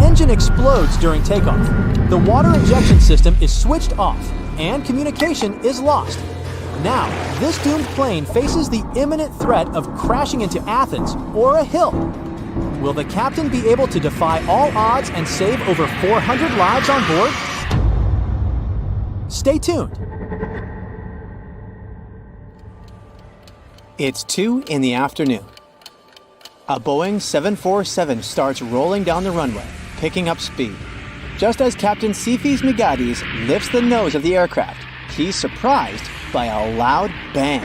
engine explodes during takeoff. The water injection system is switched off, and communication is lost. Now, this doomed plane faces the imminent threat of crashing into Athens or a hill. Will the captain be able to defy all odds and save over 400 lives on board? Stay tuned. It's 2 in the afternoon. A Boeing 747 starts rolling down the runway, picking up speed. Just as Captain Sifis Megades lifts the nose of the aircraft, he's surprised by a loud bang.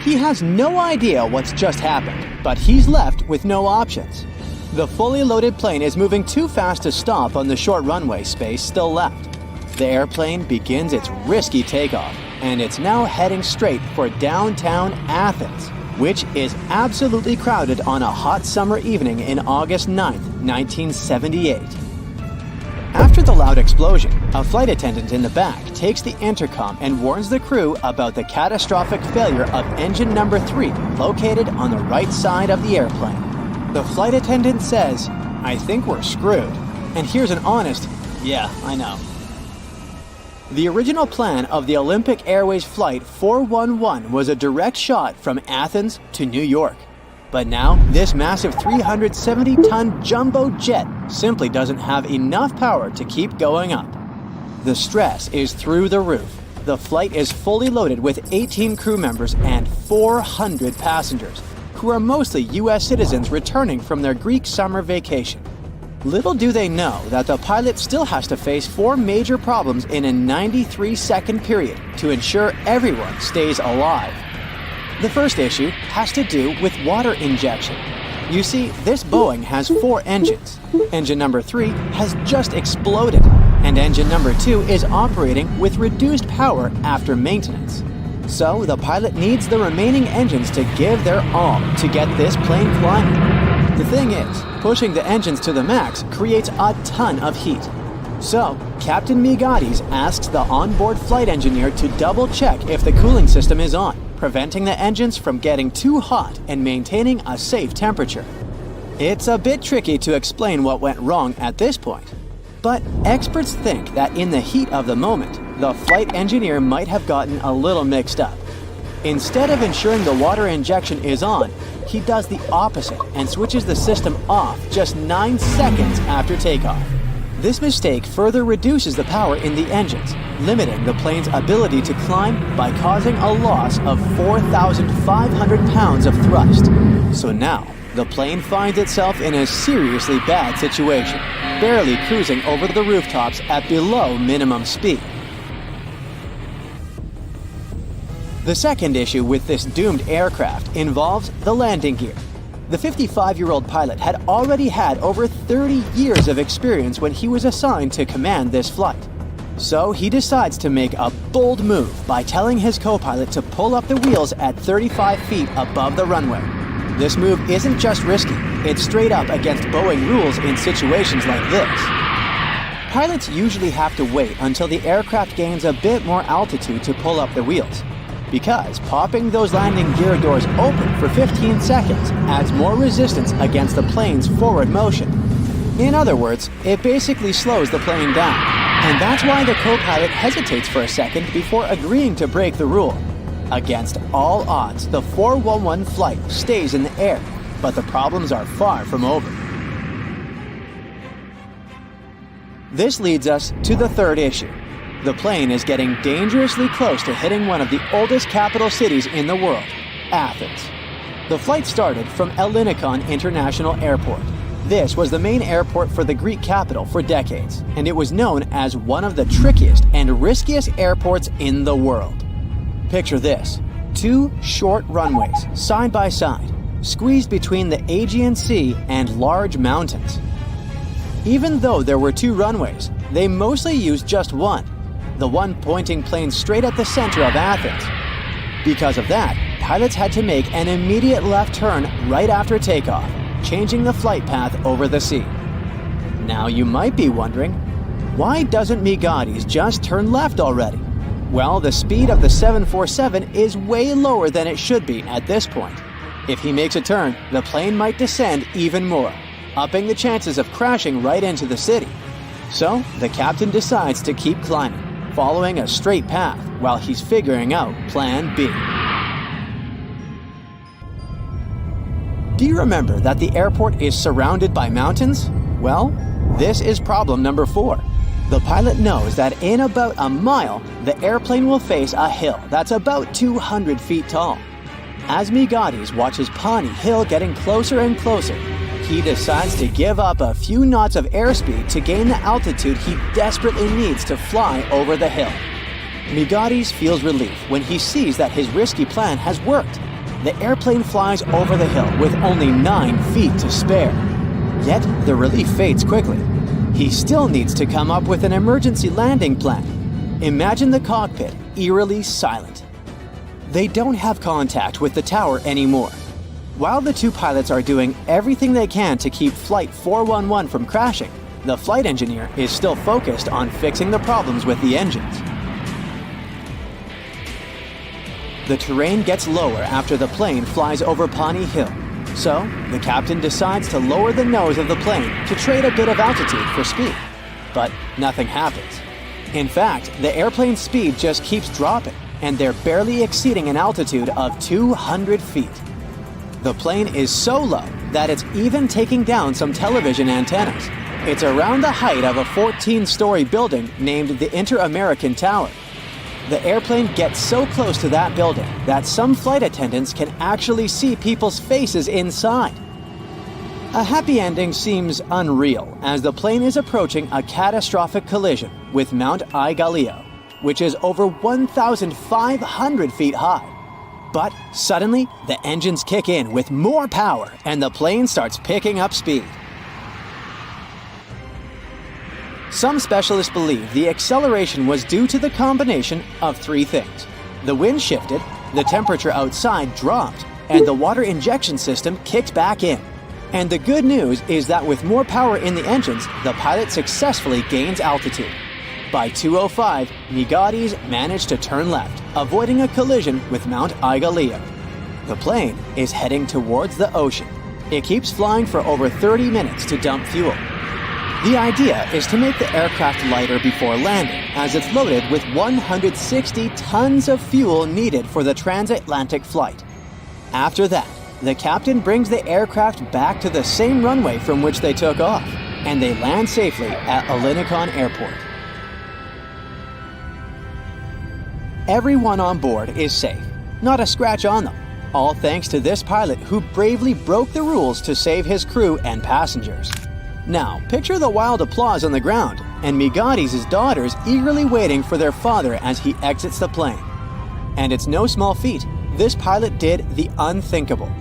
He has no idea what's just happened, but he's left with no options. The fully loaded plane is moving too fast to stop on the short runway space still left. The airplane begins its risky takeoff, and it's now heading straight for downtown Athens, which is absolutely crowded on a hot summer evening in August 9th, 1978. After the loud explosion, a flight attendant in the back takes the intercom and warns the crew about the catastrophic failure of engine number 3 located on the right side of the airplane. The flight attendant says, "I think we're screwed." And here's an honest, "Yeah, I know." The original plan of the Olympic Airways Flight 411 was a direct shot from Athens to New York. But now, this massive 370-ton jumbo jet simply doesn't have enough power to keep going up. The stress is through the roof. The flight is fully loaded with 18 crew members and 400 passengers, who are mostly U.S. citizens returning from their Greek summer vacation. Little do they know that the pilot still has to face 4 major problems in a 93-second period to ensure everyone stays alive. The first issue has to do with water injection. You see, this Boeing has 4 engines. Engine number 3 has just exploded, and engine number 2 is operating with reduced power after maintenance. So the pilot needs the remaining engines to give their all to get this plane climbing. The thing is, pushing the engines to the max creates a ton of heat. So, Captain Megades asks the onboard flight engineer to double-check if the cooling system is on, preventing the engines from getting too hot and maintaining a safe temperature. It's a bit tricky to explain what went wrong at this point, but experts think that in the heat of the moment, the flight engineer might have gotten a little mixed up. Instead of ensuring the water injection is on, he does the opposite and switches the system off just 9 seconds after takeoff. This mistake further reduces the power in the engines, limiting the plane's ability to climb by causing a loss of 4,500 pounds of thrust. So now, the plane finds itself in a seriously bad situation, barely cruising over the rooftops at below minimum speed. The second issue with this doomed aircraft involves the landing gear. The 55-year-old pilot had already had over 30 years of experience when he was assigned to command this flight. So he decides to make a bold move by telling his co-pilot to pull up the wheels at 35 feet above the runway. This move isn't just risky, it's straight up against Boeing rules in situations like this. Pilots usually have to wait until the aircraft gains a bit more altitude to pull up the wheels, because popping those landing gear doors open for 15 seconds adds more resistance against the plane's forward motion. In other words, it basically slows the plane down, and that's why the co-pilot hesitates for a second before agreeing to break the rule. Against all odds, the 411 flight stays in the air, but the problems are far from over. This leads us to the third issue. The plane is getting dangerously close to hitting one of the oldest capital cities in the world, Athens. The flight started from Ellinikon International Airport. This was the main airport for the Greek capital for decades, and it was known as one of the trickiest and riskiest airports in the world. Picture this: 2 short runways, side by side, squeezed between the Aegean Sea and large mountains. Even though there were 2 runways, they mostly used just one, the one pointing planes straight at the center of Athens. Because of that, pilots had to make an immediate left turn right after takeoff, changing the flight path over the sea. Now you might be wondering, why doesn't Megades just turn left already? Well, the speed of the 747 is way lower than it should be at this point. If he makes a turn, the plane might descend even more. upping the chances of crashing right into the city. So, the captain decides to keep climbing, following a straight path while he's figuring out Plan B. Do you remember that the airport is surrounded by mountains? Well, this is problem number 4. The pilot knows that in about a mile, the airplane will face a hill that's about 200 feet tall. As Megades watches Pawnee Hill getting closer and closer, he decides to give up a few knots of airspeed to gain the altitude he desperately needs to fly over the hill. Megades feels relief when he sees that his risky plan has worked. The airplane flies over the hill with only 9 feet to spare. Yet, the relief fades quickly. He still needs to come up with an emergency landing plan. Imagine the cockpit eerily silent. They don't have contact with the tower anymore. While the two pilots are doing everything they can to keep Flight 411 from crashing, the flight engineer is still focused on fixing the problems with the engines. The terrain gets lower after the plane flies over Pawnee Hill. So, the captain decides to lower the nose of the plane to trade a bit of altitude for speed. But nothing happens. In fact, the airplane's speed just keeps dropping, and they're barely exceeding an altitude of 200 feet. The plane is so low that it's even taking down some television antennas. It's around the height of a 14-story building named the Inter-American Tower. The airplane gets so close to that building that some flight attendants can actually see people's faces inside. A happy ending seems unreal as the plane is approaching a catastrophic collision with Mount Aigaleo, which is over 1,500 feet high. But suddenly, the engines kick in with more power and the plane starts picking up speed. Some specialists believe the acceleration was due to the combination of 3 things. The wind shifted, the temperature outside dropped, and the water injection system kicked back in. And the good news is that with more power in the engines, the pilot successfully gains altitude. By 2:05, Megades managed to turn left, avoiding a collision with Mount Aigaleo. The plane is heading towards the ocean. It keeps flying for over 30 minutes to dump fuel. The idea is to make the aircraft lighter before landing, as it's loaded with 160 tons of fuel needed for the transatlantic flight. After that, the captain brings the aircraft back to the same runway from which they took off, and they land safely at Aloha Airport. Everyone on board is safe, not a scratch on them, all thanks to this pilot who bravely broke the rules to save his crew and passengers. Now, picture the wild applause on the ground, and Megades' daughters eagerly waiting for their father as he exits the plane. And it's no small feat, this pilot did the unthinkable.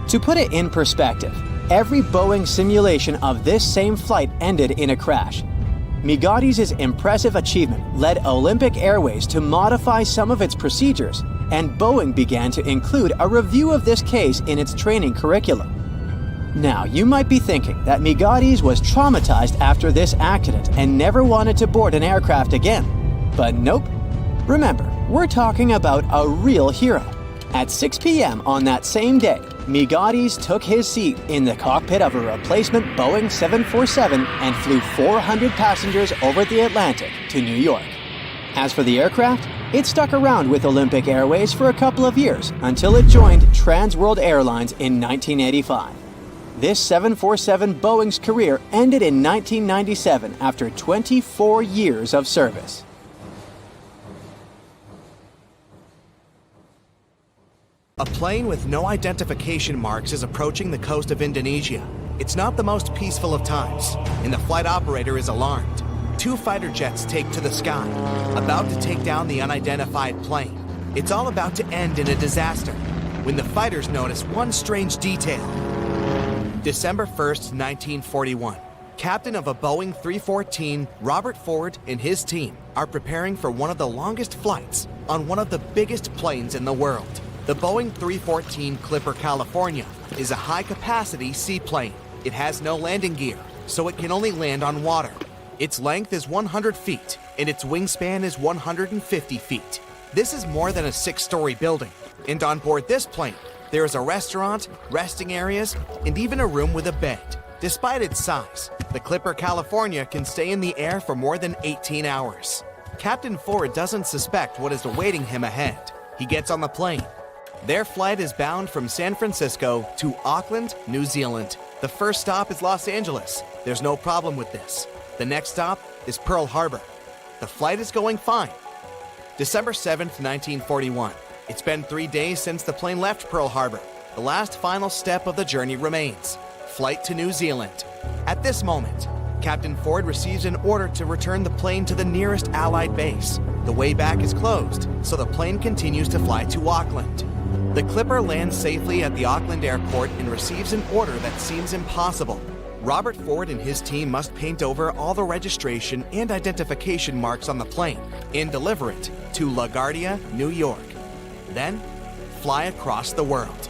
To put it in perspective, every Boeing simulation of this same flight ended in a crash. Megades' impressive achievement led Olympic Airways to modify some of its procedures, and Boeing began to include a review of this case in its training curriculum. Now, you might be thinking that Megades was traumatized after this accident and never wanted to board an aircraft again. But nope. Remember, we're talking about a real hero. At 6 p.m. on that same day, Megades took his seat in the cockpit of a replacement Boeing 747 and flew 400 passengers over the Atlantic to New York. As for the aircraft, it stuck around with Olympic Airways for a couple of years until it joined Trans World Airlines in 1985. This 747 Boeing's career ended in 1997 after 24 years of service. A plane with no identification marks is approaching the coast of Indonesia. It's not the most peaceful of times, and the flight operator is alarmed. 2 fighter jets take to the sky, about to take down the unidentified plane. It's all about to end in a disaster, when the fighters notice one strange detail. December 1st, 1941. Captain of a Boeing 314, Robert Ford and his team are preparing for one of the longest flights on one of the biggest planes in the world. The Boeing 314 Clipper California is a high-capacity seaplane. It has no landing gear, so it can only land on water. Its length is 100 feet, and its wingspan is 150 feet. This is more than a 6-story building, and on board this plane, there is a restaurant, resting areas, and even a room with a bed. Despite its size, the Clipper California can stay in the air for more than 18 hours. Captain Ford doesn't suspect what is awaiting him ahead. He gets on the plane. Their flight is bound from San Francisco to Auckland, New Zealand. The first stop is Los Angeles. There's no problem with this. The next stop is Pearl Harbor. The flight is going fine. December 7th, 1941. It's been 3 days since the plane left Pearl Harbor. The last final step of the journey remains: flight to New Zealand. At this moment, Captain Ford receives an order to return the plane to the nearest Allied base. The way back is closed, so the plane continues to fly to Auckland. The Clipper lands safely at the Auckland airport and receives an order that seems impossible. Robert Ford and his team must paint over all the registration and identification marks on the plane and deliver it to LaGuardia, New York. Then, fly across the world.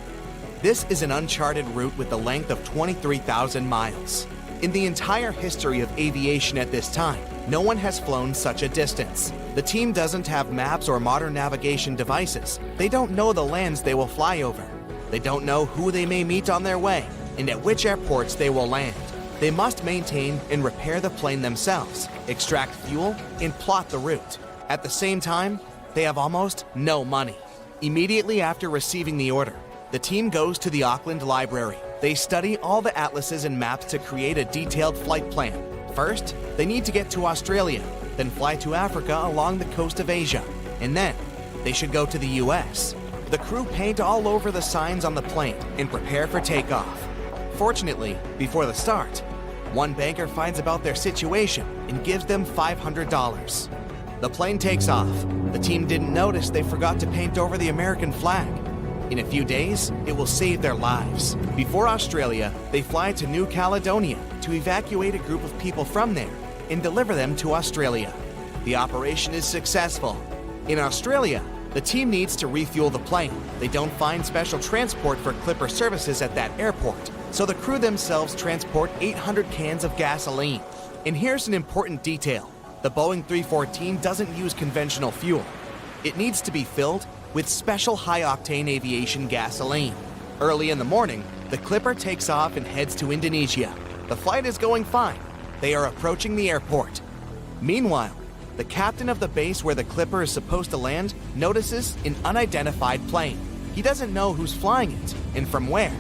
This is an uncharted route with a length of 23,000 miles. In the entire history of aviation at this time, no one has flown such a distance. The team doesn't have maps or modern navigation devices. They don't know the lands they will fly over. They don't know who they may meet on their way and at which airports they will land. They must maintain and repair the plane themselves, extract fuel, and plot the route. At the same time, they have almost no money. Immediately after receiving the order, the team goes to the Auckland Library. They study all the atlases and maps to create a detailed flight plan. First, they need to get to Australia, then fly to Africa along the coast of Asia, and then they should go to the US. The crew paint all over the signs on the plane and prepare for takeoff. Fortunately, before the start, one banker finds about their situation and gives them $500. The plane takes off. The team didn't notice they forgot to paint over the American flag. In a few days, it will save their lives. Before Australia, they fly to New Caledonia to evacuate a group of people from there and deliver them to Australia. The operation is successful. In Australia, the team needs to refuel the plane. They don't find special transport for Clipper services at that airport, so the crew themselves transport 800 cans of gasoline. And here's an important detail. The Boeing 314 doesn't use conventional fuel. It needs to be filled with special high-octane aviation gasoline. Early in the morning, the Clipper takes off and heads to Indonesia. The flight is going fine. They are approaching the airport. Meanwhile, the captain of the base where the Clipper is supposed to land notices an unidentified plane. He doesn't know who's flying it and from where.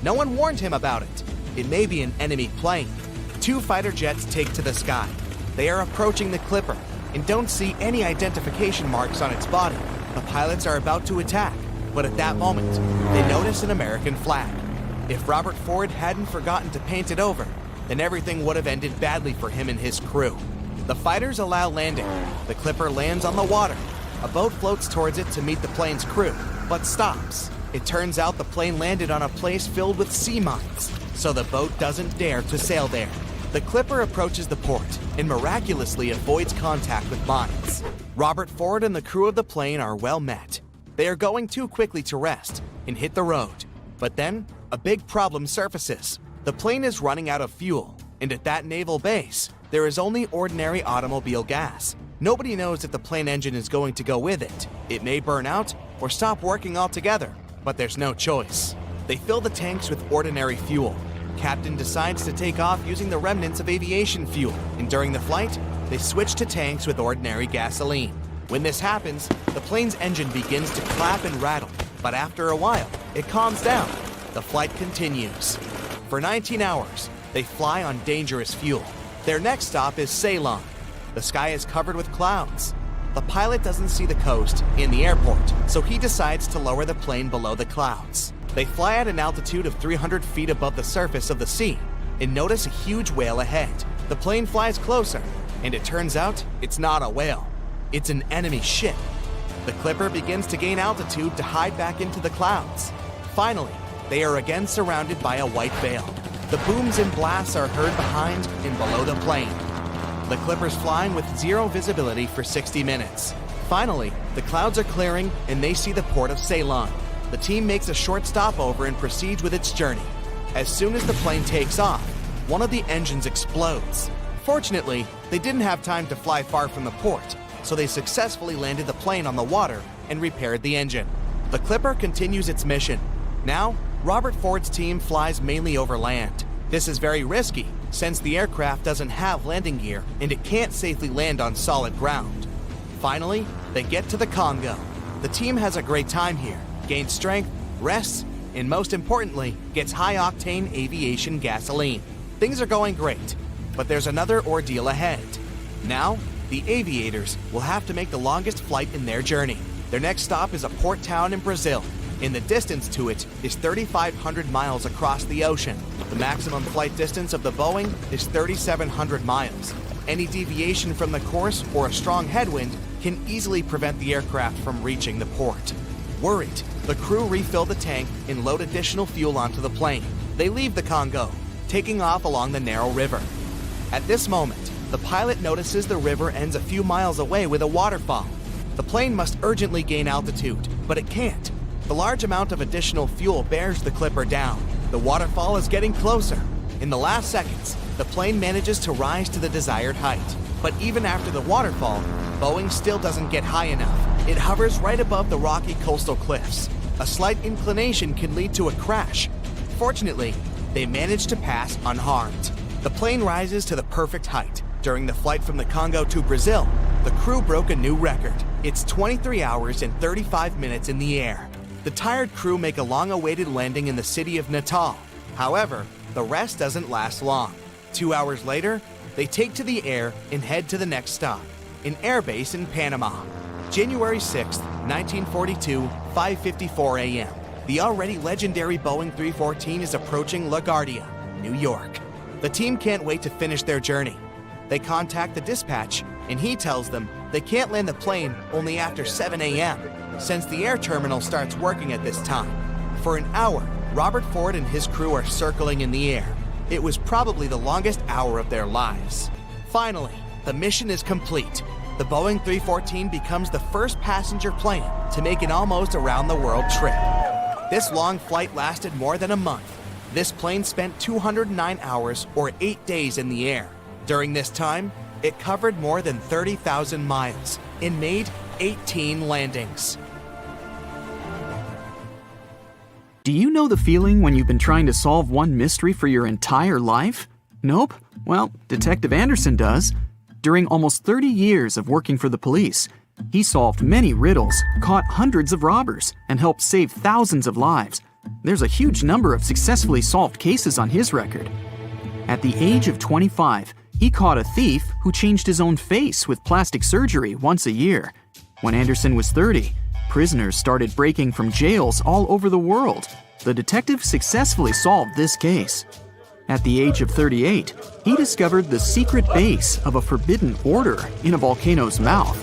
No one warned him about it. It may be an enemy plane. 2 fighter jets take to the sky. They are approaching the Clipper and don't see any identification marks on its body. The pilots are about to attack, but at that moment, they notice an American flag. If Robert Ford hadn't forgotten to paint it over, then everything would have ended badly for him and his crew. The fighters allow landing. The Clipper lands on the water. A boat floats towards it to meet the plane's crew, but stops. It turns out the plane landed on a place filled with sea mines, so the boat doesn't dare to sail there. The Clipper approaches the port and miraculously avoids contact with mines. Robert Ford and the crew of the plane are well met. They are going too quickly to rest and hit the road. But then, a big problem surfaces. The plane is running out of fuel, and at that naval base, there is only ordinary automobile gas. Nobody knows if the plane engine is going to go with it. It may burn out or stop working altogether, but there's no choice. They fill the tanks with ordinary fuel. Captain decides to take off using the remnants of aviation fuel, and during the flight, they switch to tanks with ordinary gasoline. When this happens, the plane's engine begins to clap and rattle, but after a while, it calms down. The flight continues. For 19 hours, they fly on dangerous fuel. Their next stop is Ceylon. The sky is covered with clouds. The pilot doesn't see the coast in the airport, so he decides to lower the plane below the clouds. They fly at an altitude of 300 feet above the surface of the sea and notice a huge whale ahead. The plane flies closer, and it turns out it's not a whale. It's an enemy ship. The Clipper begins to gain altitude to hide back into the clouds. Finally, they are again surrounded by a white veil. The booms and blasts are heard behind and below the plane. The Clipper's flying with zero visibility for 60 minutes. Finally, the clouds are clearing and they see the port of Ceylon. The team makes a short stopover and proceeds with its journey. As soon as the plane takes off, one of the engines explodes. Fortunately, they didn't have time to fly far from the port, so they successfully landed the plane on the water and repaired the engine. The Clipper continues its mission. Now, Robert Ford's team flies mainly over land. This is very risky, since the aircraft doesn't have landing gear and it can't safely land on solid ground. Finally, they get to the Congo. The team has a great time here, gains strength, rests, and most importantly, gets high-octane aviation gasoline. Things are going great, but there's another ordeal ahead. Now, the aviators will have to make the longest flight in their journey. Their next stop is a port town in Brazil, and the distance to it is 3,500 miles across the ocean. The maximum flight distance of the Boeing is 3,700 miles. Any deviation from the course or a strong headwind can easily prevent the aircraft from reaching the port. Worried, the crew refill the tank and load additional fuel onto the plane. They leave the Congo, taking off along the narrow river. At this moment, the pilot notices the river ends a few miles away with a waterfall. The plane must urgently gain altitude, but it can't. The large amount of additional fuel bears the clipper down. The waterfall is getting closer. In the last seconds, the plane manages to rise to the desired height. But even after the waterfall, Boeing still doesn't get high enough. It hovers right above the rocky coastal cliffs. A slight inclination can lead to a crash. Fortunately, they manage to pass unharmed. The plane rises to the perfect height. During the flight from the Congo to Brazil, the crew broke a new record. It's 23 hours and 35 minutes in the air. The tired crew make a long-awaited landing in the city of Natal. However, the rest doesn't last long. 2 hours later, they take to the air and head to the next stop, an airbase in Panama. January 6, 1942, 5:54 a.m. The already legendary Boeing 314 is approaching LaGuardia, New York. The team can't wait to finish their journey. They contact the dispatch, and he tells them they can't land the plane only after 7 a.m., since the air terminal starts working at this time. For an hour, Robert Ford and his crew are circling in the air. It was probably the longest hour of their lives. Finally, the mission is complete. The Boeing 314 becomes the first passenger plane to make an almost around-the-world trip. This long flight lasted more than a month. This plane spent 209 hours or 8 days in the air. During this time, it covered more than 30,000 miles and made 18 landings. Do you know the feeling when you've been trying to solve one mystery for your entire life? Nope? Well, Detective Anderson does. During almost 30 years of working for the police, he solved many riddles, caught hundreds of robbers, and helped save thousands of lives. There's a huge number of successfully solved cases on his record. At the age of 25, he caught a thief who changed his own face with plastic surgery once a year. When Anderson was 30, prisoners started breaking from jails all over the world. The detective successfully solved this case. At the age of 38, he discovered the secret base of a forbidden order in a volcano's mouth.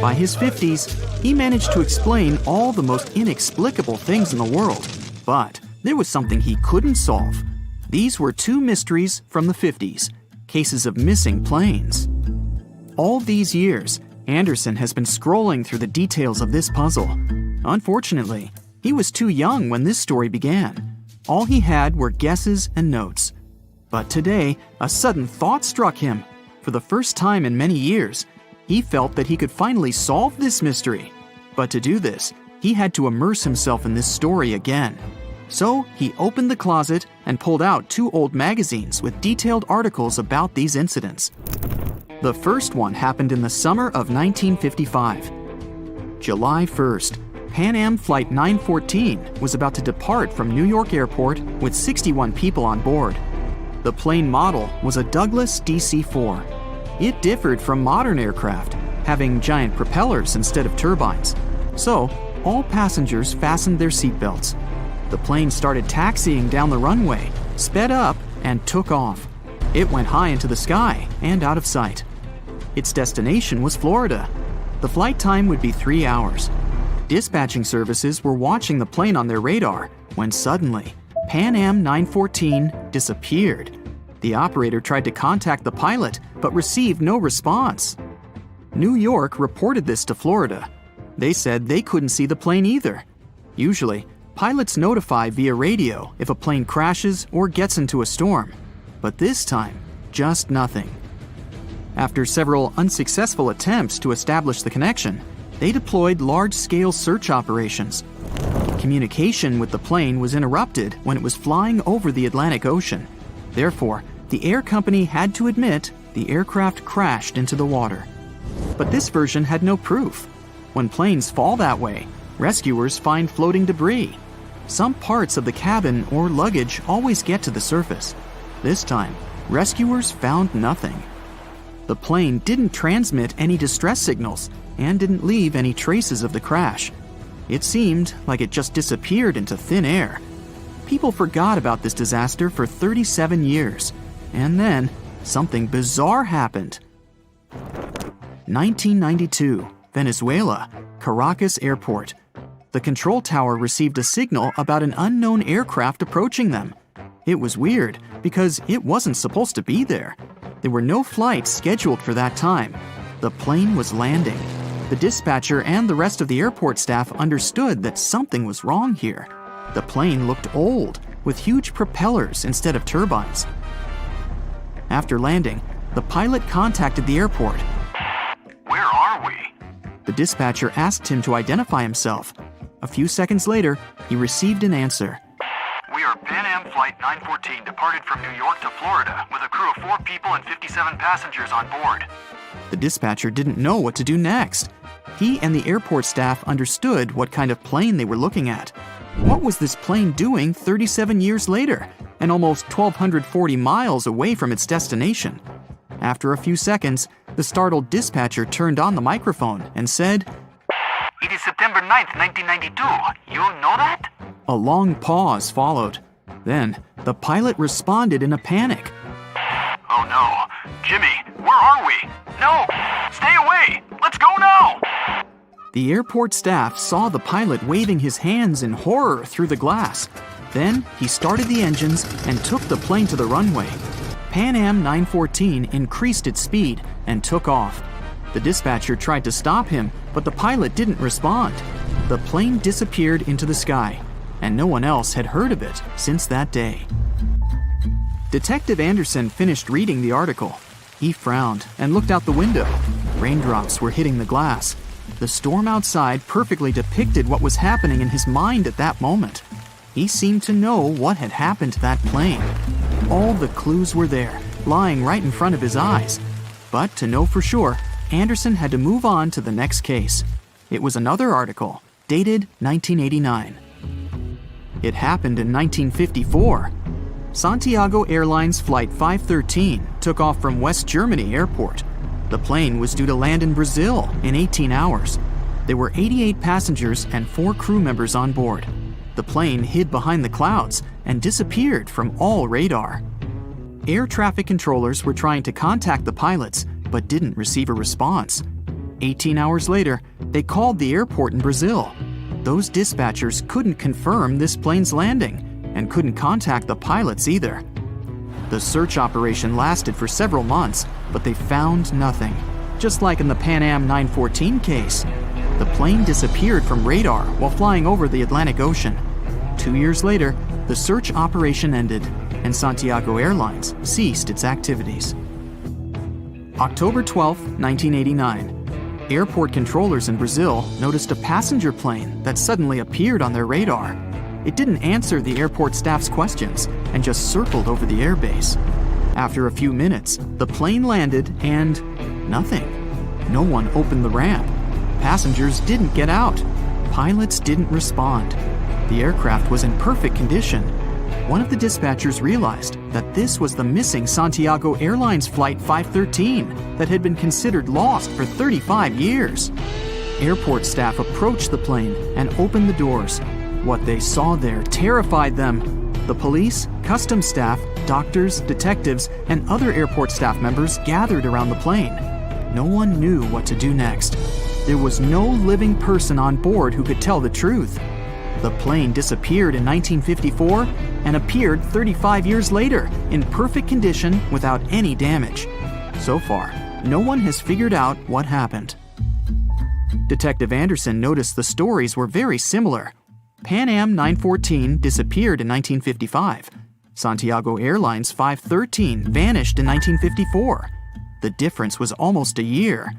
By his 50s, he managed to explain all the most inexplicable things in the world. But there was something he couldn't solve. These were two mysteries from the 50s, cases of missing planes. All these years, Anderson has been scrolling through the details of this puzzle. Unfortunately, he was too young when this story began. All he had were guesses and notes. But today, a sudden thought struck him. For the first time in many years, he felt that he could finally solve this mystery. But to do this, he had to immerse himself in this story again. So he opened the closet and pulled out 2 old magazines with detailed articles about these incidents. The first one happened in the summer of 1955. July 1st, Pan Am Flight 914 was about to depart from New York Airport with 61 people on board. The plane model was a Douglas DC-4. It differed from modern aircraft, having giant propellers instead of turbines. So, all passengers fastened their seatbelts. The plane started taxiing down the runway, sped up, and took off. It went high into the sky and out of sight. Its destination was Florida. The flight time would be 3 hours. Dispatching services were watching the plane on their radar when suddenly, Pan Am 914 disappeared. The operator tried to contact the pilot, but received no response. New York reported this to Florida. They said they couldn't see the plane either. Usually, pilots notify via radio if a plane crashes or gets into a storm. But this time, just nothing. After several unsuccessful attempts to establish the connection, they deployed large-scale search operations. Communication with the plane was interrupted when it was flying over the Atlantic Ocean. Therefore, the air company had to admit the aircraft crashed into the water. But this version had no proof. When planes fall that way, rescuers find floating debris. Some parts of the cabin or luggage always get to the surface. This time, rescuers found nothing. The plane didn't transmit any distress signals and didn't leave any traces of the crash. It seemed like it just disappeared into thin air. People forgot about this disaster for 37 years, and then something bizarre happened. 1992, Venezuela, Caracas Airport. The control tower received a signal about an unknown aircraft approaching them. It was weird because it wasn't supposed to be there. There were no flights scheduled for that time. The plane was landing. The dispatcher and the rest of the airport staff understood that something was wrong here. The plane looked old, with huge propellers instead of turbines. After landing, the pilot contacted the airport. Where are we? The dispatcher asked him to identify himself. A few seconds later, he received an answer. We are Pan Am Flight 914, departed from New York to Florida, with a crew of 4 people and 57 passengers on board. The dispatcher didn't know what to do next. He and the airport staff understood what kind of plane they were looking at. What was this plane doing 37 years later, and almost 1,240 miles away from its destination? After a few seconds, the startled dispatcher turned on the microphone and said, It is September 9th, 1992. You know that? A long pause followed. Then, the pilot responded in a panic. Oh no. Jimmy, where are we? No! Stay away! Let's go now! The airport staff saw the pilot waving his hands in horror through the glass. Then, he started the engines and took the plane to the runway. Pan Am 914 increased its speed and took off. The dispatcher tried to stop him, but the pilot didn't respond. The plane disappeared into the sky, and no one else had heard of it since that day. Detective Anderson finished reading the article. He frowned and looked out the window. Raindrops were hitting the glass. The storm outside perfectly depicted what was happening in his mind at that moment. He seemed to know what had happened to that plane. All the clues were there, lying right in front of his eyes. But to know for sure, Anderson had to move on to the next case. It was another article, dated 1989. It happened in 1954. Santiago Airlines Flight 513 took off from West Germany Airport. The plane was due to land in Brazil in 18 hours. There were 88 passengers and 4 crew members on board. The plane hid behind the clouds and disappeared from all radar. Air traffic controllers were trying to contact the pilots, but didn't receive a response. 18 hours later, they called the airport in Brazil. Those dispatchers couldn't confirm this plane's landing and couldn't contact the pilots either. The search operation lasted for several months, but they found nothing. Just like in the Pan Am 914 case, the plane disappeared from radar while flying over the Atlantic Ocean. 2 years later, the search operation ended, and Santiago Airlines ceased its activities. October 12, 1989. Airport controllers in Brazil noticed a passenger plane that suddenly appeared on their radar. It didn't answer the airport staff's questions and just circled over the airbase. After a few minutes, the plane landed and nothing. No one opened the ramp. Passengers didn't get out. Pilots didn't respond. The aircraft was in perfect condition. One of the dispatchers realized that this was the missing Santiago Airlines Flight 513 that had been considered lost for 35 years. Airport staff approached the plane and opened the doors. What they saw there terrified them. The police, customs staff, doctors, detectives, and other airport staff members gathered around the plane. No one knew what to do next. There was no living person on board who could tell the truth. The plane disappeared in 1954 and appeared 35 years later in perfect condition without any damage. So far, no one has figured out what happened. Detective Anderson noticed the stories were very similar. Pan Am 914 disappeared in 1955. Santiago Airlines 513 vanished in 1954. The difference was almost a year.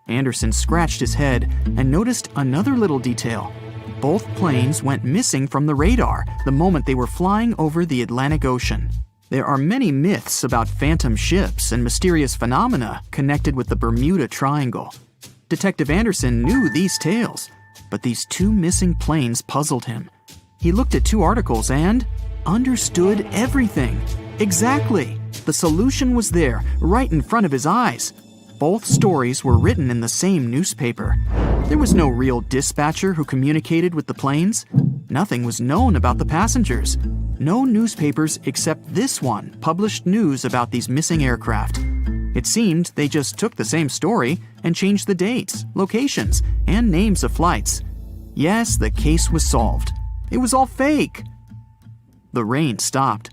Anderson scratched his head and noticed another little detail. Both planes went missing from the radar the moment they were flying over the Atlantic Ocean. There are many myths about phantom ships and mysterious phenomena connected with the Bermuda Triangle. Detective Anderson knew these tales, but these two missing planes puzzled him. He looked at two articles and understood everything. Exactly! The solution was there, right in front of his eyes. Both stories were written in the same newspaper. There was no real dispatcher who communicated with the planes. Nothing was known about the passengers. No newspapers except this one published news about these missing aircraft. It seemed they just took the same story and changed the dates, locations, and names of flights. Yes, the case was solved. It was all fake. The rain stopped.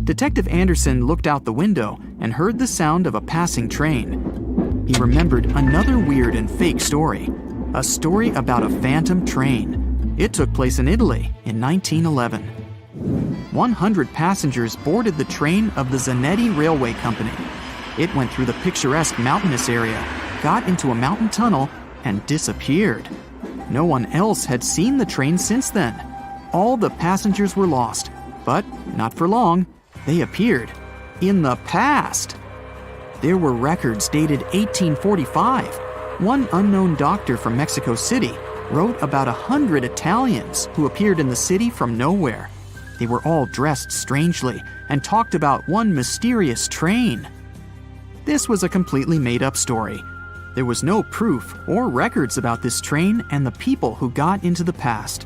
Detective Anderson looked out the window and heard the sound of a passing train. He remembered another weird and fake story, a story about a phantom train. It took place in Italy in 1911. 100 passengers boarded the train of the Zanetti Railway Company. It went through the picturesque mountainous area, got into a mountain tunnel, and disappeared. No one else had seen the train since then. All the passengers were lost, but not for long. They appeared in the past. There were records dated 1845. One unknown doctor from Mexico City wrote about 100 Italians who appeared in the city from nowhere. They were all dressed strangely and talked about one mysterious train. This was a completely made-up story. There was no proof or records about this train and the people who got into the past.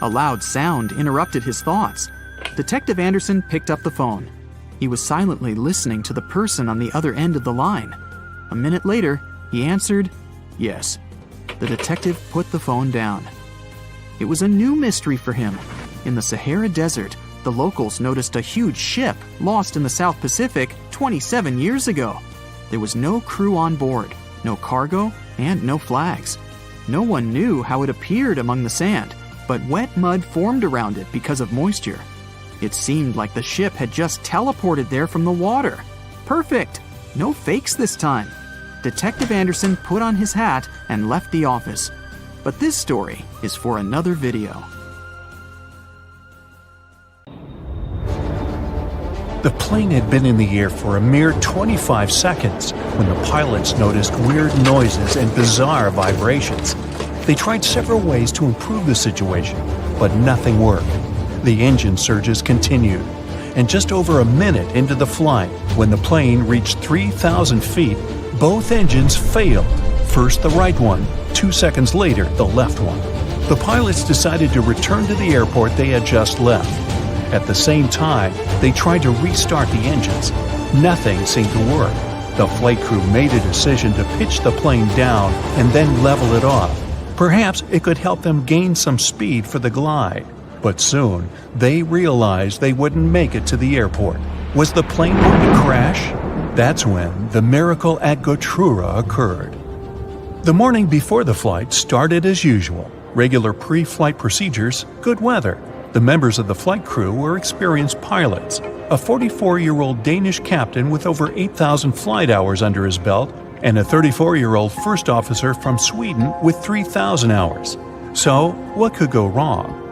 A loud sound interrupted his thoughts. Detective Anderson picked up the phone. He was silently listening to the person on the other end of the line. A minute later, he answered, "Yes." The detective put the phone down. It was a new mystery for him. In the Sahara Desert, the locals noticed a huge ship lost in the South Pacific 27 years ago. There was no crew on board, no cargo, and no flags. No one knew how it appeared among the sand, but wet mud formed around it because of moisture. It seemed like the ship had just teleported there from the water. Perfect! No fakes this time. Detective Anderson put on his hat and left the office. But this story is for another video. The plane had been in the air for a mere 25 seconds when the pilots noticed weird noises and bizarre vibrations. They tried several ways to improve the situation, but nothing worked. The engine surges continued, and just over a minute into the flight, when the plane reached 3,000 feet, both engines failed. First the right one, 2 seconds later the left one. The pilots decided to return to the airport they had just left. At the same time, they tried to restart the engines. Nothing seemed to work. The flight crew made a decision to pitch the plane down and then level it off. Perhaps it could help them gain some speed for the glide. But soon, they realized they wouldn't make it to the airport. Was the plane going to crash? That's when the miracle at Gautura occurred. The morning before the flight started as usual. Regular pre-flight procedures, good weather. The members of the flight crew were experienced pilots. A 44-year-old Danish captain with over 8,000 flight hours under his belt, and a 34-year-old first officer from Sweden with 3,000 hours. So, what could go wrong?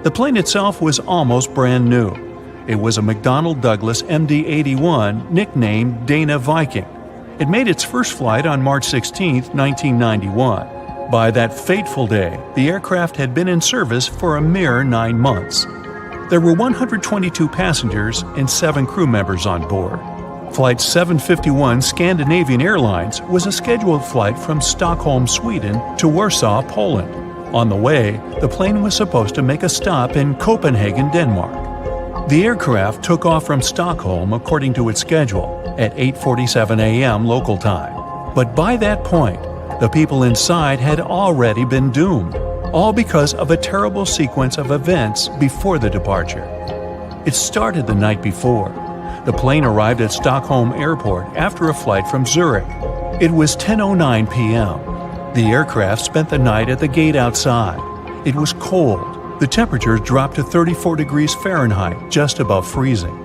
The plane itself was almost brand new. It was a McDonnell Douglas MD-81 nicknamed Dana Viking. It made its first flight on March 16, 1991. By that fateful day, the aircraft had been in service for a mere 9 months. There were 122 passengers and 7 crew members on board. Flight 751 Scandinavian Airlines was a scheduled flight from Stockholm, Sweden to Warsaw, Poland. On the way, the plane was supposed to make a stop in Copenhagen, Denmark. The aircraft took off from Stockholm according to its schedule at 8:47 a.m. local time. But by that point, the people inside had already been doomed, all because of a terrible sequence of events before the departure. It started the night before. The plane arrived at Stockholm Airport after a flight from Zurich. It was 10:09 p.m. The aircraft spent the night at the gate outside. It was cold. The temperatures dropped to 34 degrees Fahrenheit, just above freezing.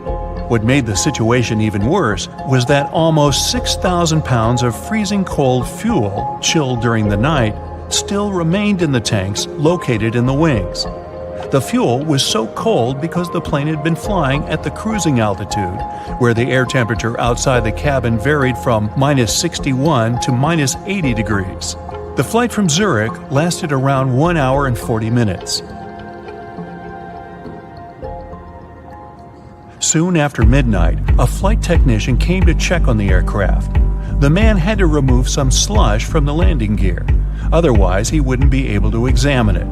What made the situation even worse was that almost 6,000 pounds of freezing cold fuel, chilled during the night, still remained in the tanks located in the wings. The fuel was so cold because the plane had been flying at the cruising altitude, where the air temperature outside the cabin varied from -61 to -80 degrees. The flight from Zurich lasted around 1 hour and 40 minutes. Soon after midnight, a flight technician came to check on the aircraft. The man had to remove some slush from the landing gear, otherwise he wouldn't be able to examine it.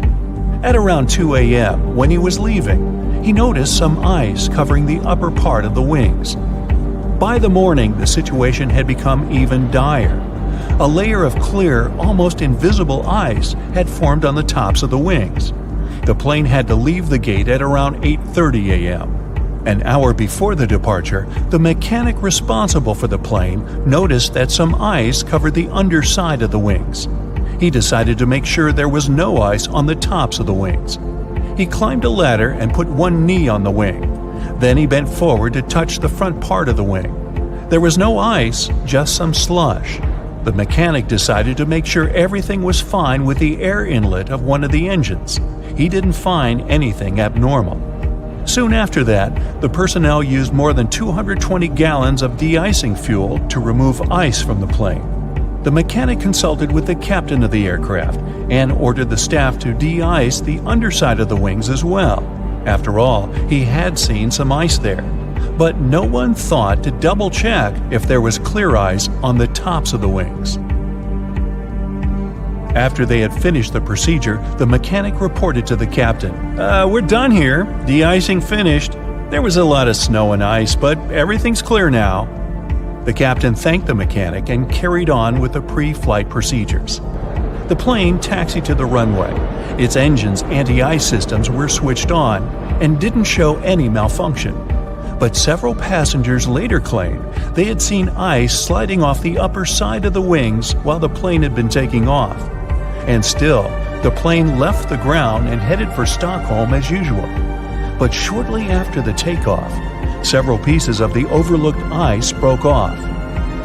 At around 2 a.m., when he was leaving, he noticed some ice covering the upper part of the wings. By the morning, the situation had become even dire. A layer of clear, almost invisible ice had formed on the tops of the wings. The plane had to leave the gate at around 8:30 a.m. An hour before the departure, the mechanic responsible for the plane noticed that some ice covered the underside of the wings. He decided to make sure there was no ice on the tops of the wings. He climbed a ladder and put one knee on the wing. Then he bent forward to touch the front part of the wing. There was no ice, just some slush. The mechanic decided to make sure everything was fine with the air inlet of one of the engines. He didn't find anything abnormal. Soon after that, the personnel used more than 220 gallons of de-icing fuel to remove ice from the plane. The mechanic consulted with the captain of the aircraft and ordered the staff to de-ice the underside of the wings as well. After all, he had seen some ice there. But no one thought to double-check if there was clear ice on the tops of the wings. After they had finished the procedure, the mechanic reported to the captain, "We're done here. De-icing finished. There was a lot of snow and ice, but everything's clear now." The captain thanked the mechanic and carried on with the pre-flight procedures. The plane taxied to the runway. Its engine's anti-ice systems were switched on and didn't show any malfunction. But several passengers later claimed they had seen ice sliding off the upper side of the wings while the plane had been taking off. And still, the plane left the ground and headed for Stockholm as usual. But shortly after the takeoff, several pieces of the overlooked ice broke off.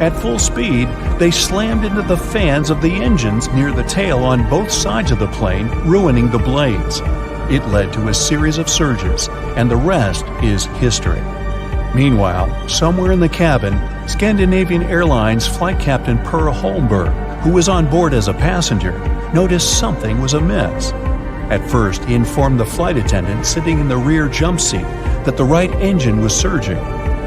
At full speed, they slammed into the fans of the engines near the tail on both sides of the plane, ruining the blades. It led to a series of surges, and the rest is history. Meanwhile, somewhere in the cabin, Scandinavian Airlines flight captain Per Holmberg, who was on board as a passenger, noticed something was amiss. At first, he informed the flight attendant sitting in the rear jump seat that the right engine was surging.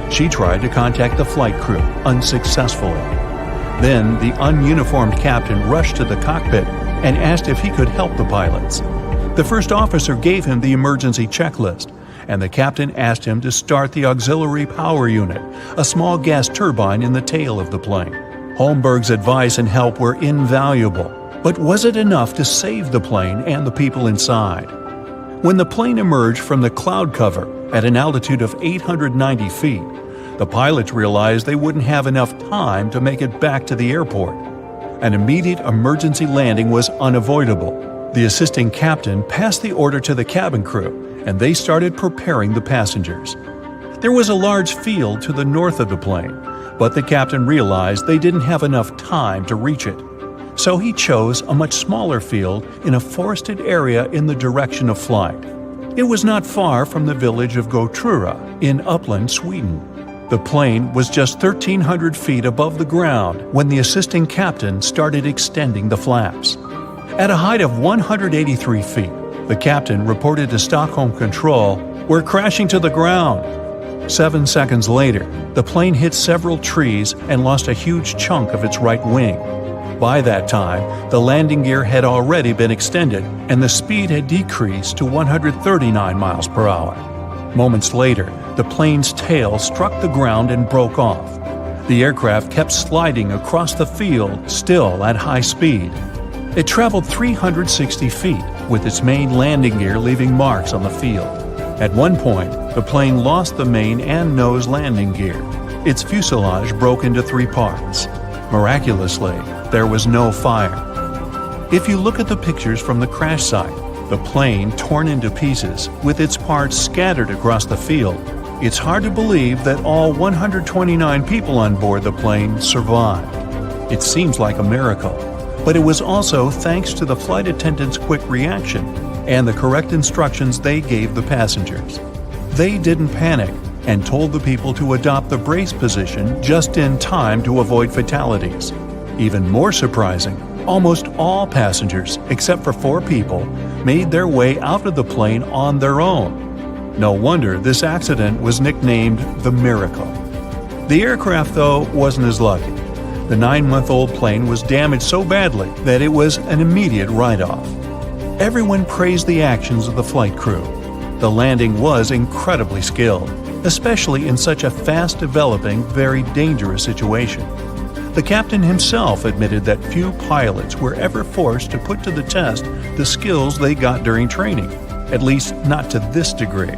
She tried to contact the flight crew, unsuccessfully. Then, the ununiformed captain rushed to the cockpit and asked if he could help the pilots. The first officer gave him the emergency checklist, and the captain asked him to start the auxiliary power unit, a small gas turbine in the tail of the plane. Holmberg's advice and help were invaluable, but was it enough to save the plane and the people inside? When the plane emerged from the cloud cover at an altitude of 890 feet, the pilots realized they wouldn't have enough time to make it back to the airport. An immediate emergency landing was unavoidable. The assisting captain passed the order to the cabin crew, and they started preparing the passengers. There was a large field to the north of the plane, but the captain realized they didn't have enough time to reach it. So he chose a much smaller field in a forested area in the direction of flight. It was not far from the village of Gautura in Uppland, Sweden. The plane was just 1,300 feet above the ground when the assisting captain started extending the flaps. At a height of 183 feet, the captain reported to Stockholm Control, "We're crashing to the ground." 7 seconds later, the plane hit several trees and lost a huge chunk of its right wing. By that time, the landing gear had already been extended and the speed had decreased to 139 miles per hour. Moments later, the plane's tail struck the ground and broke off. The aircraft kept sliding across the field, still at high speed. It traveled 360 feet, with its main landing gear leaving marks on the field. At one point, the plane lost the main and nose landing gear. Its fuselage broke into 3 parts. Miraculously, there was no fire. If you look at the pictures from the crash site, the plane torn into pieces, with its parts scattered across the field, it's hard to believe that all 129 people on board the plane survived. It seems like a miracle, but it was also thanks to the flight attendant's quick reaction and the correct instructions they gave the passengers. They didn't panic and told the people to adopt the brace position just in time to avoid fatalities. Even more surprising, almost all passengers, except for 4 people, made their way out of the plane on their own. No wonder this accident was nicknamed the Miracle. The aircraft, though, wasn't as lucky. The 9-month-old plane was damaged so badly that it was an immediate write-off. Everyone praised the actions of the flight crew. The landing was incredibly skilled, especially in such a fast-developing, very dangerous situation. The captain himself admitted that few pilots were ever forced to put to the test the skills they got during training, at least not to this degree.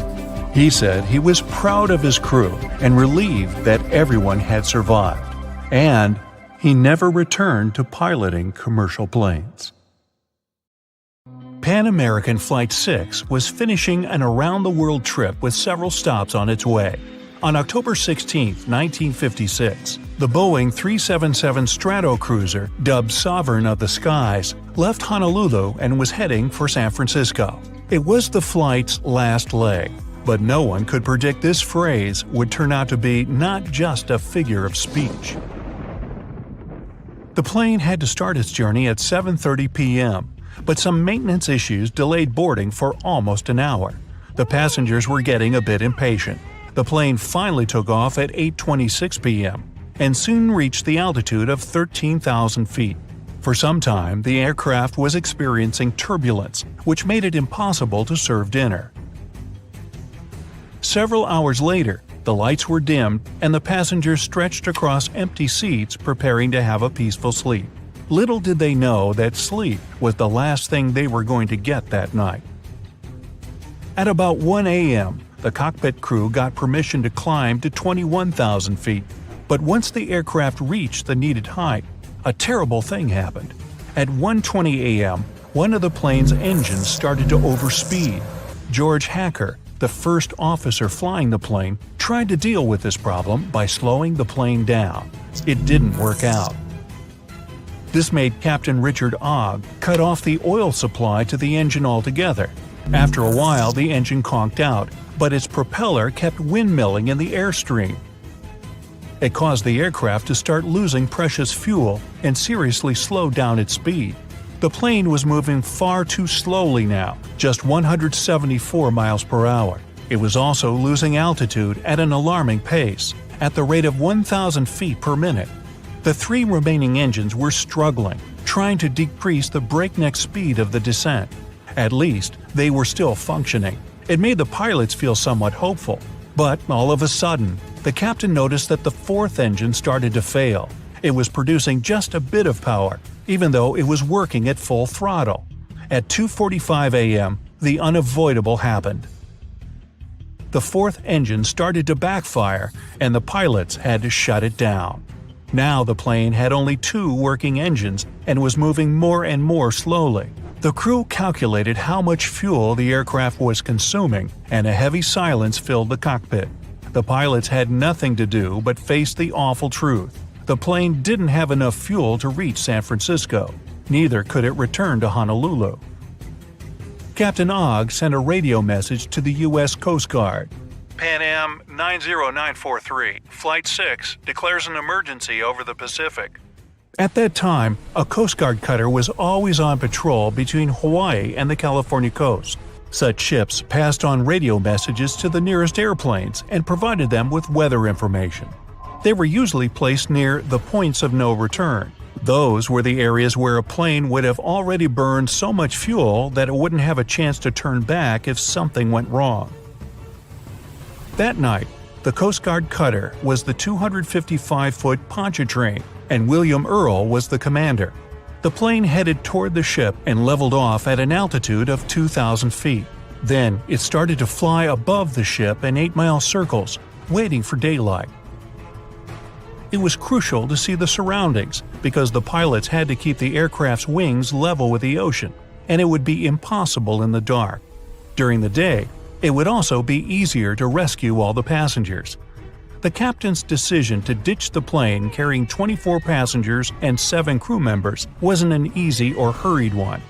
He said he was proud of his crew and relieved that everyone had survived, and he never returned to piloting commercial planes. Pan American Flight 6 was finishing an around-the-world trip with several stops on its way. On October 16, 1956, the Boeing 377 Stratocruiser, dubbed Sovereign of the Skies, left Honolulu and was heading for San Francisco. It was the flight's last leg, but no one could predict this phrase would turn out to be not just a figure of speech. The plane had to start its journey at 7:30 p.m., but some maintenance issues delayed boarding for almost an hour. The passengers were getting a bit impatient. The plane finally took off at 8:26 p.m. and soon reached the altitude of 13,000 feet. For some time, the aircraft was experiencing turbulence, which made it impossible to serve dinner. Several hours later, the lights were dimmed and the passengers stretched across empty seats preparing to have a peaceful sleep. Little did they know that sleep was the last thing they were going to get that night. At about 1 a.m., the cockpit crew got permission to climb to 21,000 feet, but once the aircraft reached the needed height, a terrible thing happened. At 1:20 a.m., one of the plane's engines started to overspeed. George Hacker, the first officer flying the plane, tried to deal with this problem by slowing the plane down. It didn't work out. This made Captain Richard Ogg cut off the oil supply to the engine altogether. After a while, the engine conked out, but its propeller kept windmilling in the airstream. It caused the aircraft to start losing precious fuel and seriously slowed down its speed. The plane was moving far too slowly now, just 174 miles per hour. It was also losing altitude at an alarming pace, at the rate of 1,000 feet per minute. The 3 remaining engines were struggling, trying to decrease the breakneck speed of the descent. At least, they were still functioning. It made the pilots feel somewhat hopeful. But all of a sudden, the captain noticed that the 4th engine started to fail. It was producing just a bit of power, even though it was working at full throttle. At 2:45 a.m., the unavoidable happened. The 4th engine started to backfire, and the pilots had to shut it down. Now the plane had only 2 working engines and was moving more and more slowly. The crew calculated how much fuel the aircraft was consuming, and a heavy silence filled the cockpit. The pilots had nothing to do but face the awful truth. The plane didn't have enough fuel to reach San Francisco. Neither could it return to Honolulu. Captain Ogg sent a radio message to the U.S. Coast Guard. Pan Am 90943, Flight 6, declares an emergency over the Pacific. At that time, a Coast Guard cutter was always on patrol between Hawaii and the California coast. Such ships passed on radio messages to the nearest airplanes and provided them with weather information. They were usually placed near the points of no return. Those were the areas where a plane would have already burned so much fuel that it wouldn't have a chance to turn back if something went wrong. That night, the Coast Guard cutter was the 255-foot Pontchartrain, and William Earl was the commander. The plane headed toward the ship and leveled off at an altitude of 2,000 feet. Then it started to fly above the ship in 8-mile circles, waiting for daylight. It was crucial to see the surroundings because the pilots had to keep the aircraft's wings level with the ocean, and it would be impossible in the dark. During the day, it would also be easier to rescue all the passengers. The captain's decision to ditch the plane carrying 24 passengers and 7 crew members wasn't an easy or hurried one.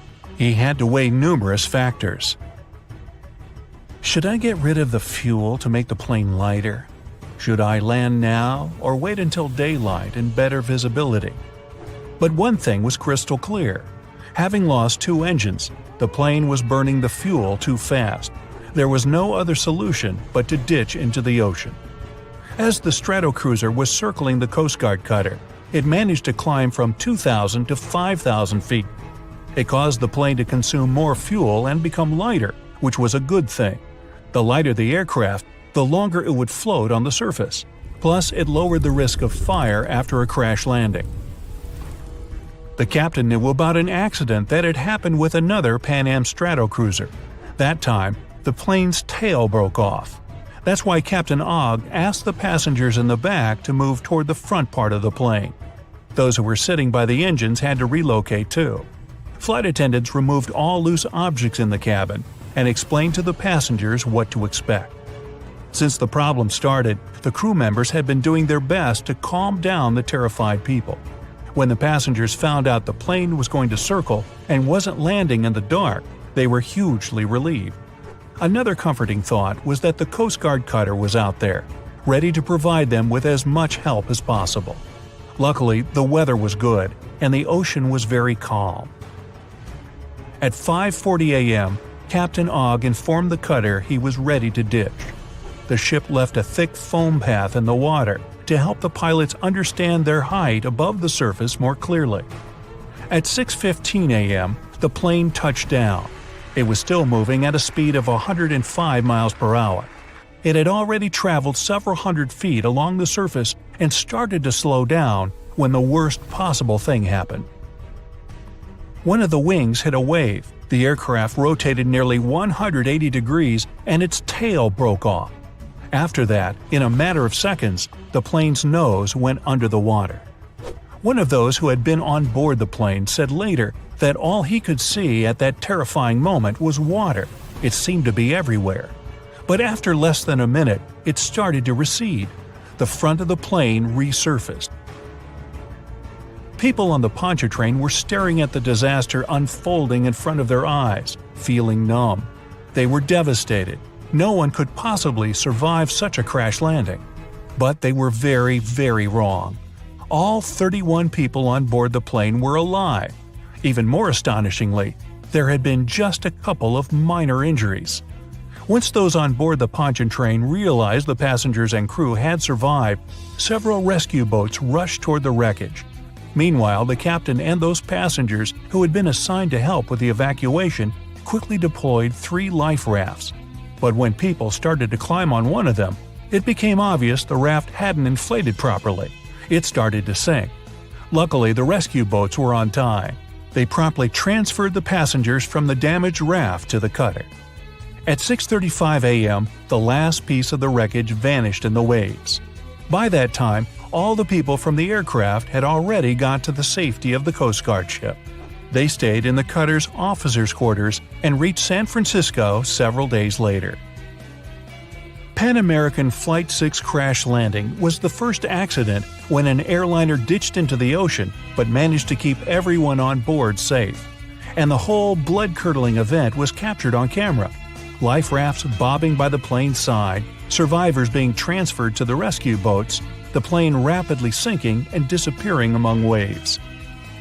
He had to weigh numerous factors. Should I get rid of the fuel to make the plane lighter? Should I land now or wait until daylight and better visibility? But one thing was crystal clear. Having lost 2 engines, the plane was burning the fuel too fast. There was no other solution but to ditch into the ocean. As the Stratocruiser was circling the Coast Guard cutter, it managed to climb from 2,000 to 5,000 feet. It caused the plane to consume more fuel and become lighter, which was a good thing. The lighter the aircraft, the longer it would float on the surface. Plus, it lowered the risk of fire after a crash landing. The captain knew about an accident that had happened with another Pan Am Stratocruiser. That time, the plane's tail broke off. That's why Captain Ogg asked the passengers in the back to move toward the front part of the plane. Those who were sitting by the engines had to relocate too. Flight attendants removed all loose objects in the cabin and explained to the passengers what to expect. Since the problem started, the crew members had been doing their best to calm down the terrified people. When the passengers found out the plane was going to circle and wasn't landing in the dark, they were hugely relieved. Another comforting thought was that the Coast Guard cutter was out there, ready to provide them with as much help as possible. Luckily, the weather was good, and the ocean was very calm. At 5:40 a.m., Captain Ogg informed the cutter he was ready to ditch. The ship left a thick foam path in the water to help the pilots understand their height above the surface more clearly. At 6:15 a.m., the plane touched down. It was still moving at a speed of 105 miles per hour. It had already traveled several hundred feet along the surface and started to slow down when the worst possible thing happened. One of the wings hit a wave, the aircraft rotated nearly 180 degrees, and its tail broke off. After that, in a matter of seconds, the plane's nose went under the water. One of those who had been on board the plane said later that all he could see at that terrifying moment was water. It seemed to be everywhere. But after less than a minute, it started to recede. The front of the plane resurfaced. People on the Pontchartrain were staring at the disaster unfolding in front of their eyes, feeling numb. They were devastated. No one could possibly survive such a crash landing. But they were very, very wrong. All 31 people on board the plane were alive. Even more astonishingly, there had been just a couple of minor injuries. Once those on board the Pontchartrain realized the passengers and crew had survived, several rescue boats rushed toward the wreckage. Meanwhile, the captain and those passengers who had been assigned to help with the evacuation quickly deployed 3 life rafts. But when people started to climb on one of them, it became obvious the raft hadn't inflated properly. It started to sink. Luckily, the rescue boats were on time. They promptly transferred the passengers from the damaged raft to the cutter. At 6:35 a.m., the last piece of the wreckage vanished in the waves. By that time, all the people from the aircraft had already got to the safety of the Coast Guard ship. They stayed in the cutter's officers' quarters and reached San Francisco several days later. Pan American Flight 6 crash landing was the first accident when an airliner ditched into the ocean but managed to keep everyone on board safe. And the whole blood-curdling event was captured on camera. Life rafts bobbing by the plane's side, survivors being transferred to the rescue boats, the plane rapidly sinking and disappearing among waves.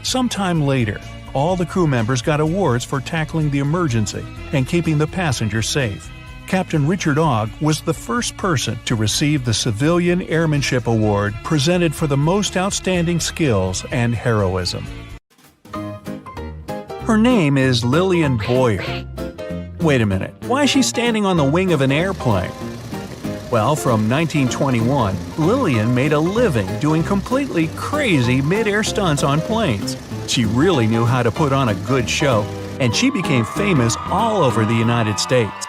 Sometime later, all the crew members got awards for tackling the emergency and keeping the passengers safe. Captain Richard Ogg was the first person to receive the Civilian Airmanship Award presented for the most outstanding skills and heroism. Her name is Lillian Boyer. Wait a minute, why is she standing on the wing of an airplane? Well, from 1921, Lillian made a living doing completely crazy mid-air stunts on planes. She really knew how to put on a good show, and she became famous all over the United States.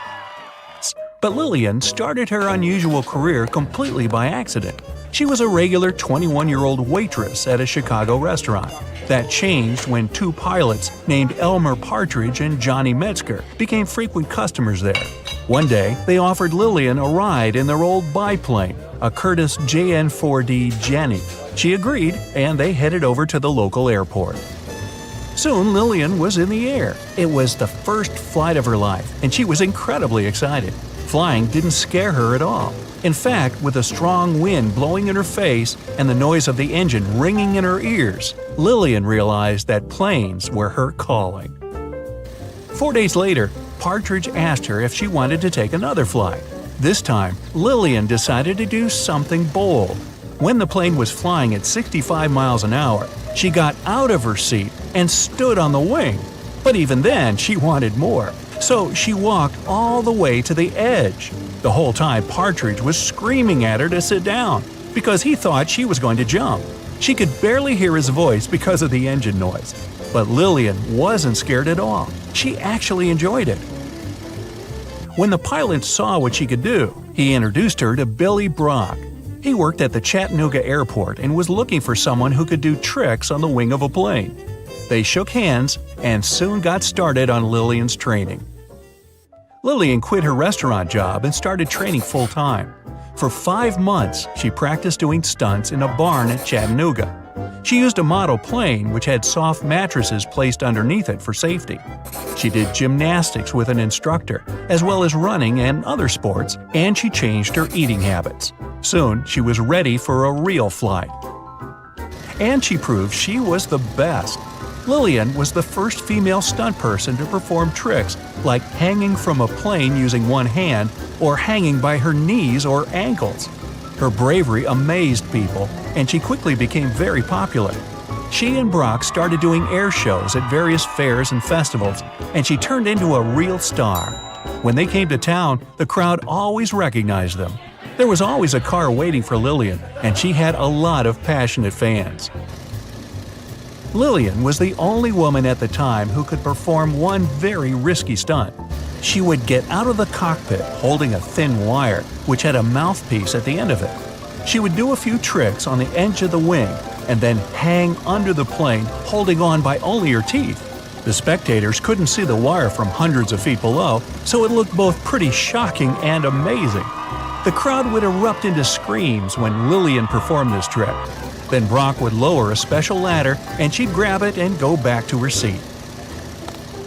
But Lillian started her unusual career completely by accident. She was a regular 21-year-old waitress at a Chicago restaurant. That changed when 2 pilots named Elmer Partridge and Johnny Metzger became frequent customers there. One day, they offered Lillian a ride in their old biplane, a Curtiss JN-4D Jenny. She agreed, and they headed over to the local airport. Soon Lillian was in the air. It was the first flight of her life, and she was incredibly excited. Flying didn't scare her at all. In fact, with a strong wind blowing in her face and the noise of the engine ringing in her ears, Lillian realized that planes were her calling. 4 days later, Partridge asked her if she wanted to take another flight. This time, Lillian decided to do something bold. When the plane was flying at 65 miles an hour, she got out of her seat and stood on the wing. But even then, she wanted more. So she walked all the way to the edge. The whole time, Partridge was screaming at her to sit down because he thought she was going to jump. She could barely hear his voice because of the engine noise. But Lillian wasn't scared at all. She actually enjoyed it. When the pilot saw what she could do, he introduced her to Billy Brock. He worked at the Chattanooga airport and was looking for someone who could do tricks on the wing of a plane. They shook hands and soon got started on Lillian's training. Lillian quit her restaurant job and started training full-time. For 5 months, she practiced doing stunts in a barn at Chattanooga. She used a model plane which had soft mattresses placed underneath it for safety. She did gymnastics with an instructor, as well as running and other sports, and she changed her eating habits. Soon, she was ready for a real flight. And she proved she was the best. Lillian was the first female stunt person to perform tricks like hanging from a plane using one hand or hanging by her knees or ankles. Her bravery amazed people, and she quickly became very popular. She and Brock started doing air shows at various fairs and festivals, and she turned into a real star. When they came to town, the crowd always recognized them. There was always a car waiting for Lillian, and she had a lot of passionate fans. Lillian was the only woman at the time who could perform one very risky stunt. She would get out of the cockpit holding a thin wire, which had a mouthpiece at the end of it. She would do a few tricks on the edge of the wing and then hang under the plane holding on by only her teeth. The spectators couldn't see the wire from hundreds of feet below, so it looked both pretty shocking and amazing. The crowd would erupt into screams when Lillian performed this trick. Then Brock would lower a special ladder and she'd grab it and go back to her seat.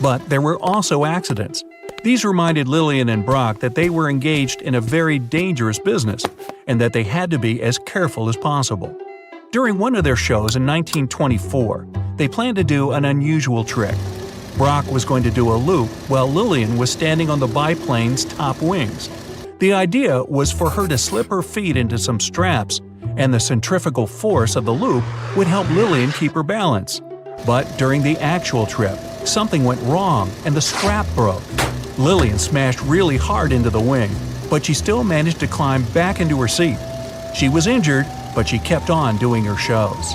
But there were also accidents. These reminded Lillian and Brock that they were engaged in a very dangerous business and that they had to be as careful as possible. During one of their shows in 1924, they planned to do an unusual trick. Brock was going to do a loop while Lillian was standing on the biplane's top wings. The idea was for her to slip her feet into some straps, and the centrifugal force of the loop would help Lillian keep her balance. But during the actual trip, something went wrong and the strap broke. Lillian smashed really hard into the wing, but she still managed to climb back into her seat. She was injured, but she kept on doing her shows.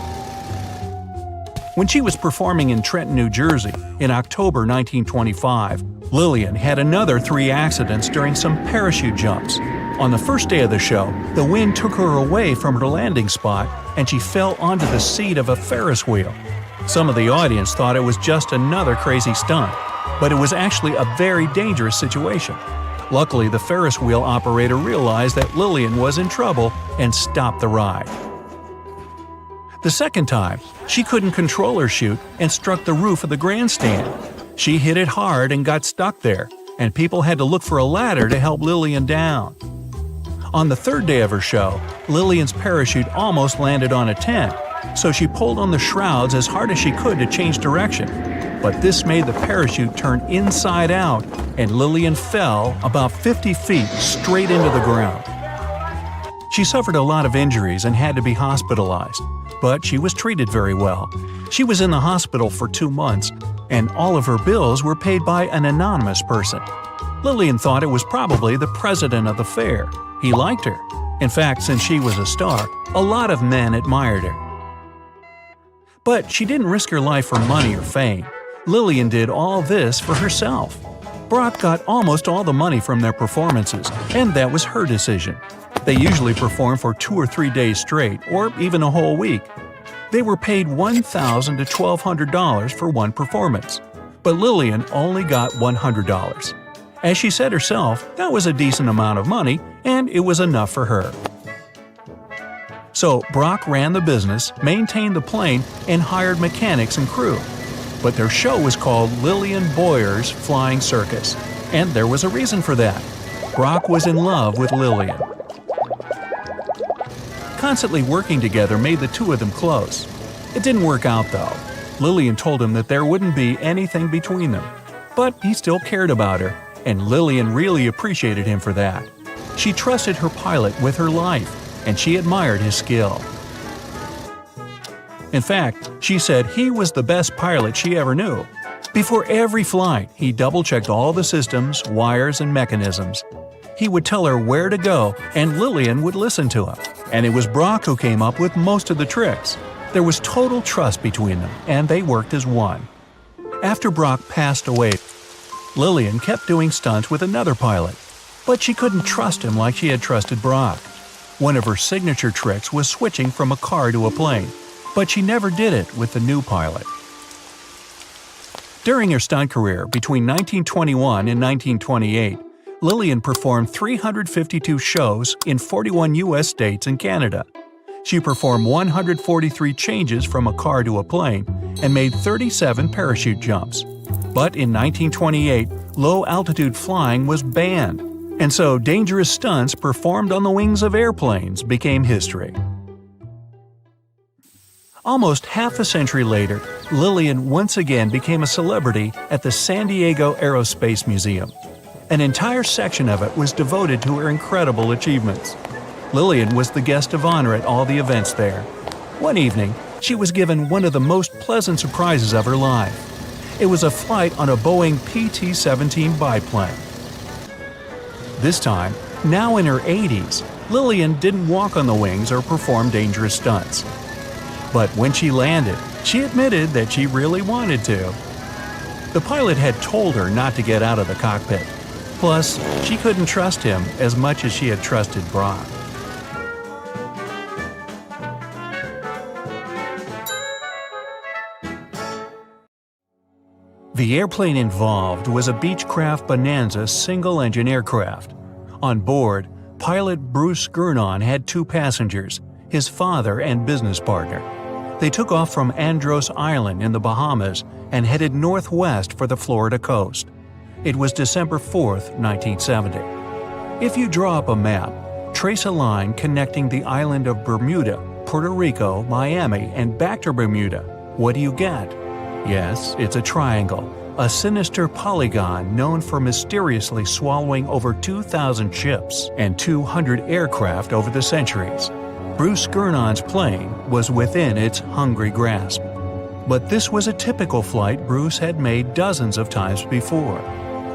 When she was performing in Trenton, New Jersey, in October 1925, Lillian had another 3 accidents during some parachute jumps. On the first day of the show, the wind took her away from her landing spot and she fell onto the seat of a Ferris wheel. Some of the audience thought it was just another crazy stunt, but it was actually a very dangerous situation. Luckily, the Ferris wheel operator realized that Lillian was in trouble and stopped the ride. The second time, she couldn't control her chute and struck the roof of the grandstand. She hit it hard and got stuck there, and people had to look for a ladder to help Lillian down. On the third day of her show, Lillian's parachute almost landed on a tent, so she pulled on the shrouds as hard as she could to change direction. But this made the parachute turn inside out, and Lillian fell about 50 feet straight into the ground. She suffered a lot of injuries and had to be hospitalized, but she was treated very well. She was in the hospital for 2 months, and all of her bills were paid by an anonymous person. Lillian thought it was probably the president of the fair. He liked her. In fact, since she was a star, a lot of men admired her. But she didn't risk her life for money or fame. Lillian did all this for herself. Brock got almost all the money from their performances, and that was her decision. They usually perform for 2 or 3 days straight, or even a whole week. They were paid $1,000 to $1,200 for one performance, but Lillian only got $100. As she said herself, that was a decent amount of money, and it was enough for her. So Brock ran the business, maintained the plane, and hired mechanics and crew. but their show was called Lillian Boyer's Flying Circus, and there was a reason for that. Brock was in love with Lillian. Constantly working together made the two of them close. It didn't work out though. Lillian told him that there wouldn't be anything between them. But he still cared about her, and Lillian really appreciated him for that. She trusted her pilot with her life, and she admired his skill. In fact, she said he was the best pilot she ever knew. Before every flight, he double-checked all the systems, wires, and mechanisms. He would tell her where to go, and Lillian would listen to him. And it was Brock who came up with most of the tricks. There was total trust between them, and they worked as one. After Brock passed away, Lillian kept doing stunts with another pilot, but she couldn't trust him like she had trusted Brock. One of her signature tricks was switching from a car to a plane, but she never did it with the new pilot. During her stunt career between 1921 and 1928, Lillian performed 352 shows in 41 U.S. states and Canada. She performed 143 changes from a car to a plane and made 37 parachute jumps. But in 1928, low-altitude flying was banned, and so dangerous stunts performed on the wings of airplanes became history. Almost half a century later, Lillian once again became a celebrity at the San Diego Aerospace Museum. An entire section of it was devoted to her incredible achievements. Lillian was the guest of honor at all the events there. One evening, she was given one of the most pleasant surprises of her life. It was a flight on a Boeing PT-17 biplane. This time, now in her 80s, Lillian didn't walk on the wings or perform dangerous stunts. But when she landed, she admitted that she really wanted to. The pilot had told her not to get out of the cockpit. Plus, she couldn't trust him as much as she had trusted Brock. The airplane involved was a Beechcraft Bonanza single-engine aircraft. On board, pilot Bruce Gurnon had two passengers, his father and business partner. They took off from Andros Island in the Bahamas and headed northwest for the Florida coast. It was December 4, 1970. If you draw up a map, trace a line connecting the island of Bermuda, Puerto Rico, Miami, and back to Bermuda, what do you get? Yes, it's a triangle, a sinister polygon known for mysteriously swallowing over 2,000 ships and 200 aircraft over the centuries. Bruce Gurnon's plane was within its hungry grasp. But this was a typical flight Bruce had made dozens of times before.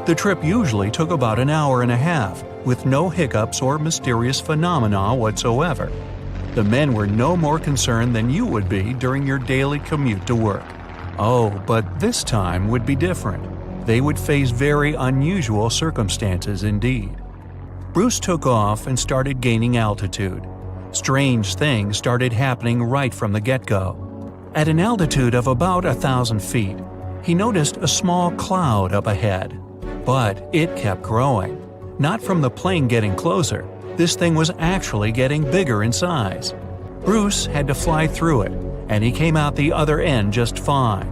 The trip usually took about an hour and a half, with no hiccups or mysterious phenomena whatsoever. The men were no more concerned than you would be during your daily commute to work. Oh, but this time would be different. They would face very unusual circumstances indeed. Bruce took off and started gaining altitude. Strange things started happening right from the get-go. At an altitude of about 1,000 feet, he noticed a small cloud up ahead. But it kept growing. Not from the plane getting closer, this thing was actually getting bigger in size. Bruce had to fly through it, and he came out the other end just fine.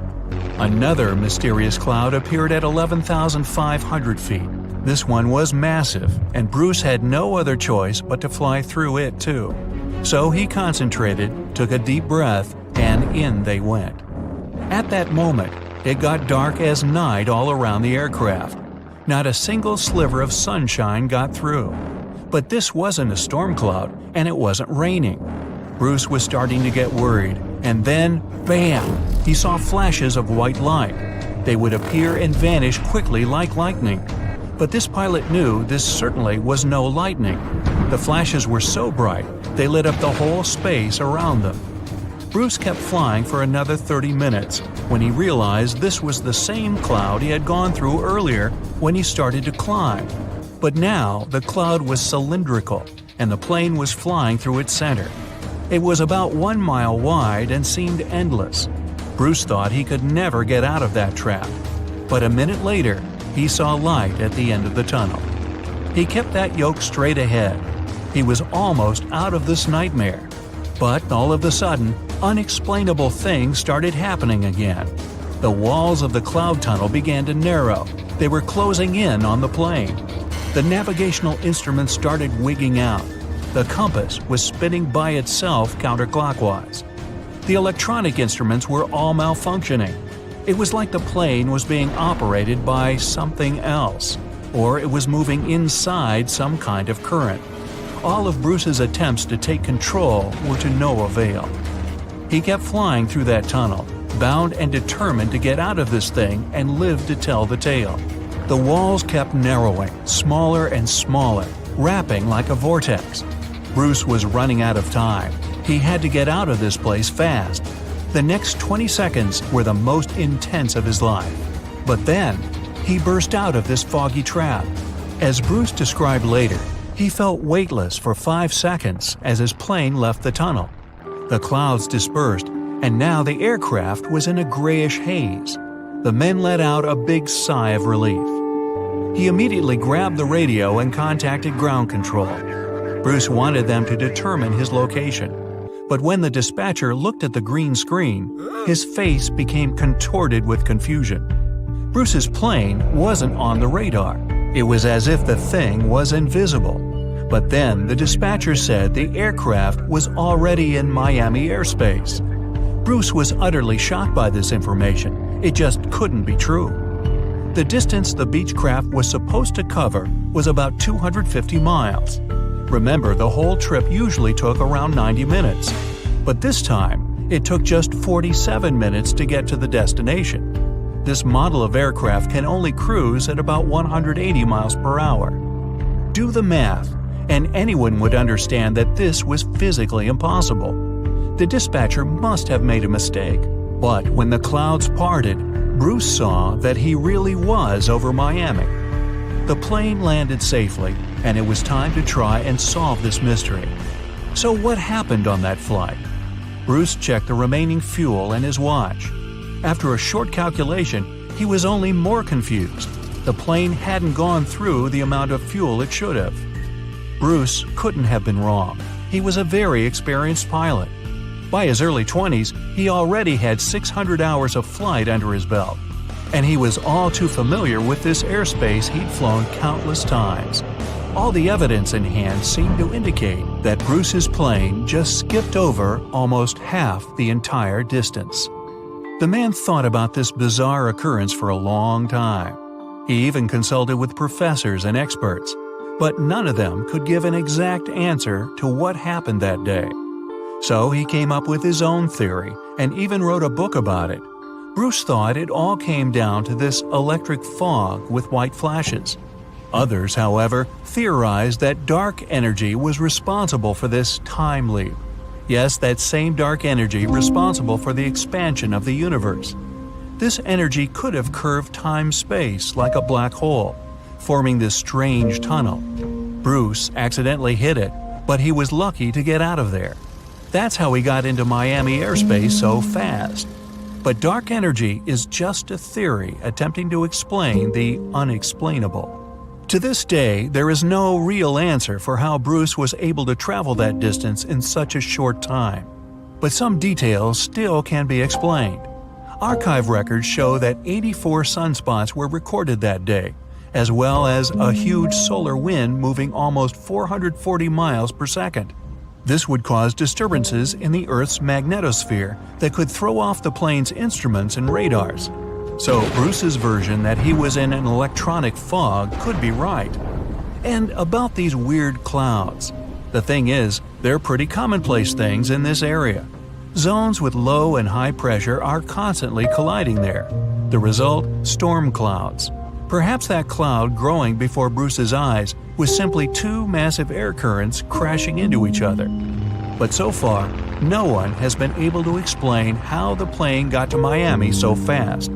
Another mysterious cloud appeared at 11,500 feet. This one was massive, and Bruce had no other choice but to fly through it too. So he concentrated, took a deep breath, and in they went. At that moment, it got dark as night all around the aircraft. Not a single sliver of sunshine got through. But this wasn't a storm cloud, and it wasn't raining. Bruce was starting to get worried, and then, bam! He saw flashes of white light. They would appear and vanish quickly like lightning. But this pilot knew this certainly was no lightning. The flashes were so bright, they lit up the whole space around them. Bruce kept flying for another 30 minutes when he realized this was the same cloud he had gone through earlier when he started to climb. But now the cloud was cylindrical, and the plane was flying through its center. It was about 1 mile wide and seemed endless. Bruce thought he could never get out of that trap. But a minute later, he saw light at the end of the tunnel. He kept that yoke straight ahead. He was almost out of this nightmare. But all of a sudden, unexplainable things started happening again. The walls of the cloud tunnel began to narrow. They were closing in on the plane. The navigational instruments started wigging out. The compass was spinning by itself counterclockwise. The electronic instruments were all malfunctioning. It was like the plane was being operated by something else, or it was moving inside some kind of current. All of Bruce's attempts to take control were to no avail. He kept flying through that tunnel, bound and determined to get out of this thing and live to tell the tale. The walls kept narrowing, smaller and smaller, wrapping like a vortex. Bruce was running out of time. He had to get out of this place fast. The next 20 seconds were the most intense of his life. But then, he burst out of this foggy trap. As Bruce described later, he felt weightless for 5 seconds as his plane left the tunnel. The clouds dispersed, and now the aircraft was in a grayish haze. The men let out a big sigh of relief. He immediately grabbed the radio and contacted ground control. Bruce wanted them to determine his location. But when the dispatcher looked at the green screen, his face became contorted with confusion. Bruce's plane wasn't on the radar. It was as if the thing was invisible. But then the dispatcher said the aircraft was already in Miami airspace. Bruce was utterly shocked by this information. It just couldn't be true. The distance the Beechcraft was supposed to cover was about 250 miles. Remember, the whole trip usually took around 90 minutes. But this time, it took just 47 minutes to get to the destination. This model of aircraft can only cruise at about 180 miles per hour. Do the math, and anyone would understand that this was physically impossible. The dispatcher must have made a mistake. But when the clouds parted, Bruce saw that he really was over Miami. The plane landed safely, and it was time to try and solve this mystery. So what happened on that flight? Bruce checked the remaining fuel and his watch. After a short calculation, he was only more confused. The plane hadn't gone through the amount of fuel it should have. Bruce couldn't have been wrong. He was a very experienced pilot. By his early 20s, he already had 600 hours of flight under his belt. And he was all too familiar with this airspace he'd flown countless times. All the evidence in hand seemed to indicate that Bruce's plane just skipped over almost half the entire distance. The man thought about this bizarre occurrence for a long time. He even consulted with professors and experts, but none of them could give an exact answer to what happened that day. So he came up with his own theory and even wrote a book about it. Bruce thought it all came down to this electric fog with white flashes. Others, however, theorized that dark energy was responsible for this time leap. Yes, that same dark energy responsible for the expansion of the universe. This energy could have curved time-space like a black hole, forming this strange tunnel. Bruce accidentally hit it, but he was lucky to get out of there. That's how he got into Miami airspace so fast. But dark energy is just a theory attempting to explain the unexplainable. To this day, there is no real answer for how Bruce was able to travel that distance in such a short time. But some details still can be explained. Archive records show that 84 sunspots were recorded that day, as well as a huge solar wind moving almost 440 miles per second. This would cause disturbances in the Earth's magnetosphere that could throw off the plane's instruments and radars. So Bruce's version that he was in an electronic fog could be right. And about these weird clouds. The thing is, they're pretty commonplace things in this area. Zones with low and high pressure are constantly colliding there. The result? Storm clouds. Perhaps that cloud growing before Bruce's eyes was simply two massive air currents crashing into each other. But so far, no one has been able to explain how the plane got to Miami so fast.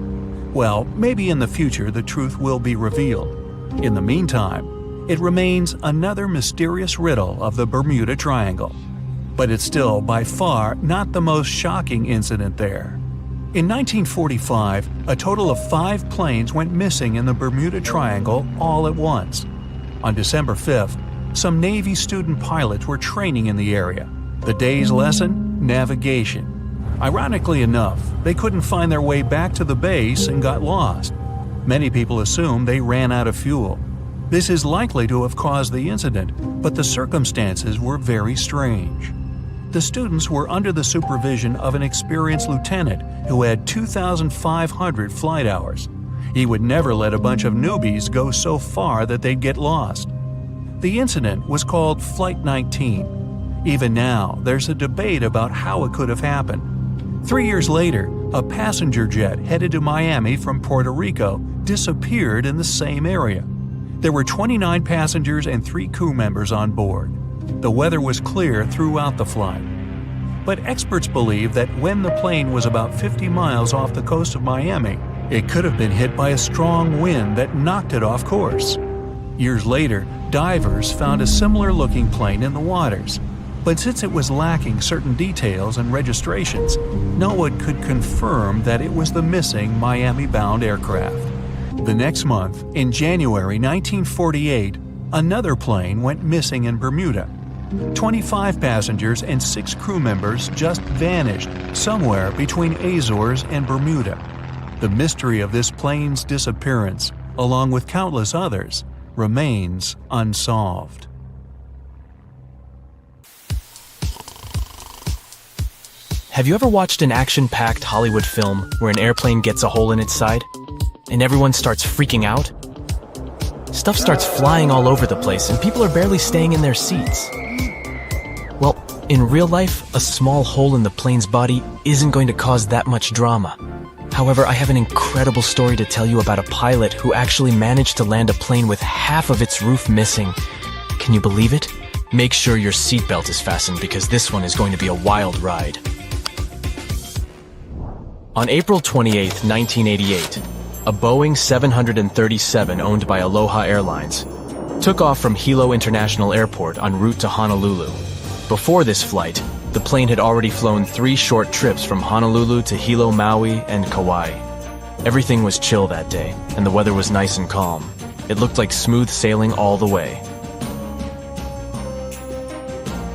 Well, maybe in the future the truth will be revealed. In the meantime, it remains another mysterious riddle of the Bermuda Triangle. But it's still by far not the most shocking incident there. In 1945, a total of 5 planes went missing in the Bermuda Triangle all at once. On December 5th, some Navy student pilots were training in the area. The day's lesson? Navigation. Ironically enough, they couldn't find their way back to the base and got lost. Many people assume they ran out of fuel. This is likely to have caused the incident, but the circumstances were very strange. The students were under the supervision of an experienced lieutenant who had 2,500 flight hours. He would never let a bunch of newbies go so far that they'd get lost. The incident was called Flight 19. Even now, there's a debate about how it could have happened. 3 years later, a passenger jet headed to Miami from Puerto Rico disappeared in the same area. There were 29 passengers and 3 crew members on board. The weather was clear throughout the flight. But experts believe that when the plane was about 50 miles off the coast of Miami, it could have been hit by a strong wind that knocked it off course. Years later, divers found a similar-looking plane in the waters. But since it was lacking certain details and registrations, no one could confirm that it was the missing Miami-bound aircraft. The next month, in January 1948, another plane went missing in Bermuda. 25 passengers and 6 crew members just vanished somewhere between Azores and Bermuda. The mystery of this plane's disappearance, along with countless others, remains unsolved. Have you ever watched an action-packed Hollywood film where an airplane gets a hole in its side and everyone starts freaking out? Stuff starts flying all over the place and people are barely staying in their seats. Well, in real life, a small hole in the plane's body isn't going to cause that much drama. However, I have an incredible story to tell you about a pilot who actually managed to land a plane with half of its roof missing. Can you believe it? Make sure your seatbelt is fastened because this one is going to be a wild ride. On April 28, 1988, a Boeing 737 owned by Aloha Airlines took off from Hilo International Airport en route to Honolulu. Before this flight, the plane had already flown 3 short trips from Honolulu to Hilo, Maui, and Kauai. Everything was chill that day, and the weather was nice and calm. It looked like smooth sailing all the way.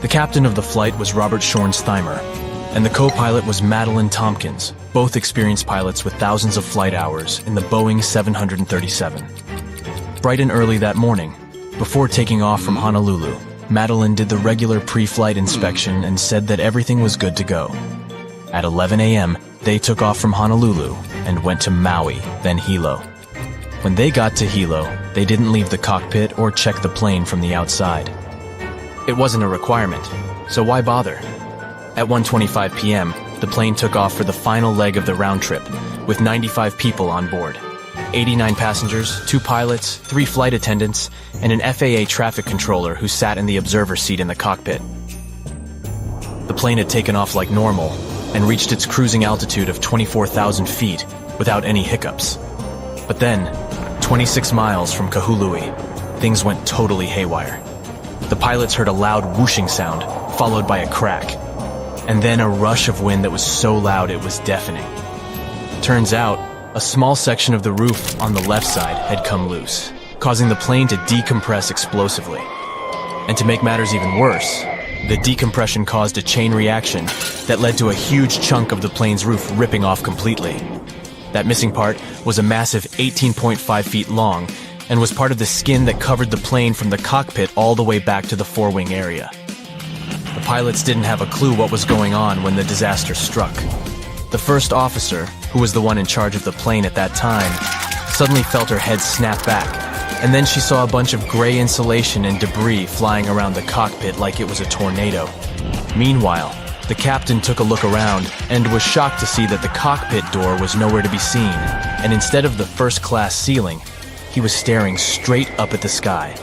The captain of the flight was Robert Schornsteimer, and the co-pilot was Madeline Tompkins, both experienced pilots with thousands of flight hours in the Boeing 737. Bright and early that morning, before taking off from Honolulu, Madeline did the regular pre-flight inspection and said that everything was good to go. At 11 a.m., they took off from Honolulu and went to Maui, then Hilo. When they got to Hilo, they didn't leave the cockpit or check the plane from the outside. It wasn't a requirement, so why bother? At 1:25 p.m., the plane took off for the final leg of the round trip, with 95 people on board. 89 passengers, 2 pilots, 3 flight attendants, and an FAA traffic controller who sat in the observer seat in the cockpit. The plane had taken off like normal and reached its cruising altitude of 24,000 feet without any hiccups. But then, 26 miles from Kahului, things went totally haywire. The pilots heard a loud whooshing sound, followed by a crack, and then a rush of wind that was so loud it was deafening. Turns out, a small section of the roof on the left side had come loose, causing the plane to decompress explosively. And to make matters even worse, the decompression caused a chain reaction that led to a huge chunk of the plane's roof ripping off completely. That missing part was a massive 18.5 feet long and was part of the skin that covered the plane from the cockpit all the way back to the forewing area. The pilots didn't have a clue what was going on when the disaster struck. The first officer, who was the one in charge of the plane at that time, suddenly felt her head snap back, and then she saw a bunch of gray insulation and debris flying around the cockpit like it was a tornado. Meanwhile, the captain took a look around and was shocked to see that the cockpit door was nowhere to be seen, and instead of the first-class ceiling, he was staring straight up at the sky.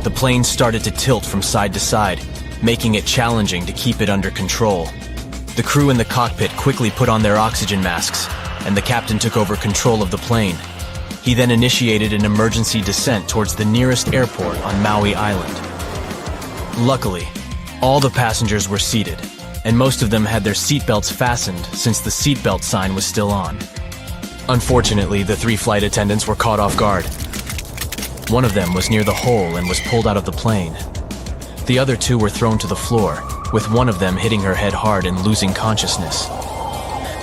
The plane started to tilt from side to side, making it challenging to keep it under control. The crew in the cockpit quickly put on their oxygen masks, and the captain took over control of the plane. He then initiated an emergency descent towards the nearest airport on Maui Island. Luckily, all the passengers were seated, and most of them had their seatbelts fastened since the seatbelt sign was still on. Unfortunately, the 3 flight attendants were caught off guard. One of them was near the hole and was pulled out of the plane. The other 2 were thrown to the floor, with one of them hitting her head hard and losing consciousness.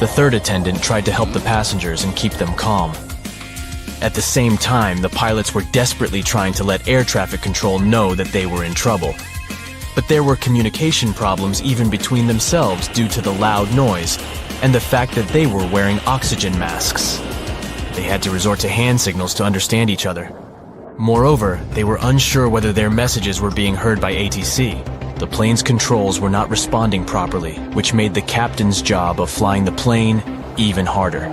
The third attendant tried to help the passengers and keep them calm. At the same time, the pilots were desperately trying to let air traffic control know that they were in trouble. But there were communication problems even between themselves due to the loud noise and the fact that they were wearing oxygen masks. They had to resort to hand signals to understand each other. Moreover, they were unsure whether their messages were being heard by ATC. The plane's controls were not responding properly, which made the captain's job of flying the plane even harder.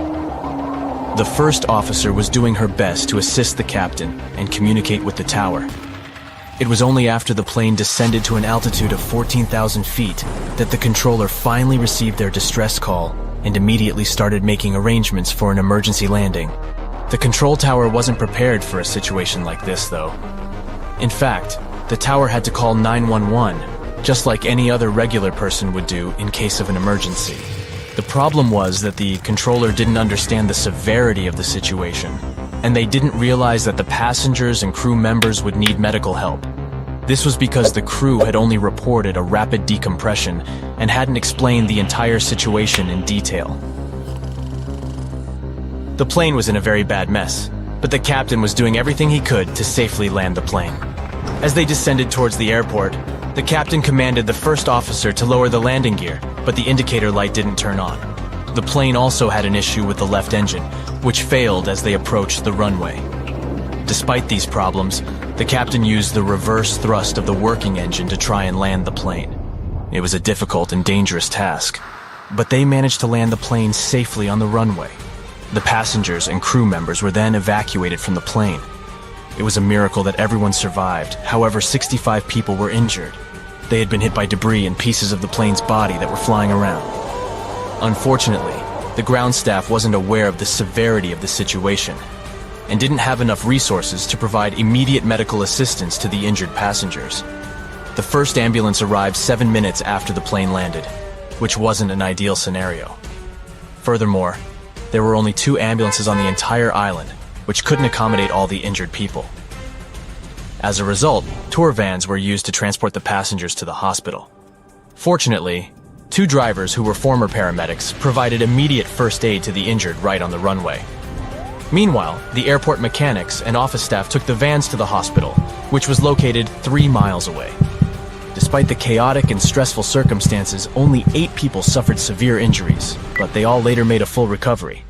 The first officer was doing her best to assist the captain and communicate with the tower. It was only after the plane descended to an altitude of 14,000 feet that the controller finally received their distress call and immediately started making arrangements for an emergency landing. The control tower wasn't prepared for a situation like this, though. In fact, the tower had to call 911, just like any other regular person would do in case of an emergency. The problem was that the controller didn't understand the severity of the situation, and they didn't realize that the passengers and crew members would need medical help. This was because the crew had only reported a rapid decompression and hadn't explained the entire situation in detail. The plane was in a very bad mess, but the captain was doing everything he could to safely land the plane. As they descended towards the airport, the captain commanded the first officer to lower the landing gear, but the indicator light didn't turn on. The plane also had an issue with the left engine, which failed as they approached the runway. Despite these problems, the captain used the reverse thrust of the working engine to try and land the plane. It was a difficult and dangerous task, but they managed to land the plane safely on the runway. The passengers and crew members were then evacuated from the plane. It was a miracle that everyone survived. However, 65 people were injured. They had been hit by debris and pieces of the plane's body that were flying around. Unfortunately, the ground staff wasn't aware of the severity of the situation and didn't have enough resources to provide immediate medical assistance to the injured passengers. The first ambulance arrived 7 minutes after the plane landed, which wasn't an ideal scenario. Furthermore, there were only 2 ambulances on the entire island, which couldn't accommodate all the injured people. As a result, tour vans were used to transport the passengers to the hospital. Fortunately, 2 drivers who were former paramedics provided immediate first aid to the injured right on the runway. Meanwhile, the airport mechanics and office staff took the vans to the hospital, which was located 3 miles away. Despite the chaotic and stressful circumstances, only 8 people suffered severe injuries, but they all later made a full recovery.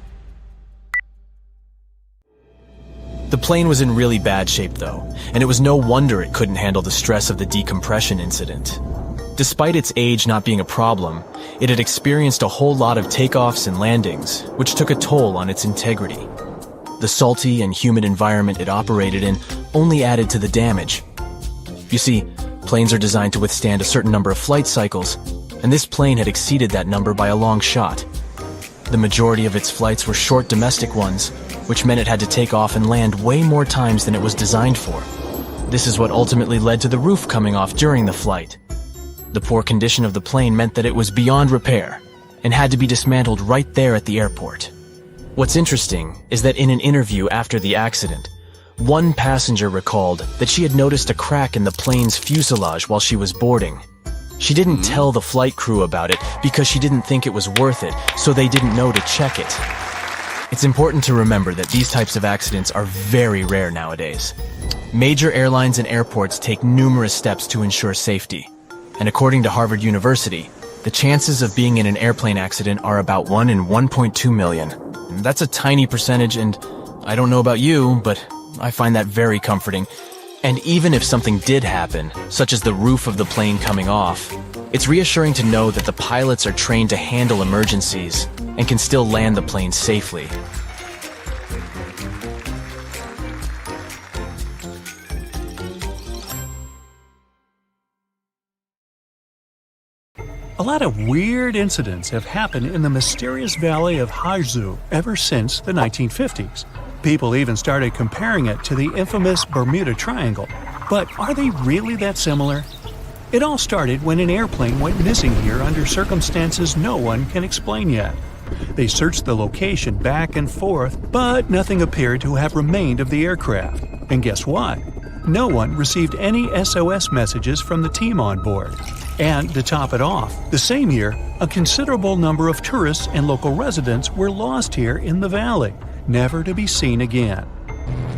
The plane was in really bad shape though, and it was no wonder it couldn't handle the stress of the decompression incident. Despite its age not being a problem, it had experienced a whole lot of takeoffs and landings, which took a toll on its integrity. The salty and humid environment it operated in only added to the damage. You see, planes are designed to withstand a certain number of flight cycles, and this plane had exceeded that number by a long shot. The majority of its flights were short domestic ones, which meant it had to take off and land way more times than it was designed for. This is what ultimately led to the roof coming off during the flight. The poor condition of the plane meant that it was beyond repair and had to be dismantled right there at the airport. What's interesting is that in an interview after the accident, one passenger recalled that she had noticed a crack in the plane's fuselage while she was boarding. She didn't tell the flight crew about it because she didn't think it was worth it, so they didn't know to check it. It's important to remember that these types of accidents are very rare nowadays. Major airlines and airports take numerous steps to ensure safety, and according to Harvard University, the chances of being in an airplane accident are about 1 in 1.2 million. That's a tiny percentage, and I don't know about you, but I find that very comforting. And even if something did happen, such as the roof of the plane coming off, it's reassuring to know that the pilots are trained to handle emergencies and can still land the plane safely. A lot of weird incidents have happened in the mysterious valley of Haizu ever since the 1950s. People even started comparing it to the infamous Bermuda Triangle. But are they really that similar? It all started when an airplane went missing here under circumstances no one can explain yet. They searched the location back and forth, but nothing appeared to have remained of the aircraft. And guess what? No one received any SOS messages from the team on board. And to top it off, the same year, a considerable number of tourists and local residents were lost here in the valley, never to be seen again.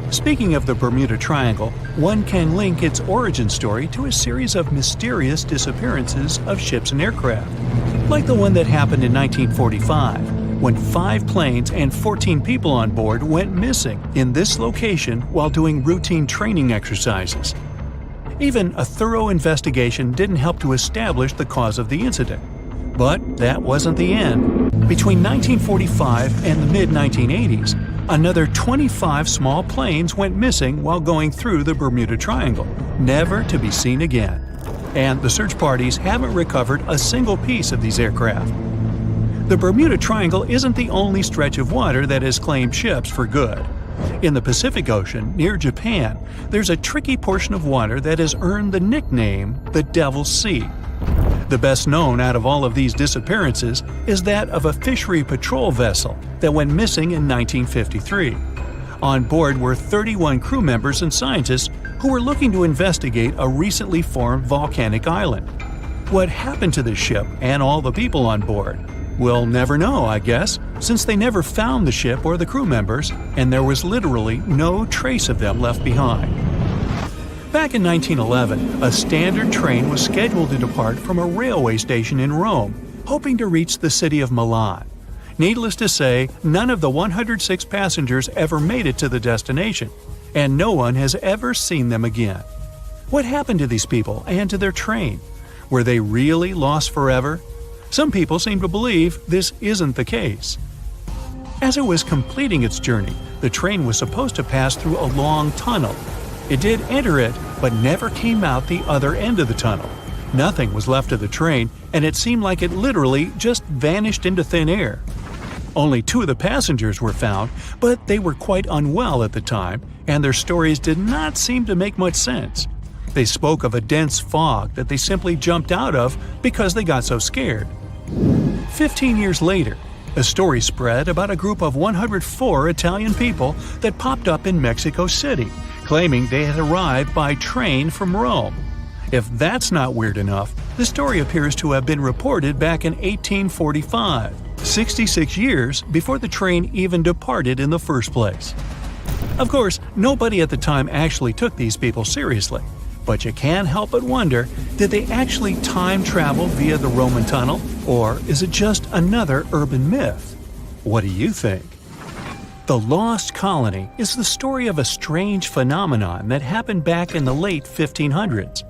Speaking of the Bermuda Triangle, one can link its origin story to a series of mysterious disappearances of ships and aircraft, like the one that happened in 1945, when 5 planes and 14 people on board went missing in this location while doing routine training exercises. Even a thorough investigation didn't help to establish the cause of the incident. But that wasn't the end. Between 1945 and the mid-1980s, another 25 small planes went missing while going through the Bermuda Triangle, never to be seen again. And the search parties haven't recovered a single piece of these aircraft. The Bermuda Triangle isn't the only stretch of water that has claimed ships for good. In the Pacific Ocean, near Japan, there's a tricky portion of water that has earned the nickname the Devil's Sea. The best known out of all of these disappearances is that of a fishery patrol vessel that went missing in 1953. On board were 31 crew members and scientists who were looking to investigate a recently formed volcanic island. What happened to the ship and all the people on board? We'll never know, I guess, since they never found the ship or the crew members, and there was literally no trace of them left behind. Back in 1911, a standard train was scheduled to depart from a railway station in Rome, hoping to reach the city of Milan. Needless to say, none of the 106 passengers ever made it to the destination, and no one has ever seen them again. What happened to these people and to their train? Were they really lost forever? Some people seem to believe this isn't the case. As it was completing its journey, the train was supposed to pass through a long tunnel. It did enter it, but never came out the other end of the tunnel. Nothing was left of the train, and it seemed like it literally just vanished into thin air. Only 2 of the passengers were found, but they were quite unwell at the time, and their stories did not seem to make much sense. They spoke of a dense fog that they simply jumped out of because they got so scared. 15 years later, a story spread about a group of 104 Italian people that popped up in Mexico City, claiming they had arrived by train from Rome. If that's not weird enough, the story appears to have been reported back in 1845, 66 years before the train even departed in the first place. Of course, nobody at the time actually took these people seriously. But you can't help but wonder, did they actually time travel via the Roman tunnel, or is it just another urban myth? What do you think? The Lost Colony is the story of a strange phenomenon that happened back in the late 1500s.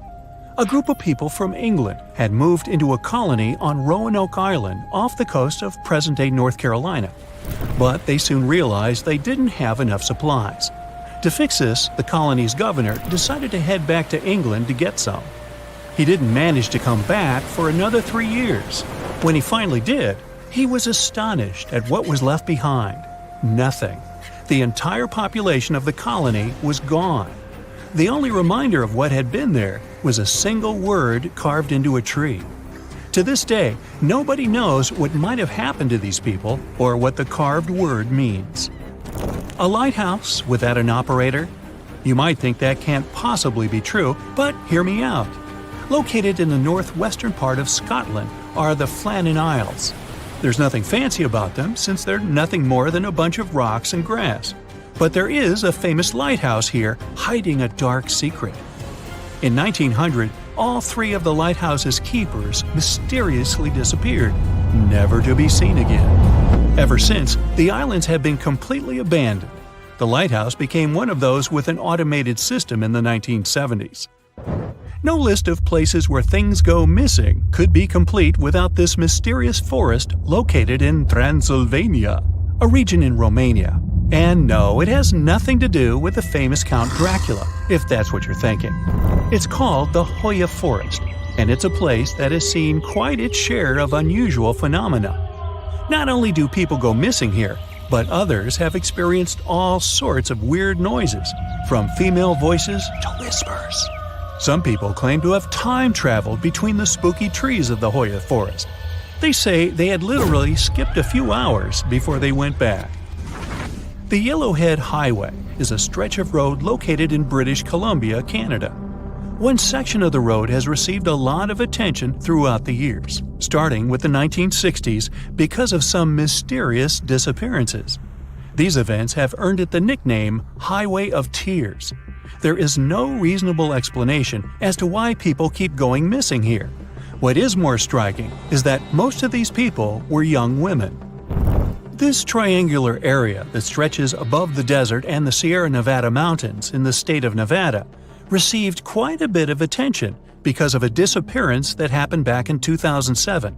A group of people from England had moved into a colony on Roanoke Island off the coast of present-day North Carolina. But they soon realized they didn't have enough supplies. To fix this, the colony's governor decided to head back to England to get some. He didn't manage to come back for another 3 years. When he finally did, he was astonished at what was left behind. Nothing. The entire population of the colony was gone. The only reminder of what had been there was a single word carved into a tree. To this day, nobody knows what might have happened to these people or what the carved word means. A lighthouse without an operator? You might think that can't possibly be true, but hear me out. Located in the northwestern part of Scotland are the Flannan Isles. There's nothing fancy about them since they're nothing more than a bunch of rocks and grass. But there is a famous lighthouse here hiding a dark secret. In 1900, all 3 of the lighthouse's keepers mysteriously disappeared, never to be seen again. Ever since, the islands have been completely abandoned. The lighthouse became one of those with an automated system in the 1970s. No list of places where things go missing could be complete without this mysterious forest located in Transylvania, a region in Romania. And no, it has nothing to do with the famous Count Dracula, if that's what you're thinking. It's called the Hoya Forest, and it's a place that has seen quite its share of unusual phenomena. Not only do people go missing here, but others have experienced all sorts of weird noises, from female voices to whispers. Some people claim to have time traveled between the spooky trees of the Hoya Forest. They say they had literally skipped a few hours before they went back. The Yellowhead Highway is a stretch of road located in British Columbia, Canada. One section of the road has received a lot of attention throughout the years, starting with the 1960s because of some mysterious disappearances. These events have earned it the nickname Highway of Tears. There is no reasonable explanation as to why people keep going missing here. What is more striking is that most of these people were young women. This triangular area that stretches above the desert and the Sierra Nevada mountains in the state of Nevada received quite a bit of attention because of a disappearance that happened back in 2007.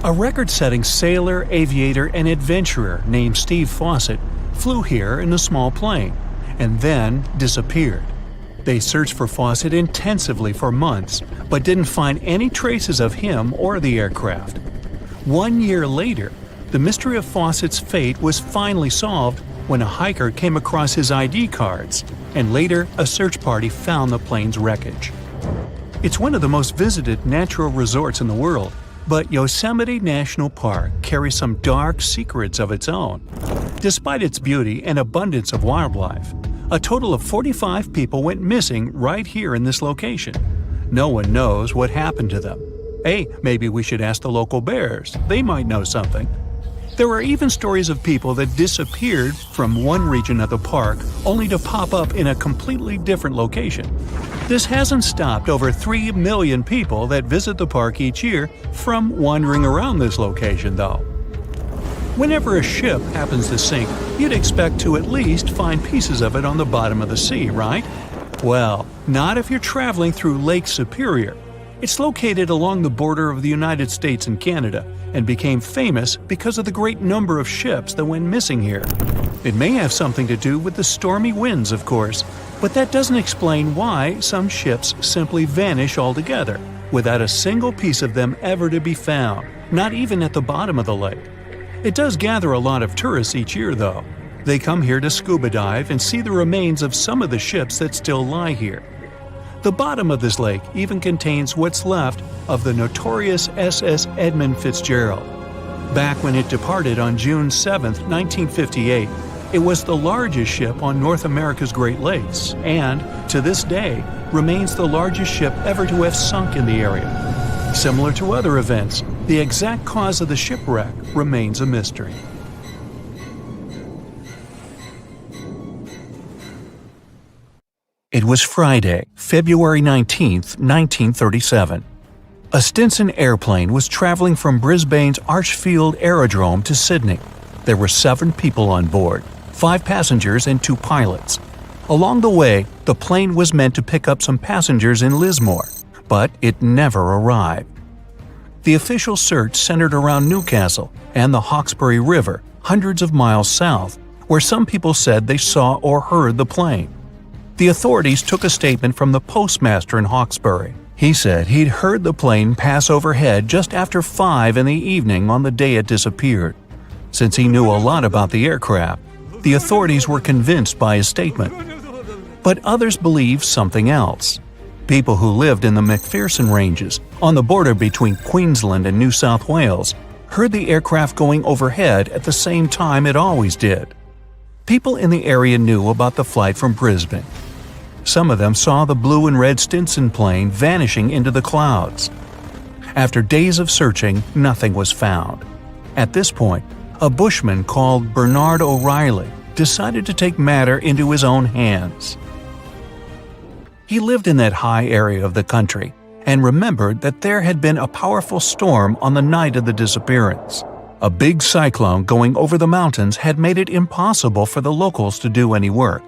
A record-setting sailor, aviator, and adventurer named Steve Fawcett flew here in a small plane and then disappeared. They searched for Fawcett intensively for months, but didn't find any traces of him or the aircraft. 1 year later, the mystery of Fawcett's fate was finally solved when a hiker came across his ID cards, and later a search party found the plane's wreckage. It's one of the most visited natural resorts in the world, but Yosemite National Park carries some dark secrets of its own. Despite its beauty and abundance of wildlife, a total of 45 people went missing right here in this location. No one knows what happened to them. Hey, maybe we should ask the local bears. They might know something. There are even stories of people that disappeared from one region of the park only to pop up in a completely different location. This hasn't stopped over 3 million people that visit the park each year from wandering around this location, though. Whenever a ship happens to sink, you'd expect to at least find pieces of it on the bottom of the sea, right? Well, not if you're traveling through Lake Superior. It's located along the border of the United States and Canada, and became famous because of the great number of ships that went missing here. It may have something to do with the stormy winds, of course, but that doesn't explain why some ships simply vanish altogether, without a single piece of them ever to be found, not even at the bottom of the lake. It does gather a lot of tourists each year, though. They come here to scuba dive and see the remains of some of the ships that still lie here. The bottom of this lake even contains what's left of the notorious SS Edmund Fitzgerald. Back when it departed on June 7, 1958, it was the largest ship on North America's Great Lakes and, to this day, remains the largest ship ever to have sunk in the area. Similar to other events, the exact cause of the shipwreck remains a mystery. It was Friday, February 19, 1937. A Stinson airplane was traveling from Brisbane's Archfield Aerodrome to Sydney. There were 7 people on board, 5 passengers and 2 pilots. Along the way, the plane was meant to pick up some passengers in Lismore, but it never arrived. The official search centered around Newcastle and the Hawkesbury River, hundreds of miles south, where some people said they saw or heard the plane. The authorities took a statement from the postmaster in Hawkesbury. He said he'd heard the plane pass overhead just after 5 in the evening on the day it disappeared. Since he knew a lot about the aircraft, the authorities were convinced by his statement. But others believed something else. People who lived in the McPherson Ranges, on the border between Queensland and New South Wales, heard the aircraft going overhead at the same time it always did. People in the area knew about the flight from Brisbane. Some of them saw the blue and red Stinson plane vanishing into the clouds. After days of searching, nothing was found. At this point, a bushman called Bernard O'Reilly decided to take matter into his own hands. He lived in that high area of the country and remembered that there had been a powerful storm on the night of the disappearance. A big cyclone going over the mountains had made it impossible for the locals to do any work.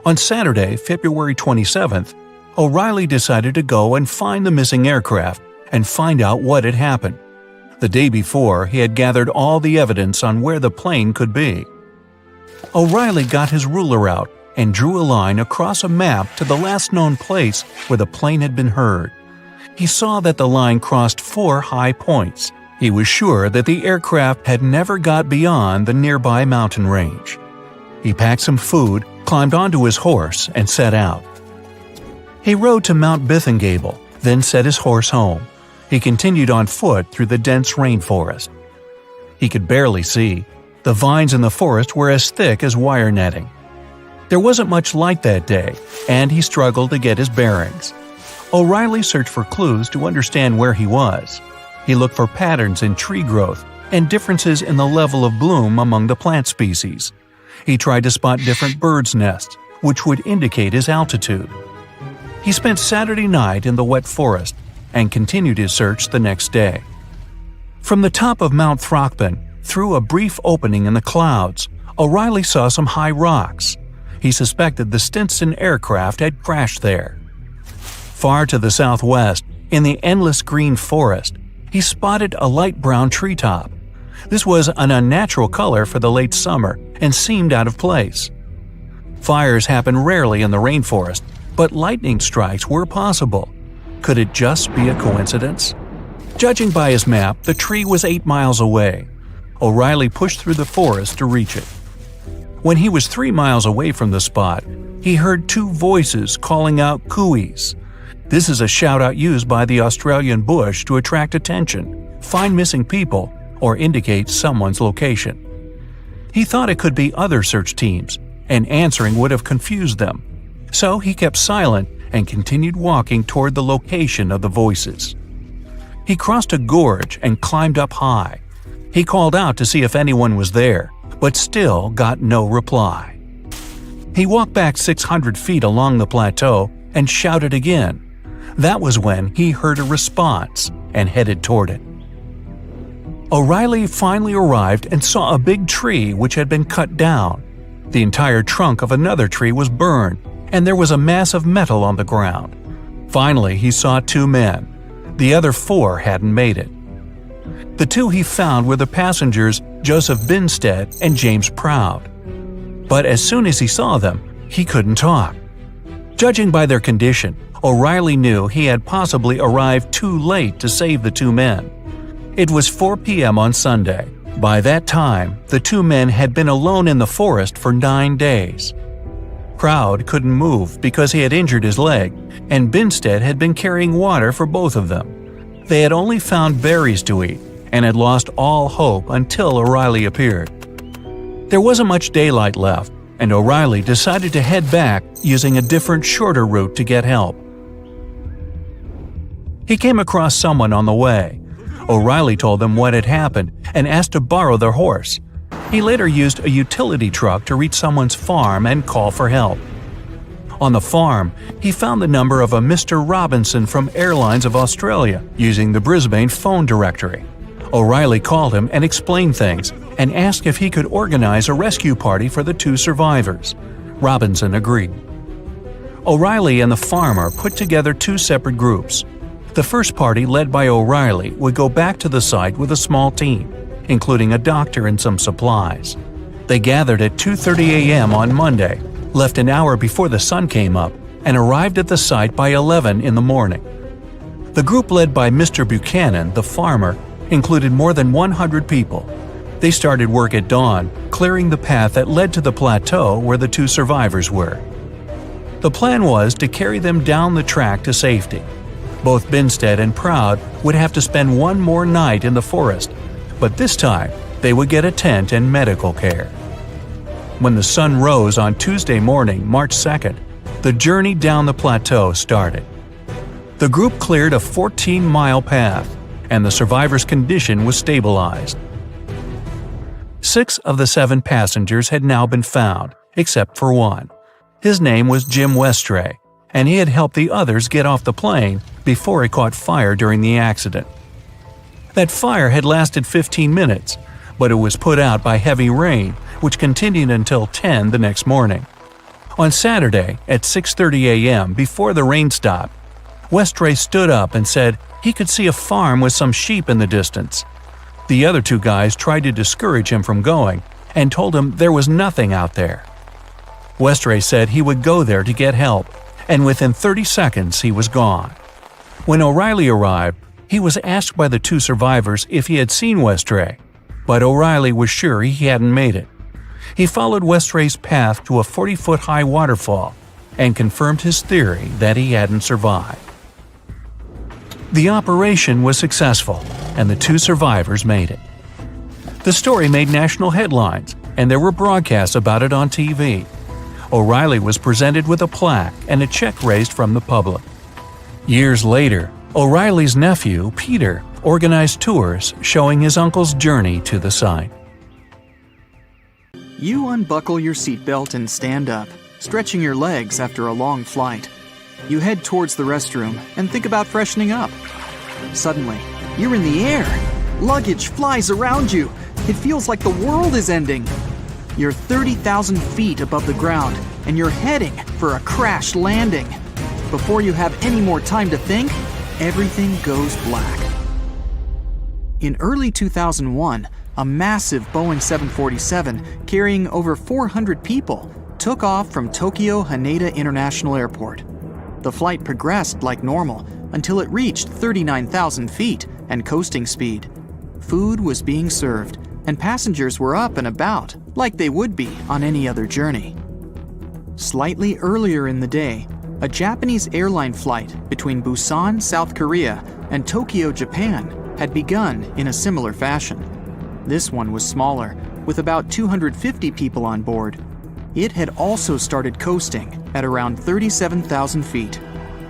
On Saturday, February 27th, O'Reilly decided to go and find the missing aircraft and find out what had happened. The day before, he had gathered all the evidence on where the plane could be. O'Reilly got his ruler out and drew a line across a map to the last known place where the plane had been heard. He saw that the line crossed 4 high points. He was sure that the aircraft had never got beyond the nearby mountain range. He packed some food, climbed onto his horse, and set out. He rode to Mount Bithingable, then set his horse home. He continued on foot through the dense rainforest. He could barely see. The vines in the forest were as thick as wire netting. There wasn't much light that day, and he struggled to get his bearings. O'Reilly searched for clues to understand where he was. He looked for patterns in tree growth and differences in the level of bloom among the plant species. He tried to spot different birds' nests, which would indicate his altitude. He spent Saturday night in the wet forest and continued his search the next day. From the top of Mount Throckmorton, through a brief opening in the clouds, O'Reilly saw some high rocks. He suspected the Stinson aircraft had crashed there. Far to the southwest, in the endless green forest, he spotted a light brown treetop. This was an unnatural color for the late summer and seemed out of place. Fires happen rarely in the rainforest, but lightning strikes were possible. Could it just be a coincidence? Judging by his map, the tree was 8 miles away. O'Reilly pushed through the forest to reach it. When he was 3 miles away from the spot, he heard 2 voices calling out cooeys. This is a shout-out used by the Australian bush to attract attention, find missing people, or indicate someone's location. He thought it could be other search teams, and answering would have confused them. So he kept silent and continued walking toward the location of the voices. He crossed a gorge and climbed up high. He called out to see if anyone was there, but still got no reply. He walked back 600 feet along the plateau and shouted again. That was when he heard a response and headed toward it. O'Reilly finally arrived and saw a big tree which had been cut down. The entire trunk of another tree was burned, and there was a mass of metal on the ground. Finally, he saw 2 men. The other 4 hadn't made it. The 2 he found were the passengers Joseph Binstead and James Proud. But as soon as he saw them, he couldn't talk. Judging by their condition, O'Reilly knew he had possibly arrived too late to save the 2 men. It was 4 p.m. on Sunday. By that time, the 2 men had been alone in the forest for 9 days. Proud couldn't move because he had injured his leg, and Binstead had been carrying water for both of them. They had only found berries to eat and had lost all hope until O'Reilly appeared. There wasn't much daylight left, and O'Reilly decided to head back using a different, shorter route to get help. He came across someone on the way. O'Reilly told them what had happened and asked to borrow their horse. He later used a utility truck to reach someone's farm and call for help. On the farm, he found the number of a Mr. Robinson from Airlines of Australia using the Brisbane phone directory. O'Reilly called him and explained things and asked if he could organize a rescue party for the 2 survivors. Robinson agreed. O'Reilly and the farmer put together 2 separate groups. The first party, led by O'Reilly, would go back to the site with a small team, including a doctor and some supplies. They gathered at 2:30 a.m. on Monday, left an hour before the sun came up, and arrived at the site by 11 in the morning. The group led by Mr. Buchanan, the farmer, included more than 100 people. They started work at dawn, clearing the path that led to the plateau where the 2 survivors were. The plan was to carry them down the track to safety. Both Binstead and Proud would have to spend 1 more night in the forest, but this time they would get a tent and medical care. When the sun rose on Tuesday morning, March 2nd, the journey down the plateau started. The group cleared a 14-mile path, and the survivors' condition was stabilized. 6 of the 7 passengers had now been found, except for 1. His name was Jim Westray, and he had helped the others get off the plane before it caught fire during the accident. That fire had lasted 15 minutes, but it was put out by heavy rain, which continued until 10 the next morning. On Saturday, at 6:30 a.m., before the rain stopped, Westray stood up and said he could see a farm with some sheep in the distance. The other 2 guys tried to discourage him from going and told him there was nothing out there. Westray said he would go there to get help, and within 30 seconds he was gone. When O'Reilly arrived, he was asked by the 2 survivors if he had seen Westray, but O'Reilly was sure he hadn't made it. He followed Westray's path to a 40-foot-high waterfall and confirmed his theory that he hadn't survived. The operation was successful, and the 2 survivors made it. The story made national headlines, and there were broadcasts about it on TV. O'Reilly was presented with a plaque and a check raised from the public. Years later, O'Reilly's nephew, Peter, organized tours showing his uncle's journey to the site. You unbuckle your seatbelt and stand up, stretching your legs after a long flight. You head towards the restroom and think about freshening up. Suddenly, you're in the air. Luggage flies around you. It feels like the world is ending. You're 30,000 feet above the ground, and you're heading for a crash landing. Before you have any more time to think, everything goes black. In early 2001, a massive Boeing 747 carrying over 400 people took off from Tokyo Haneda International Airport. The flight progressed like normal until it reached 39,000 feet and coasting speed. Food was being served, and passengers were up and about like they would be on any other journey. Slightly earlier in the day, a Japanese airline flight between Busan, South Korea, and Tokyo, Japan, had begun in a similar fashion. This one was smaller, with about 250 people on board. It had also started coasting at around 37,000 feet.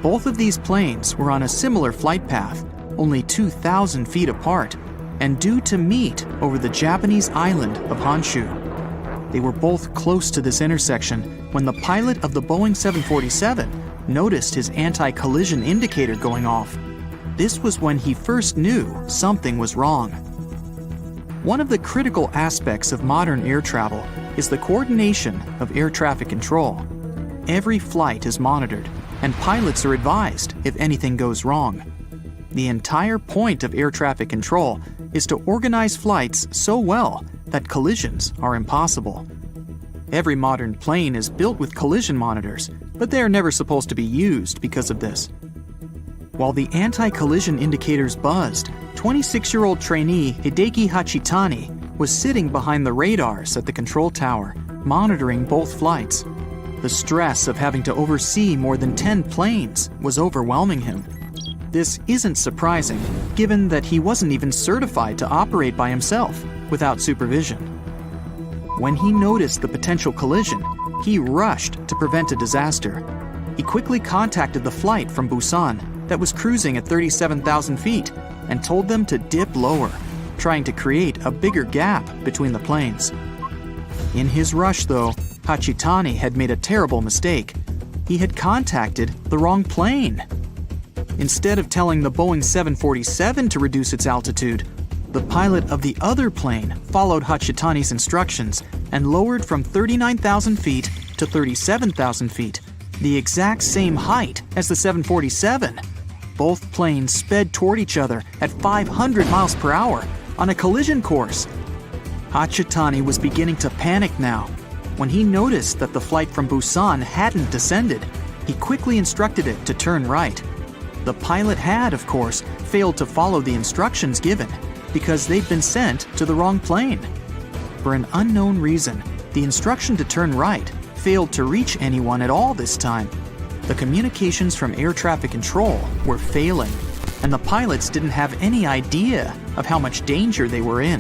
Both of these planes were on a similar flight path, only 2,000 feet apart, and due to meet over the Japanese island of Honshu. They were both close to this intersection when the pilot of the Boeing 747 noticed his anti-collision indicator going off. This was when he first knew something was wrong. One of the critical aspects of modern air travel is the coordination of air traffic control. Every flight is monitored, and pilots are advised if anything goes wrong. The entire point of air traffic control is to organize flights so well that collisions are impossible. Every modern plane is built with collision monitors, but they are never supposed to be used because of this. While the anti-collision indicators buzzed, 26-year-old trainee Hideki Hachitani was sitting behind the radars at the control tower, monitoring both flights. The stress of having to oversee more than 10 planes was overwhelming him. This isn't surprising, given that he wasn't even certified to operate by himself without supervision. When he noticed the potential collision, he rushed to prevent a disaster. He quickly contacted the flight from Busan that was cruising at 37,000 feet and told them to dip lower, trying to create a bigger gap between the planes. In his rush, though, Hachitani had made a terrible mistake. He had contacted the wrong plane. Instead of telling the Boeing 747 to reduce its altitude, the pilot of the other plane followed Hachitani's instructions and lowered from 39,000 feet to 37,000 feet, the exact same height as the 747. Both planes sped toward each other at 500 miles per hour on a collision course. Hachitani was beginning to panic now. When he noticed that the flight from Busan hadn't descended, he quickly instructed it to turn right. The pilot had, of course, failed to follow the instructions given because they'd been sent to the wrong plane. For an unknown reason, the instruction to turn right failed to reach anyone at all this time. The communications from air traffic control were failing, and the pilots didn't have any idea of how much danger they were in.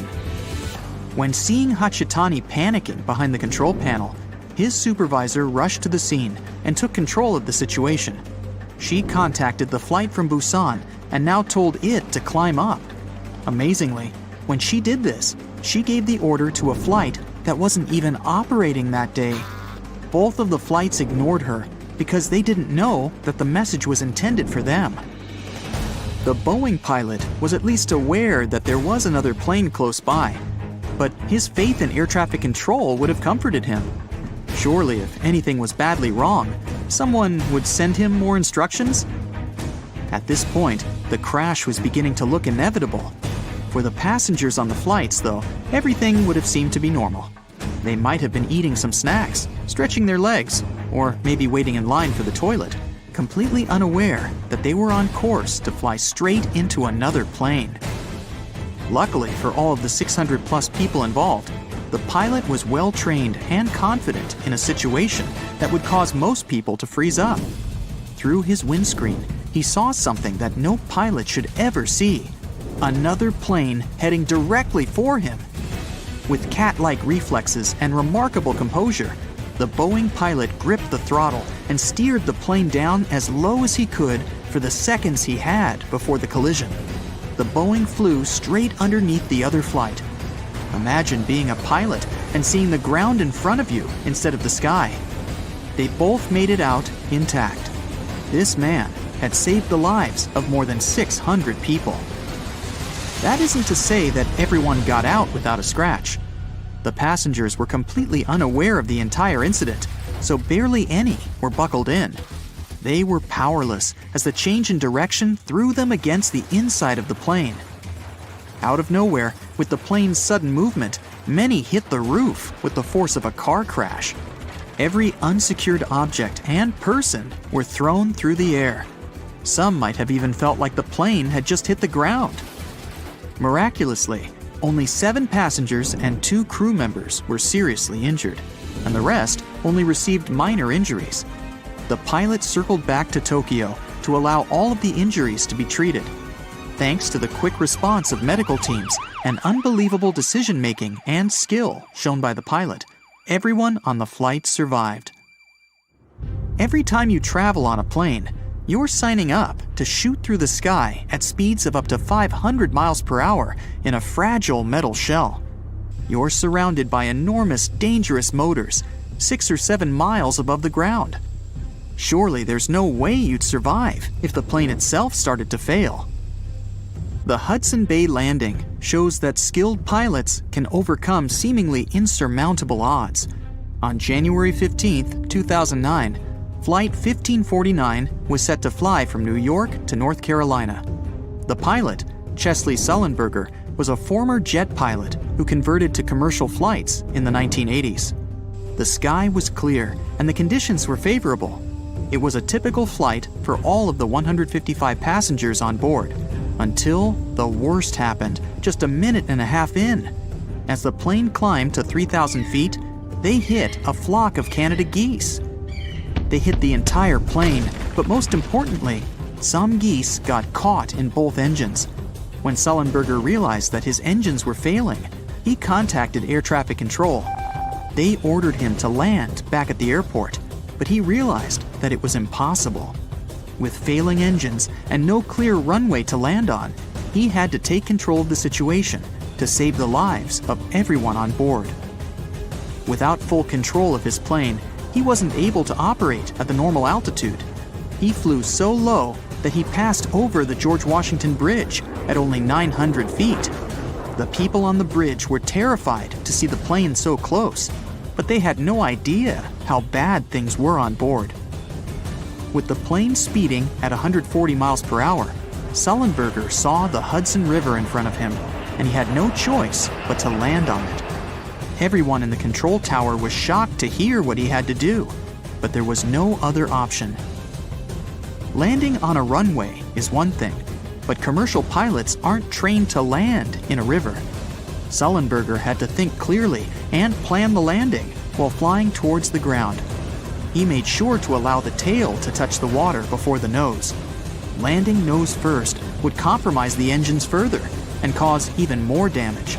When seeing Hachitani panicking behind the control panel, his supervisor rushed to the scene and took control of the situation. She contacted the flight from Busan and now told it to climb up. Amazingly, when she did this, she gave the order to a flight that wasn't even operating that day. Both of the flights ignored her because they didn't know that the message was intended for them. The Boeing pilot was at least aware that there was another plane close by, but his faith in air traffic control would have comforted him. Surely, if anything was badly wrong, someone would send him more instructions? At this point, the crash was beginning to look inevitable. For the passengers on the flights, though, everything would have seemed to be normal. They might have been eating some snacks, stretching their legs, or maybe waiting in line for the toilet, completely unaware that they were on course to fly straight into another plane. Luckily for all of the 600-plus people involved, the pilot was well-trained and confident in a situation that would cause most people to freeze up. Through his windscreen, he saw something that no pilot should ever see: another plane heading directly for him. With cat-like reflexes and remarkable composure, the Boeing pilot gripped the throttle and steered the plane down as low as he could for the seconds he had before the collision. The Boeing flew straight underneath the other flight. Imagine being a pilot and seeing the ground in front of you instead of the sky. They both made it out intact. This man had saved the lives of more than 600 people. That isn't to say that everyone got out without a scratch. The passengers were completely unaware of the entire incident, so barely any were buckled in. They were powerless as the change in direction threw them against the inside of the plane. Out of nowhere, with the plane's sudden movement, many hit the roof with the force of a car crash. Every unsecured object and person were thrown through the air. Some might have even felt like the plane had just hit the ground. Miraculously, only 7 passengers and 2 crew members were seriously injured, and the rest only received minor injuries. The pilot circled back to Tokyo to allow all of the injuries to be treated. Thanks to the quick response of medical teams and unbelievable decision-making and skill shown by the pilot, everyone on the flight survived. Every time you travel on a plane, you're signing up to shoot through the sky at speeds of up to 500 miles per hour in a fragile metal shell. You're surrounded by enormous, dangerous motors, 6 or 7 miles above the ground. Surely there's no way you'd survive if the plane itself started to fail. The Hudson Bay landing shows that skilled pilots can overcome seemingly insurmountable odds. On January 15, 2009, Flight 1549 was set to fly from New York to North Carolina. The pilot, Chesley Sullenberger, was a former jet pilot who converted to commercial flights in the 1980s. The sky was clear and the conditions were favorable. It was a typical flight for all of the 155 passengers on board, until the worst happened just a minute and a half in. As the plane climbed to 3,000 feet, they hit a flock of Canada geese. They hit the entire plane, but most importantly, some geese got caught in both engines. When Sullenberger realized that his engines were failing, he contacted air traffic control. They ordered him to land back at the airport, but he realized that it was impossible. With failing engines and no clear runway to land on, he had to take control of the situation to save the lives of everyone on board. Without full control of his plane, he wasn't able to operate at the normal altitude. He flew so low that he passed over the George Washington Bridge at only 900 feet. The people on the bridge were terrified to see the plane so close, but they had no idea how bad things were on board. With the plane speeding at 140 miles per hour, Sullenberger saw the Hudson River in front of him, and he had no choice but to land on it. Everyone in the control tower was shocked to hear what he had to do, but there was no other option. Landing on a runway is one thing, but commercial pilots aren't trained to land in a river. Sullenberger had to think clearly and plan the landing while flying towards the ground. He made sure to allow the tail to touch the water before the nose. Landing nose first would compromise the engines further and cause even more damage.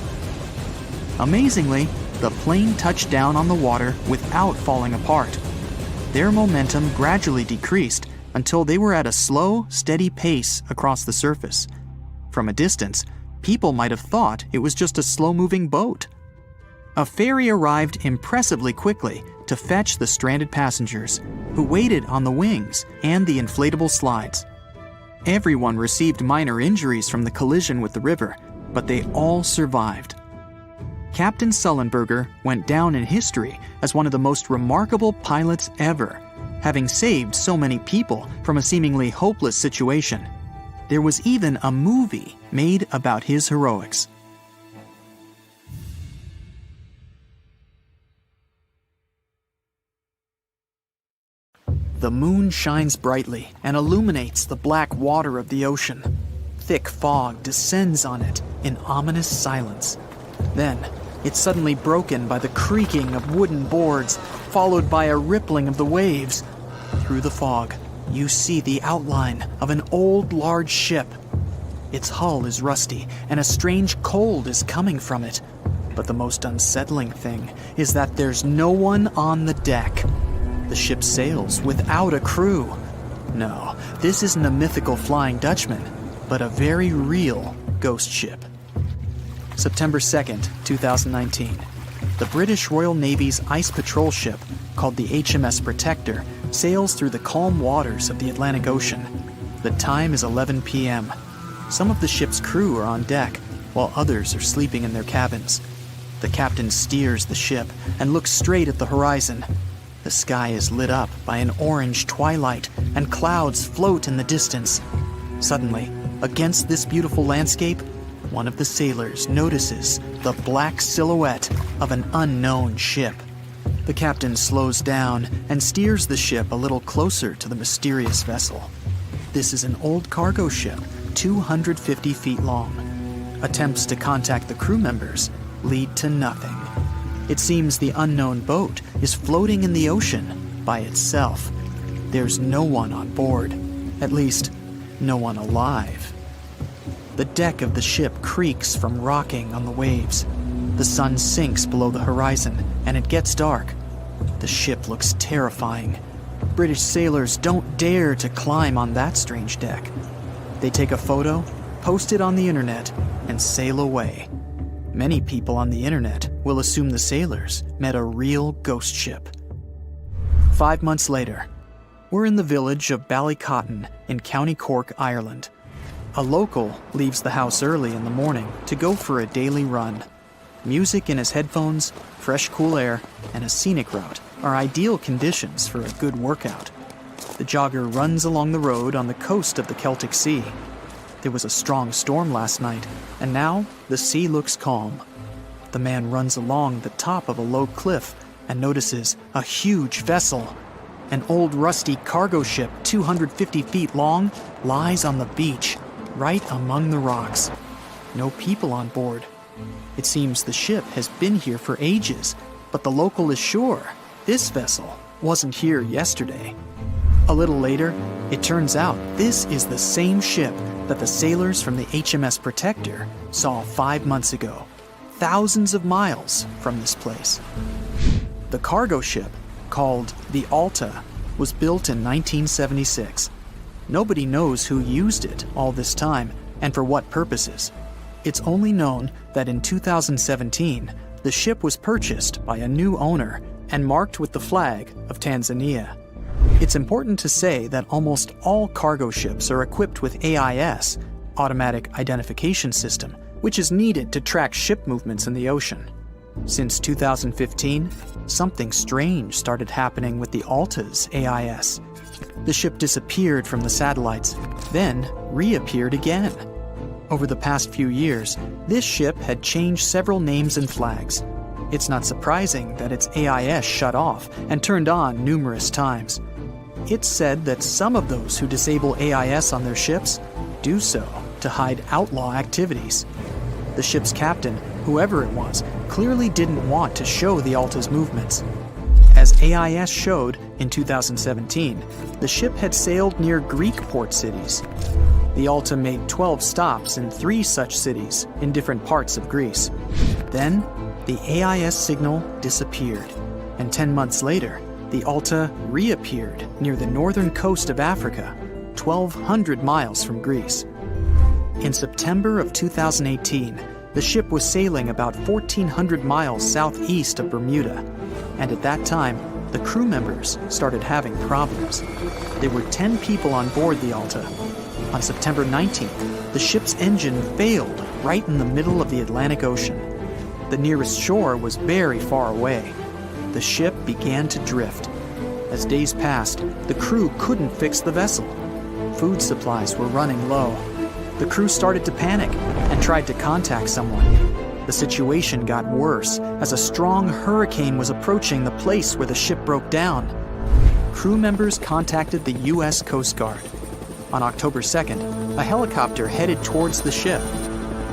Amazingly, the plane touched down on the water without falling apart. Their momentum gradually decreased until they were at a slow, steady pace across the surface. From a distance, people might have thought it was just a slow-moving boat. A ferry arrived impressively quickly to fetch the stranded passengers, who waited on the wings and the inflatable slides. Everyone received minor injuries from the collision with the river, but they all survived. Captain Sullenberger went down in history as one of the most remarkable pilots ever, having saved so many people from a seemingly hopeless situation. There was even a movie made about his heroics. The moon shines brightly and illuminates the black water of the ocean. Thick fog descends on it in ominous silence. Then, it's suddenly broken by the creaking of wooden boards, followed by a rippling of the waves. Through the fog, you see the outline of an old, large ship. Its hull is rusty, and a strange cold is coming from it. But the most unsettling thing is that there's no one on the deck. The ship sails without a crew. No, This isn't a mythical Flying Dutchman, but a very real ghost ship. September 2nd, 2019. The British Royal Navy's ice patrol ship, called the HMS Protector, sails through the calm waters of the Atlantic Ocean. The time is 11 p.m. Some of the ship's crew are on deck, while others are sleeping in their cabins. The captain steers the ship and looks straight at the horizon. The sky is lit up by an orange twilight, and clouds float in the distance. Suddenly, against this beautiful landscape, one of the sailors notices the black silhouette of an unknown ship. The captain slows down and steers the ship a little closer to the mysterious vessel. This is an old cargo ship, 250 feet long. Attempts to contact the crew members lead to nothing. It seems the unknown boat is floating in the ocean by itself. There's no one on board, at least, no one alive. The deck of the ship creaks from rocking on the waves. The sun sinks below the horizon, and it gets dark. The ship looks terrifying. British sailors don't dare to climb on that strange deck. They take a photo, post it on the internet, and sail away. Many people on the internet will assume the sailors met a real ghost ship. 5 months later, we're in the village of Ballycotton in County Cork, Ireland. A local leaves the house early in the morning to go for a daily run. Music in his headphones, fresh cool air, and a scenic route are ideal conditions for a good workout. The jogger runs along the road on the coast of the Celtic Sea. There was a strong storm last night, and now the sea looks calm. The man runs along the top of a low cliff and notices a huge vessel. An old rusty cargo ship 250 feet long lies on the beach, right among the rocks. No people on board. It seems the ship has been here for ages, but the local is sure this vessel wasn't here yesterday. A little later, it turns out this is the same ship that the sailors from the HMS Protector saw 5 months ago, thousands of miles from this place. The cargo ship, called the Alta, was built in 1976. Nobody knows who used it all this time and for what purposes. It's only known that in 2017, the ship was purchased by a new owner and marked with the flag of Tanzania. It's important to say that almost all cargo ships are equipped with AIS, Automatic Identification System, which is needed to track ship movements in the ocean. Since 2015, something strange started happening with the Alta's AIS. The ship disappeared from the satellites, then reappeared again. Over the past few years, this ship had changed several names and flags. It's not surprising that its AIS shut off and turned on numerous times. It's said that some of those who disable AIS on their ships do so to hide outlaw activities. The ship's captain, whoever it was, clearly didn't want to show the Alta's movements. As AIS showed in 2017, the ship had sailed near Greek port cities. The Alta made 12 stops in 3 such cities in different parts of Greece. Then, the AIS signal disappeared, and 10 months later, the Alta reappeared near the northern coast of Africa, 1,200 miles from Greece. In September of 2018, the ship was sailing about 1,400 miles southeast of Bermuda, and at that time, the crew members started having problems. There were 10 people on board the Alta. On September 19th, the ship's engine failed right in the middle of the Atlantic Ocean. The nearest shore was very far away. The ship began to drift. As days passed, the crew couldn't fix the vessel. Food supplies were running low. The crew started to panic and tried to contact someone. The situation got worse as a strong hurricane was approaching the place where the ship broke down. Crew members contacted the U.S. Coast Guard. On October 2nd, a helicopter headed towards the ship.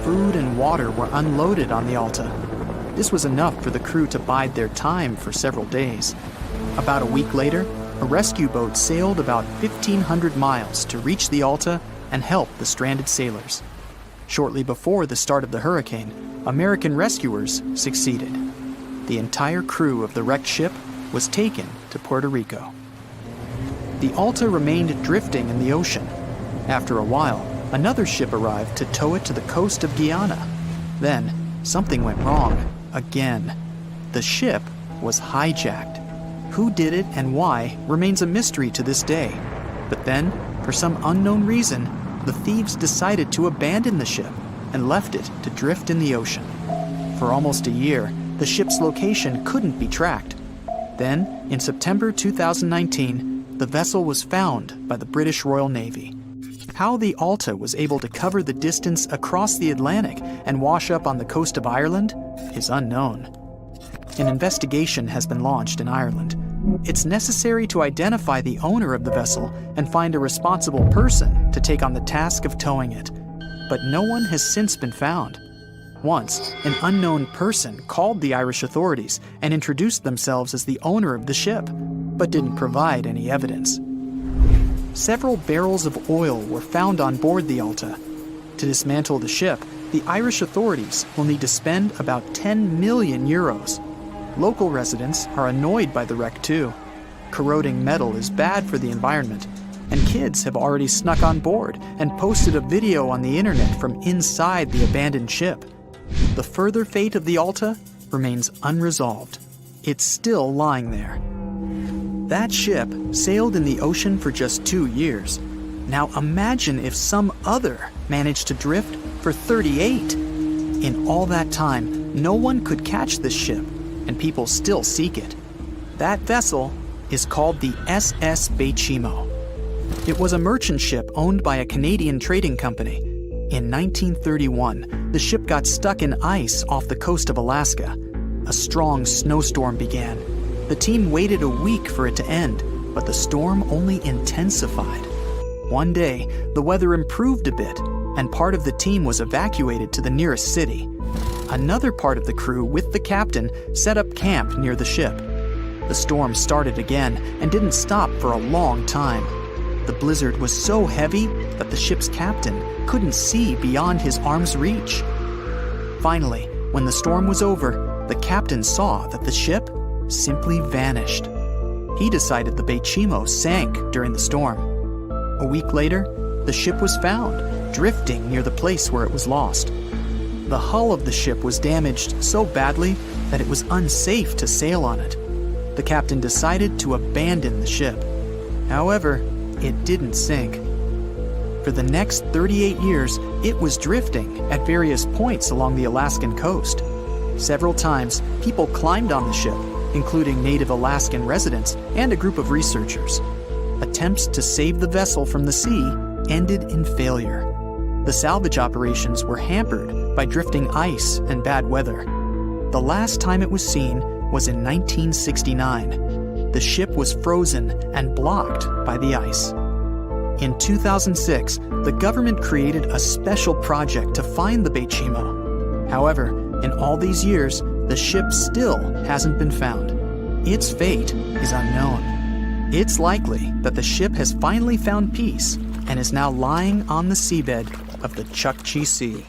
Food and water were unloaded on the Alta. This was enough for the crew to bide their time for several days. About a week later, a rescue boat sailed about 1,500 miles to reach the Alta and help the stranded sailors. Shortly before the start of the hurricane, American rescuers succeeded. The entire crew of the wrecked ship was taken to Puerto Rico. the Alta remained drifting in the ocean. After a while, another ship arrived to tow it to the coast of Guyana. Then, something went wrong, again. The ship was hijacked. Who did it and why remains a mystery to this day. But then, for some unknown reason, the thieves decided to abandon the ship and left it to drift in the ocean. For almost a year, the ship's location couldn't be tracked. Then, in September 2019, the vessel was found by the British Royal Navy. How the Alta was able to cover the distance across the Atlantic and wash up on the coast of Ireland is unknown. An investigation has been launched in Ireland. It's necessary to identify the owner of the vessel and find a responsible person to take on the task of towing it. But no one has since been found. Once, an unknown person called the Irish authorities and introduced themselves as the owner of the ship, but didn't provide any evidence. Several barrels of oil were found on board the Alta. To dismantle the ship, the Irish authorities will need to spend about 10 million euros. Local residents are annoyed by the wreck too. Corroding metal is bad for the environment, and kids have already snuck on board and posted a video on the internet from inside the abandoned ship. The further fate of the Alta remains unresolved. It's still lying there. That ship sailed in the ocean for just 2 years. Now imagine if some other managed to drift for 38. In all that time, no one could catch this ship, and people still seek it. That vessel is called the SS Bechimo. It was a merchant ship owned by a Canadian trading company. In 1931, the ship got stuck in ice off the coast of Alaska. A strong snowstorm began. The team waited a week for it to end, but the storm only intensified. One day, the weather improved a bit, and part of the team was evacuated to the nearest city. Another part of the crew, with the captain, set up camp near the ship. The storm started again and didn't stop for a long time. The blizzard was so heavy that the ship's captain couldn't see beyond his arm's reach. Finally, when the storm was over, the captain saw that the ship simply vanished. He decided the Bechimo sank during the storm. A week later, the ship was found, drifting near the place where it was lost. The hull of the ship was damaged so badly that it was unsafe to sail on it. The captain decided to abandon the ship. However, it didn't sink. For the next 38 years, it was drifting at various points along the Alaskan coast. Several times, people climbed on the ship, including native Alaskan residents and a group of researchers. Attempts to save the vessel from the sea ended in failure. The salvage operations were hampered by drifting ice and bad weather. The last time it was seen was in 1969. The ship was frozen and blocked by the ice. In 2006, the government created a special project to find the Bechimo. However, in all these years, the ship still hasn't been found. Its fate is unknown. It's likely that the ship has finally found peace and is now lying on the seabed of the Chukchi Sea.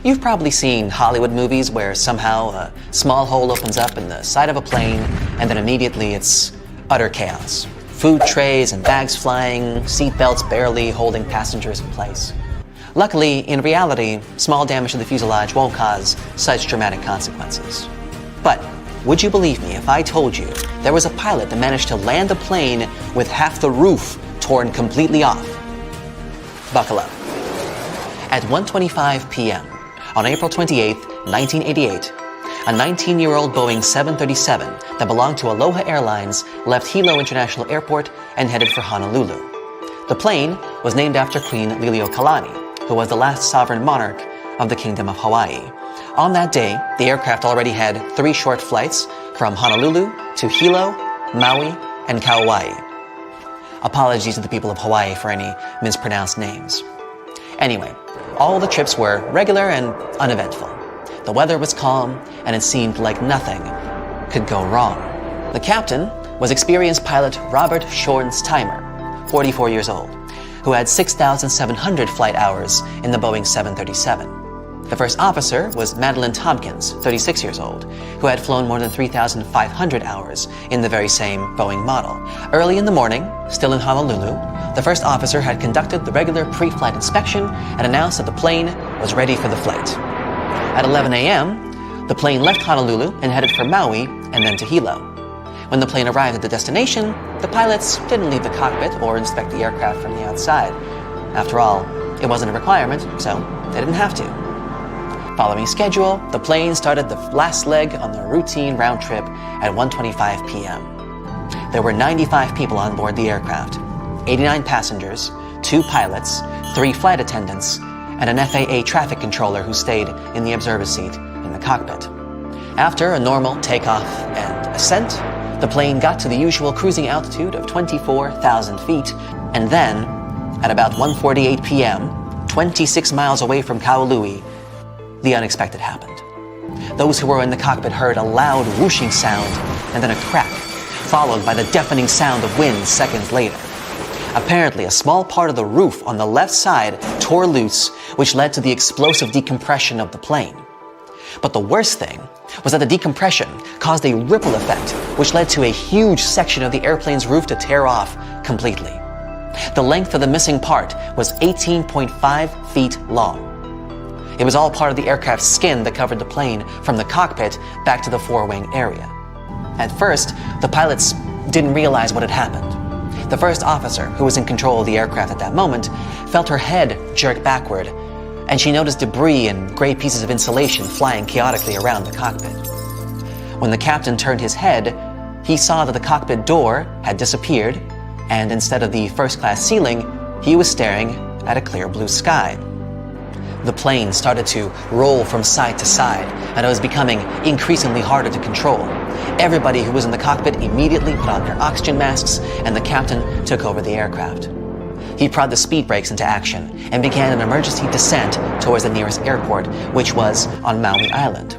You've probably seen Hollywood movies where somehow a small hole opens up in the side of a plane and then immediately it's utter chaos. Food trays and bags flying, seat belts barely holding passengers in place. Luckily, in reality, small damage to the fuselage won't cause such dramatic consequences. But would you believe me if I told you there was a pilot that managed to land a plane with half the roof torn completely off? Buckle up. At 1:25 p.m. on April 28, 1988, a 19-year-old Boeing 737 that belonged to Aloha Airlines left Hilo International Airport and headed for Honolulu. The plane was named after Queen Liliuokalani, who was the last sovereign monarch of the Kingdom of Hawaii. On that day, the aircraft already had 3 short flights from Honolulu to Hilo, Maui, and Kauai. Apologies to the people of Hawaii for any mispronounced names. Anyway, all the trips were regular and uneventful. The weather was calm, and it seemed like nothing could go wrong. The captain was experienced pilot Robert Schornsteimer, 44 years old, who had 6,700 flight hours in the Boeing 737. The first officer was Madeline Tompkins, 36 years old, who had flown more than 3,500 hours in the very same Boeing model. Early in the morning, still in Honolulu, the first officer had conducted the regular pre-flight inspection and announced that the plane was ready for the flight. At 11 a.m., the plane left Honolulu and headed for Maui and then to Hilo. When the plane arrived at the destination, the pilots didn't leave the cockpit or inspect the aircraft from the outside. After all, it wasn't a requirement, so they didn't have to. Following schedule, the plane started the last leg on their routine round trip at 1:25 p.m. There were 95 people on board the aircraft, 89 passengers, 2 pilots, 3 flight attendants, and an FAA traffic controller who stayed in the observer seat in the cockpit. After a normal takeoff and ascent, the plane got to the usual cruising altitude of 24,000 feet, and then, at about 1:48 p.m., 26 miles away from Kahului, the unexpected happened. Those who were in the cockpit heard a loud whooshing sound and then a crack, followed by the deafening sound of wind seconds later. Apparently, a small part of the roof on the left side tore loose, which led to the explosive decompression of the plane. But the worst thing was that the decompression caused a ripple effect, which led to a huge section of the airplane's roof to tear off completely. The length of the missing part was 18.5 feet long. It was all part of the aircraft's skin that covered the plane from the cockpit back to the forewing area. At first, the pilots didn't realize what had happened. The first officer, who was in control of the aircraft at that moment, felt her head jerk backward, and she noticed debris and gray pieces of insulation flying chaotically around the cockpit. When the captain turned his head, he saw that the cockpit door had disappeared, and instead of the first-class ceiling, he was staring at a clear blue sky. The plane started to roll from side to side, and it was becoming increasingly harder to control. Everybody who was in the cockpit immediately put on their oxygen masks, and the captain took over the aircraft. He prodded the speed brakes into action and began an emergency descent towards the nearest airport, which was on Maui Island.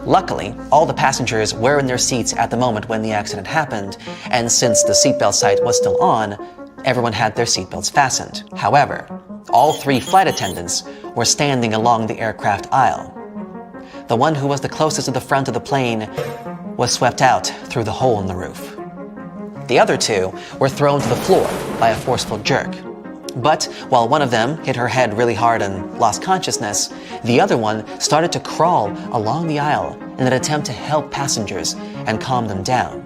Luckily, all the passengers were in their seats at the moment when the accident happened, and since the seatbelt sight was still on, everyone had their seatbelts fastened. However, all 3 flight attendants were standing along the aircraft aisle. The one who was the closest to the front of the plane was swept out through the hole in the roof. The other 2 were thrown to the floor by a forceful jerk. But while one of them hit her head really hard and lost consciousness, the other one started to crawl along the aisle in an attempt to help passengers and calm them down.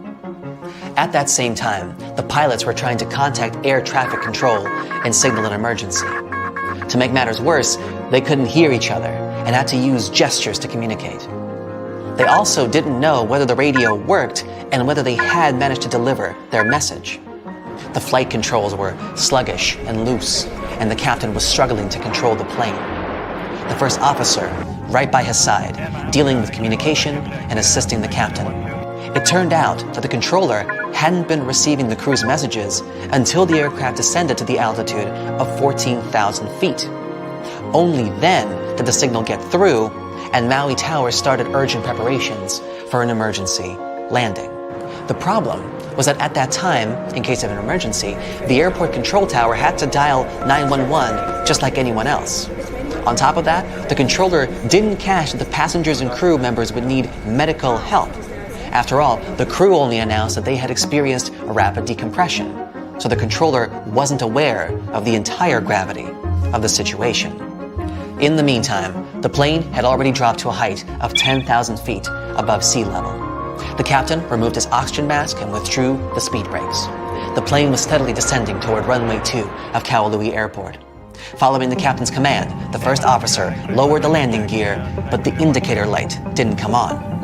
At that same time, the pilots were trying to contact air traffic control and signal an emergency. To make matters worse, they couldn't hear each other and had to use gestures to communicate. They also didn't know whether the radio worked and whether they had managed to deliver their message. The flight controls were sluggish and loose, and the captain was struggling to control the plane. The first officer, right by his side, dealing with communication and assisting the captain. It turned out that the controller hadn't been receiving the crew's messages until the aircraft descended to the altitude of 14,000 feet. Only then did the signal get through, and Maui Tower started urgent preparations for an emergency landing. The problem was that at that time, in case of an emergency, the airport control tower had to dial 911 just like anyone else. On top of that, the controller didn't catch that the passengers and crew members would need medical help. After all, the crew only announced that they had experienced a rapid decompression, so the controller wasn't aware of the entire gravity of the situation. In the meantime, the plane had already dropped to a height of 10,000 feet above sea level. The captain removed his oxygen mask and withdrew the speed brakes. The plane was steadily descending toward runway 2 of Kahului Airport. Following the captain's command, the first officer lowered the landing gear, but the indicator light didn't come on.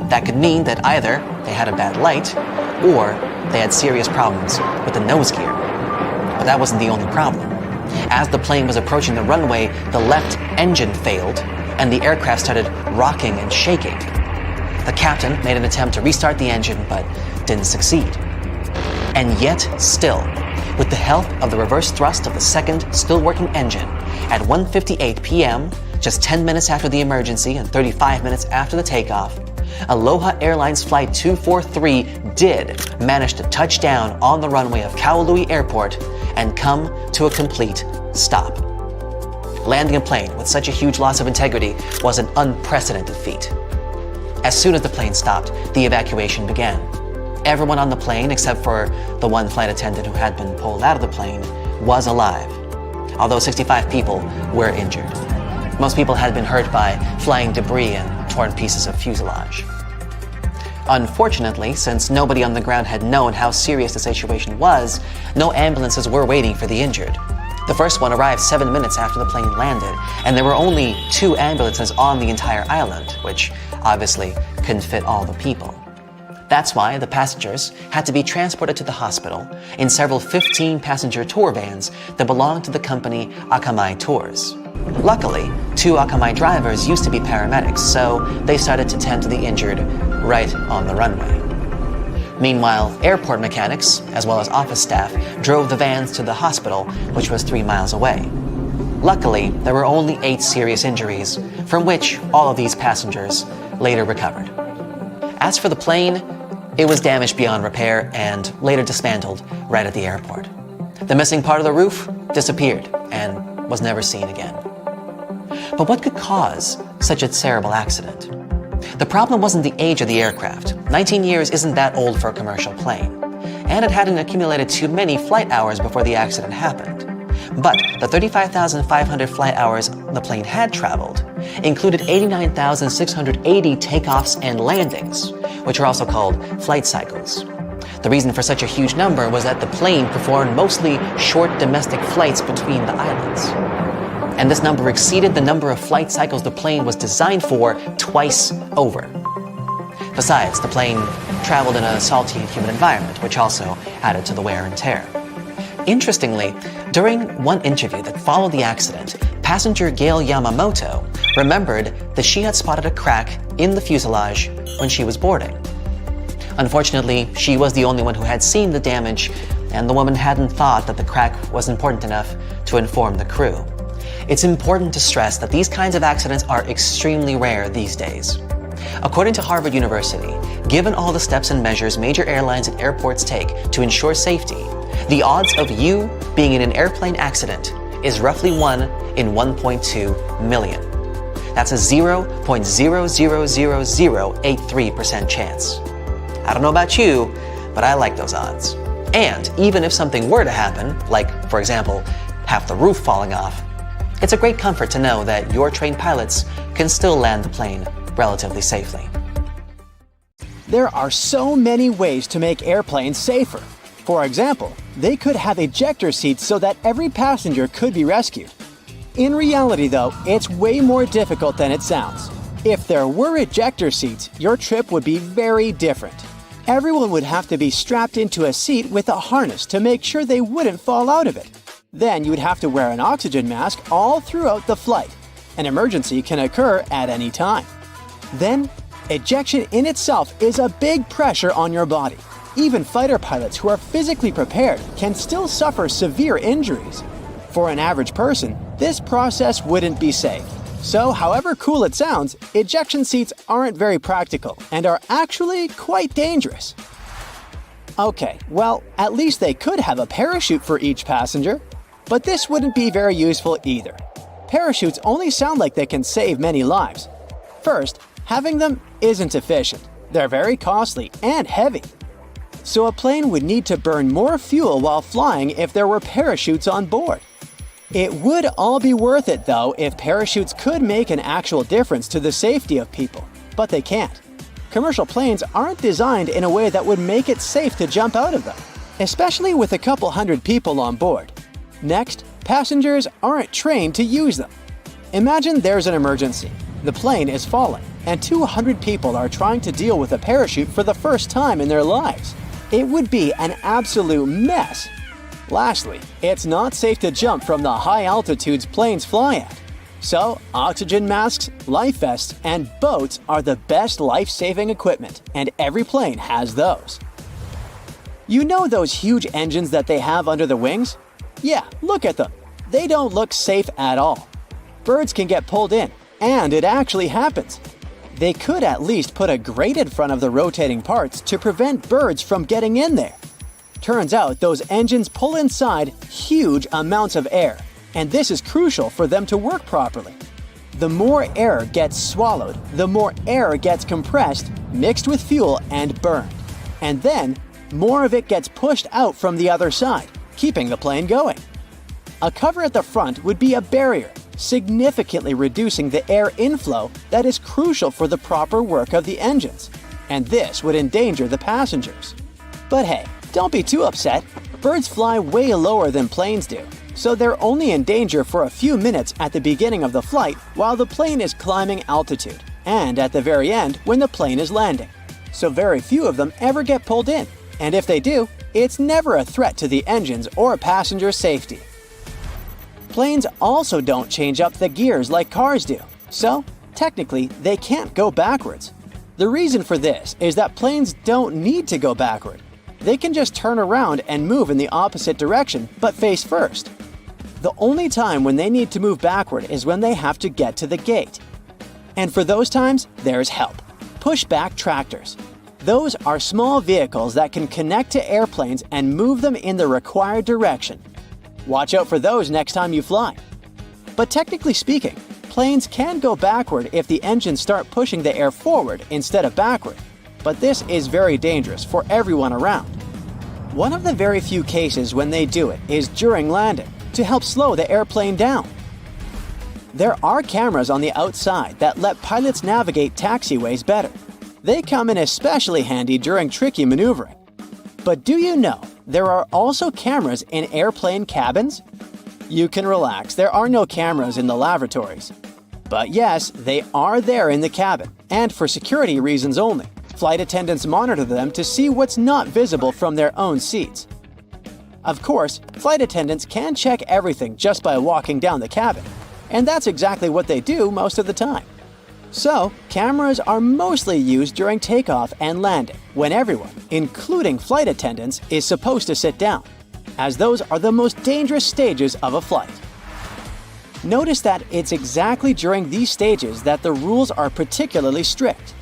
That could mean that either they had a bad light, or they had serious problems with the nose gear. But that wasn't the only problem. As the plane was approaching the runway, the left engine failed, and the aircraft started rocking and shaking. The captain made an attempt to restart the engine, but didn't succeed. And yet, still, with the help of the reverse thrust of the second still working engine, at 1:58 p.m., just 10 minutes after the emergency and 35 minutes after the takeoff, Aloha Airlines Flight 243 did manage to touch down on the runway of Kahului Airport and come to a complete stop. Landing a plane with such a huge loss of integrity was an unprecedented feat. As soon as the plane stopped, the evacuation began. Everyone on the plane, except for the one flight attendant who had been pulled out of the plane, was alive, although 65 people were injured. Most people had been hurt by flying debris and torn pieces of fuselage. Unfortunately, since nobody on the ground had known how serious the situation was, no ambulances were waiting for the injured. The first one arrived 7 minutes after the plane landed, and there were only 2 ambulances on the entire island, which obviously couldn't fit all the people. That's why the passengers had to be transported to the hospital in several 15-passenger tour vans that belonged to the company Akamai Tours. Luckily, 2 Akamai drivers used to be paramedics, so they started to tend to the injured right on the runway. Meanwhile, airport mechanics, as well as office staff, drove the vans to the hospital, which was 3 miles away. Luckily, there were only 8 serious injuries, from which all of these passengers later recovered. As for the plane, it was damaged beyond repair and later dismantled right at the airport. The missing part of the roof disappeared and was never seen again. But what could cause such a terrible accident? The problem wasn't the age of the aircraft. 19 years isn't that old for a commercial plane, and it hadn't accumulated too many flight hours before the accident happened. But the 35,500 flight hours the plane had traveled included 89,680 takeoffs and landings, which are also called flight cycles. The reason for such a huge number was that the plane performed mostly short domestic flights between the islands. And this number exceeded the number of flight cycles the plane was designed for twice over. Besides, the plane traveled in a salty and humid environment, which also added to the wear and tear. Interestingly, during one interview that followed the accident, passenger Gail Yamamoto remembered that she had spotted a crack in the fuselage when she was boarding. Unfortunately, she was the only one who had seen the damage, and the woman hadn't thought that the crack was important enough to inform the crew. It's important to stress that these kinds of accidents are extremely rare these days. According to Harvard University, given all the steps and measures major airlines and airports take to ensure safety, the odds of you being in an airplane accident is roughly 1 in 1.2 million. That's a 0.0000083% chance. I don't know about you, but I like those odds. And even if something were to happen, like, for example, half the roof falling off, it's a great comfort to know that your trained pilots can still land the plane relatively safely. There are so many ways to make airplanes safer. For example, they could have ejector seats so that every passenger could be rescued. In reality, though, it's way more difficult than it sounds. If there were ejector seats, your trip would be very different. Everyone would have to be strapped into a seat with a harness to make sure they wouldn't fall out of it. Then you'd have to wear an oxygen mask all throughout the flight. An emergency can occur at any time. Then, ejection in itself is a big pressure on your body. Even fighter pilots who are physically prepared can still suffer severe injuries. For an average person, this process wouldn't be safe. So, however cool it sounds, ejection seats aren't very practical and are actually quite dangerous. Okay, well, at least they could have a parachute for each passenger. But this wouldn't be very useful either. Parachutes only sound like they can save many lives. First, having them isn't efficient. They're very costly and heavy. So a plane would need to burn more fuel while flying if there were parachutes on board. It would all be worth it, though, if parachutes could make an actual difference to the safety of people. But they can't. Commercial planes aren't designed in a way that would make it safe to jump out of them, especially with a couple hundred people on board. Next, passengers aren't trained to use them. Imagine there's an emergency. The plane is falling, and 200 people are trying to deal with a parachute for the first time in their lives. It would be an absolute mess. Lastly, it's not safe to jump from the high altitudes planes fly at. So, oxygen masks, life vests, and boats are the best life-saving equipment, and every plane has those. You know those huge engines that they have under the wings? Yeah, look at them. They don't look safe at all. Birds can get pulled in, and it actually happens. They could at least put a grate in front of the rotating parts to prevent birds from getting in there. Turns out those engines pull inside huge amounts of air, and this is crucial for them to work properly. The more air gets swallowed, the more air gets compressed, mixed with fuel, and burned. And then, more of it gets pushed out from the other side, keeping the plane going. A cover at the front would be a barrier, significantly reducing the air inflow that is crucial for the proper work of the engines, and this would endanger the passengers. But hey, don't be too upset. Birds fly way lower than planes do, so they're only in danger for a few minutes at the beginning of the flight while the plane is climbing altitude, and at the very end when the plane is landing. So very few of them ever get pulled in, and if they do, it's never a threat to the engines or passenger safety. Planes also don't change up the gears like cars do, so technically they can't go backwards. The reason for this is that planes don't need to go backward. They can just turn around and move in the opposite direction, but face first. The only time when they need to move backward is when they have to get to the gate. And for those times, there's help. Pushback tractors. Those are small vehicles that can connect to airplanes and move them in the required direction. Watch out for those next time you fly. But technically speaking, planes can go backward if the engines start pushing the air forward instead of backward. But this is very dangerous for everyone around. One of the very few cases when they do it is during landing, to help slow the airplane down. There are cameras on the outside that let pilots navigate taxiways better. They come in especially handy during tricky maneuvering. But do you know there are also cameras in airplane cabins? You can relax, there are no cameras in the lavatories. But yes, they are there in the cabin, and for security reasons only. Flight attendants monitor them to see what's not visible from their own seats. Of course, flight attendants can check everything just by walking down the cabin, and that's exactly what they do most of the time. So, cameras are mostly used during takeoff and landing, when everyone, including flight attendants, is supposed to sit down, as those are the most dangerous stages of a flight. Notice that it's exactly during these stages that the rules are particularly strict.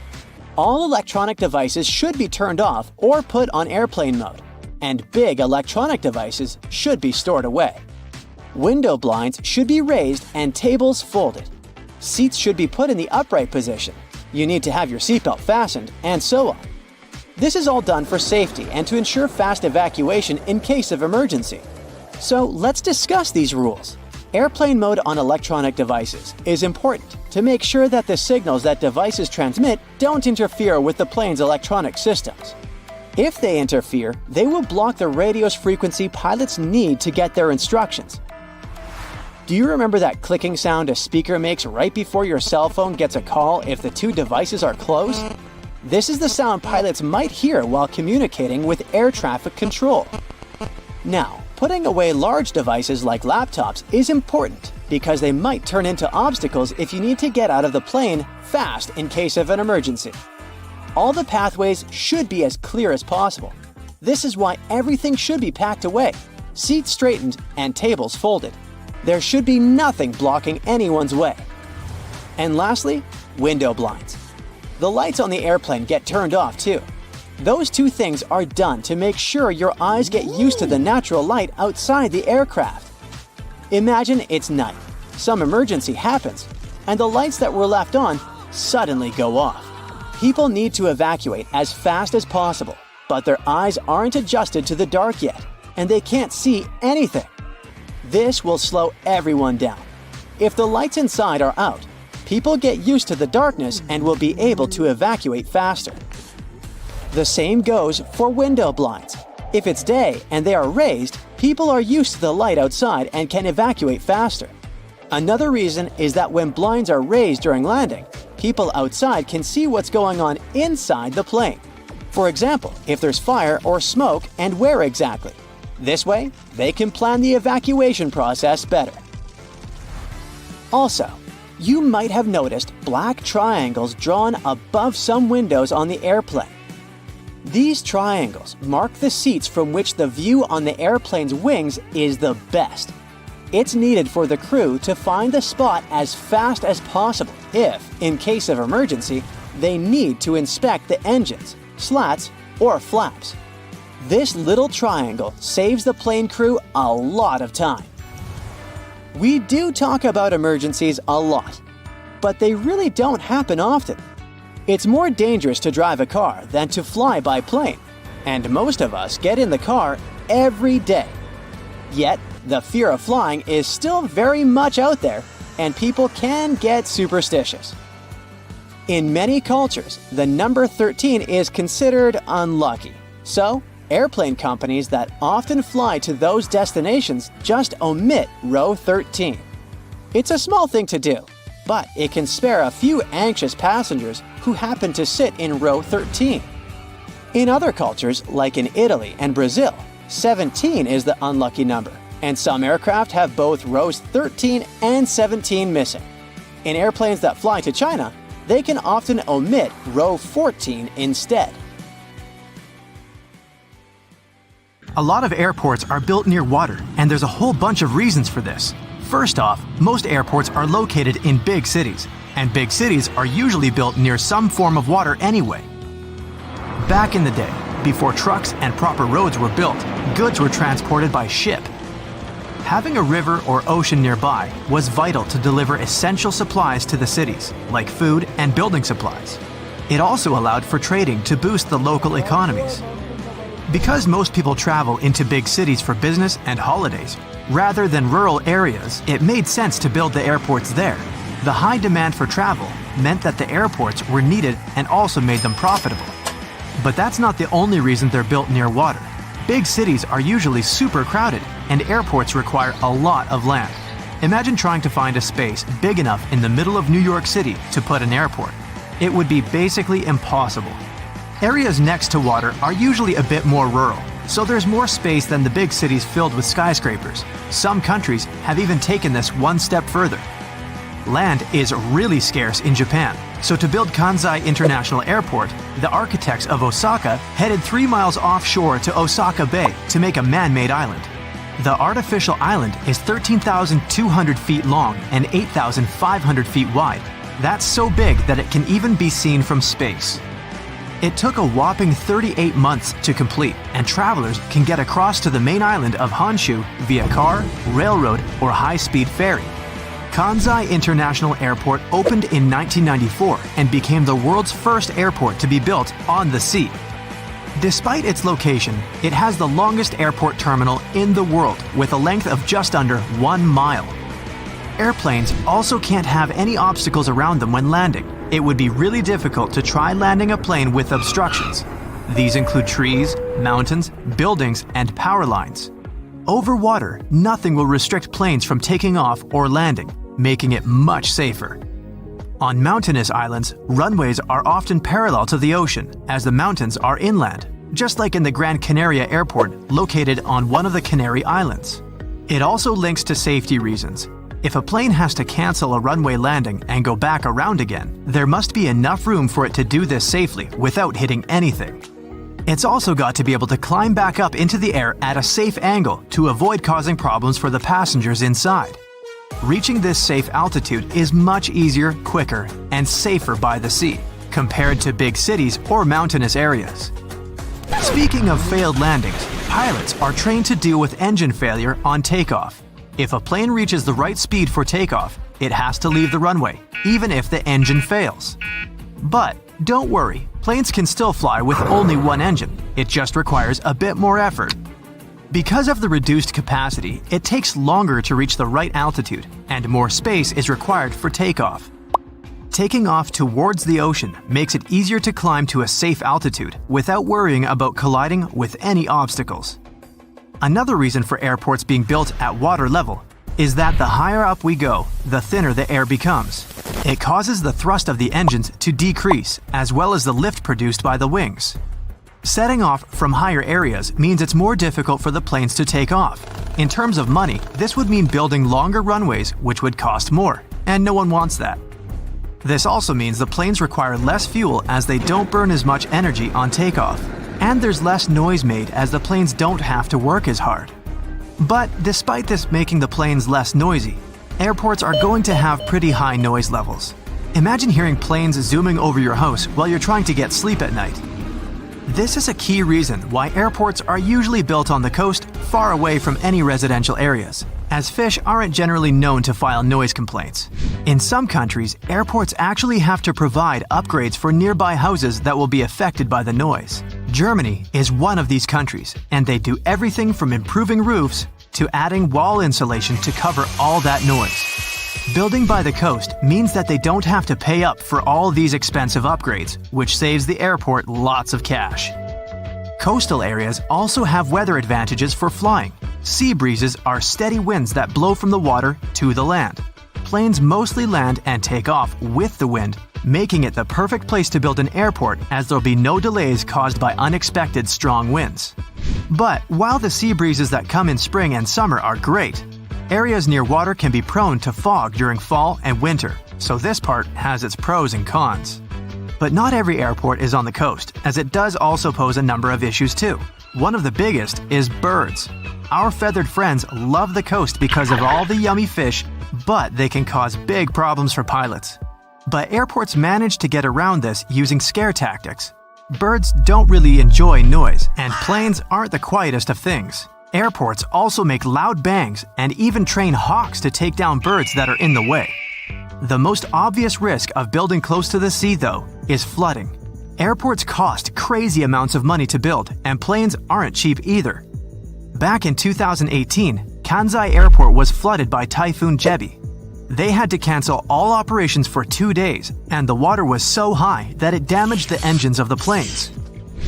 All electronic devices should be turned off or put on airplane mode, and big electronic devices should be stored away. Window blinds should be raised and tables folded. Seats should be put in the upright position. You need to have your seatbelt fastened, and so on. This is all done for safety and to ensure fast evacuation in case of emergency. So let's discuss these rules. Airplane mode on electronic devices is important to make sure that the signals that devices transmit don't interfere with the plane's electronic systems. If they interfere, they will block the radio's frequency pilots need to get their instructions. Do you remember that clicking sound a speaker makes right before your cell phone gets a call if the two devices are close? This is the sound pilots might hear while communicating with air traffic control. Now, putting away large devices like laptops is important because they might turn into obstacles if you need to get out of the plane fast in case of an emergency. All the pathways should be as clear as possible. This is why everything should be packed away, seats straightened, and tables folded. There should be nothing blocking anyone's way. And lastly, window blinds. The lights on the airplane get turned off too. Those two things are done to make sure your eyes get used to the natural light outside the aircraft. Imagine it's night, some emergency happens, and the lights that were left on suddenly go off. People need to evacuate as fast as possible, but their eyes aren't adjusted to the dark yet, and they can't see anything. This will slow everyone down. If the lights inside are out, people get used to the darkness and will be able to evacuate faster. The same goes for window blinds. If it's day and they are raised, people are used to the light outside and can evacuate faster. Another reason is that when blinds are raised during landing, people outside can see what's going on inside the plane. For example, if there's fire or smoke and where exactly. This way, they can plan the evacuation process better. Also, you might have noticed black triangles drawn above some windows on the airplane. These triangles mark the seats from which the view on the airplane's wings is the best. It's needed for the crew to find the spot as fast as possible if, in case of emergency, they need to inspect the engines, slats, or flaps. This little triangle saves the plane crew a lot of time. We do talk about emergencies a lot, but they really don't happen often. It's more dangerous to drive a car than to fly by plane, and most of us get in the car every day. Yet, the fear of flying is still very much out there, and people can get superstitious. In many cultures, the number 13 is considered unlucky. So, airplane companies that often fly to those destinations just omit row 13. It's a small thing to do, but it can spare a few anxious passengers who happen to sit in row 13. In other cultures, like in Italy and Brazil, 17 is the unlucky number, and some aircraft have both rows 13 and 17 missing. In airplanes that fly to China, they can often omit row 14 instead. A lot of airports are built near water, and there's a whole bunch of reasons for this. First off, most airports are located in big cities, and big cities are usually built near some form of water anyway. Back in the day, before trucks and proper roads were built, goods were transported by ship. Having a river or ocean nearby was vital to deliver essential supplies to the cities, like food and building supplies. It also allowed for trading to boost the local economies. Because most people travel into big cities for business and holidays, rather than rural areas, it made sense to build the airports there. The high demand for travel meant that the airports were needed and also made them profitable. But that's not the only reason they're built near water. Big cities are usually super crowded, and airports require a lot of land. Imagine trying to find a space big enough in the middle of New York City to put an airport. It would be basically impossible. Areas next to water are usually a bit more rural, so there's more space than the big cities filled with skyscrapers. Some countries have even taken this one step further. Land is really scarce in Japan, so to build Kansai International Airport, the architects of Osaka headed 3 miles offshore to Osaka Bay to make a man-made island. The artificial island is 13,200 feet long and 8,500 feet wide. That's so big that it can even be seen from space. It took a whopping 38 months to complete, and travelers can get across to the main island of Honshu via car, railroad, or high-speed ferry. Kansai International Airport opened in 1994 and became the world's first airport to be built on the sea. Despite its location, it has the longest airport terminal in the world with a length of just under 1 mile. Airplanes also can't have any obstacles around them when landing. It would be really difficult to try landing a plane with obstructions. These include trees, mountains, buildings, and power lines. Over water, nothing will restrict planes from taking off or landing, making it much safer. On mountainous islands, runways are often parallel to the ocean, as the mountains are inland, just like in the Gran Canaria Airport located on one of the Canary Islands. It also links to safety reasons. If a plane has to cancel a runway landing and go back around again, there must be enough room for it to do this safely without hitting anything. It's also got to be able to climb back up into the air at a safe angle to avoid causing problems for the passengers inside. Reaching this safe altitude is much easier, quicker, and safer by the sea, compared to big cities or mountainous areas. Speaking of failed landings, pilots are trained to deal with engine failure on takeoff. If a plane reaches the right speed for takeoff, it has to leave the runway, even if the engine fails. But don't worry, planes can still fly with only one engine. It just requires a bit more effort. Because of the reduced capacity, it takes longer to reach the right altitude, and more space is required for takeoff. Taking off towards the ocean makes it easier to climb to a safe altitude without worrying about colliding with any obstacles. Another reason for airports being built at water level is that the higher up we go, the thinner the air becomes. It causes the thrust of the engines to decrease, as well as the lift produced by the wings. Setting off from higher areas means it's more difficult for the planes to take off. In terms of money, this would mean building longer runways, which would cost more, and no one wants that. This also means the planes require less fuel as they don't burn as much energy on takeoff. And there's less noise made as the planes don't have to work as hard. But despite this making the planes less noisy, airports are going to have pretty high noise levels. Imagine hearing planes zooming over your house while you're trying to get sleep at night. This is a key reason why airports are usually built on the coast far away from any residential areas, as fish aren't generally known to file noise complaints. In some countries, airports actually have to provide upgrades for nearby houses that will be affected by the noise. Germany is one of these countries, and they do everything from improving roofs to adding wall insulation to cover all that noise. Building by the coast means that they don't have to pay up for all these expensive upgrades, which saves the airport lots of cash. Coastal areas also have weather advantages for flying. Sea breezes are steady winds that blow from the water to the land. Planes mostly land and take off with the wind, making it the perfect place to build an airport as there'll be no delays caused by unexpected strong winds. But while the sea breezes that come in spring and summer are great, areas near water can be prone to fog during fall and winter, so this part has its pros and cons. But not every airport is on the coast, as it does also pose a number of issues too. One of the biggest is birds. Our feathered friends love the coast because of all the yummy fish, but they can cause big problems for pilots. But airports manage to get around this using scare tactics. Birds don't really enjoy noise, and planes aren't the quietest of things. Airports also make loud bangs and even train hawks to take down birds that are in the way. The most obvious risk of building close to the sea, though, is flooding. Airports cost crazy amounts of money to build, and planes aren't cheap either. Back in 2018, Kansai Airport was flooded by Typhoon Jebi. They had to cancel all operations for 2 days, and the water was so high that it damaged the engines of the planes.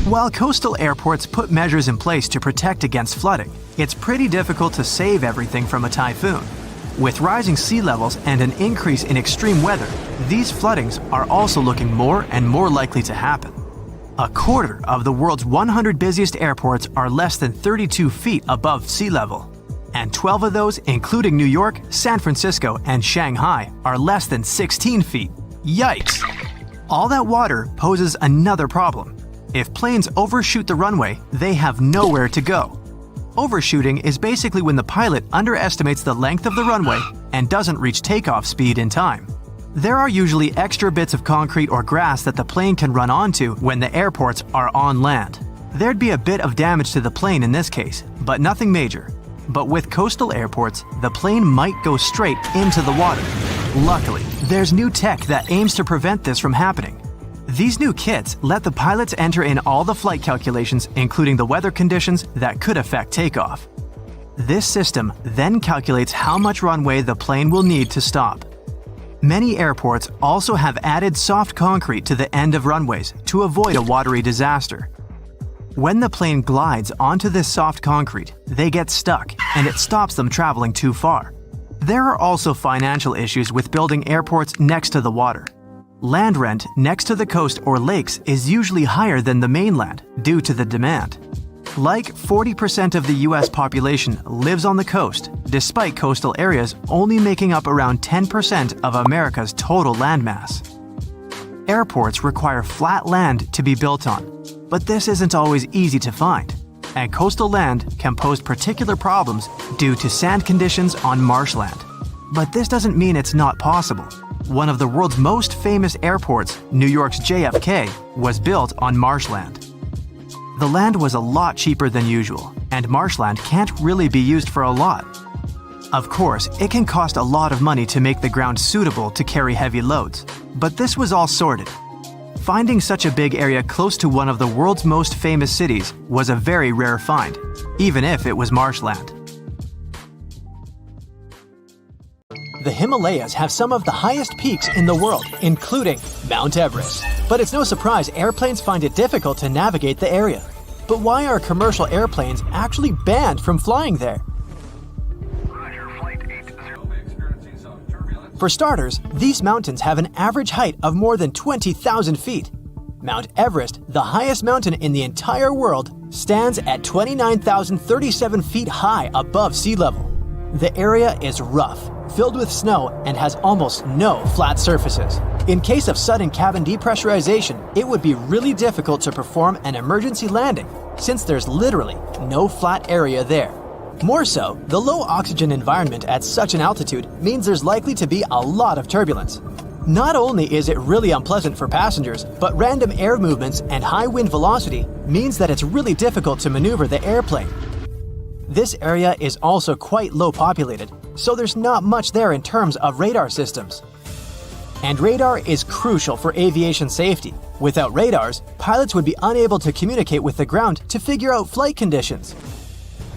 While coastal airports put measures in place to protect against flooding, it's pretty difficult to save everything from a typhoon. With rising sea levels and an increase in extreme weather, these floodings are also looking more and more likely to happen. A quarter of the world's 100 busiest airports are less than 32 feet above sea level, and 12 of those, including New York, San Francisco, and Shanghai, are less than 16 feet. Yikes! All that water poses another problem. If planes overshoot the runway, they have nowhere to go. Overshooting is basically when the pilot underestimates the length of the runway and doesn't reach takeoff speed in time. There are usually extra bits of concrete or grass that the plane can run onto when the airports are on land. There'd be a bit of damage to the plane in this case, but nothing major. But with coastal airports, the plane might go straight into the water. Luckily, there's new tech that aims to prevent this from happening. These new kits let the pilots enter in all the flight calculations, including the weather conditions that could affect takeoff. This system then calculates how much runway the plane will need to stop. Many airports also have added soft concrete to the end of runways to avoid a watery disaster. When the plane glides onto this soft concrete, they get stuck, and it stops them traveling too far. There are also financial issues with building airports next to the water. Land rent next to the coast or lakes is usually higher than the mainland due to the demand. Like 40% of the US population lives on the coast, despite coastal areas only making up around 10% of America's total landmass. Airports require flat land to be built on, but this isn't always easy to find, and coastal land can pose particular problems due to sand conditions on marshland. But this doesn't mean it's not possible. One of the world's most famous airports, New York's JFK, was built on marshland. The land was a lot cheaper than usual, and marshland can't really be used for a lot. Of course, it can cost a lot of money to make the ground suitable to carry heavy loads, but this was all sorted. Finding such a big area close to one of the world's most famous cities was a very rare find, even if it was marshland. The Himalayas have some of the highest peaks in the world, including Mount Everest. But it's no surprise airplanes find it difficult to navigate the area. But why are commercial airplanes actually banned from flying there? For starters, these mountains have an average height of more than 20,000 feet. Mount Everest, the highest mountain in the entire world, stands at 29,037 feet high above sea level. The area is rough, filled with snow, and has almost no flat surfaces. In case of sudden cabin depressurization, it would be really difficult to perform an emergency landing, since there's literally no flat area there. More so, the low oxygen environment at such an altitude means there's likely to be a lot of turbulence. Not only is it really unpleasant for passengers, but random air movements and high wind velocity means that it's really difficult to maneuver the airplane. This area is also quite low populated, so there's not much there in terms of radar systems. And radar is crucial for aviation safety. Without radars, pilots would be unable to communicate with the ground to figure out flight conditions.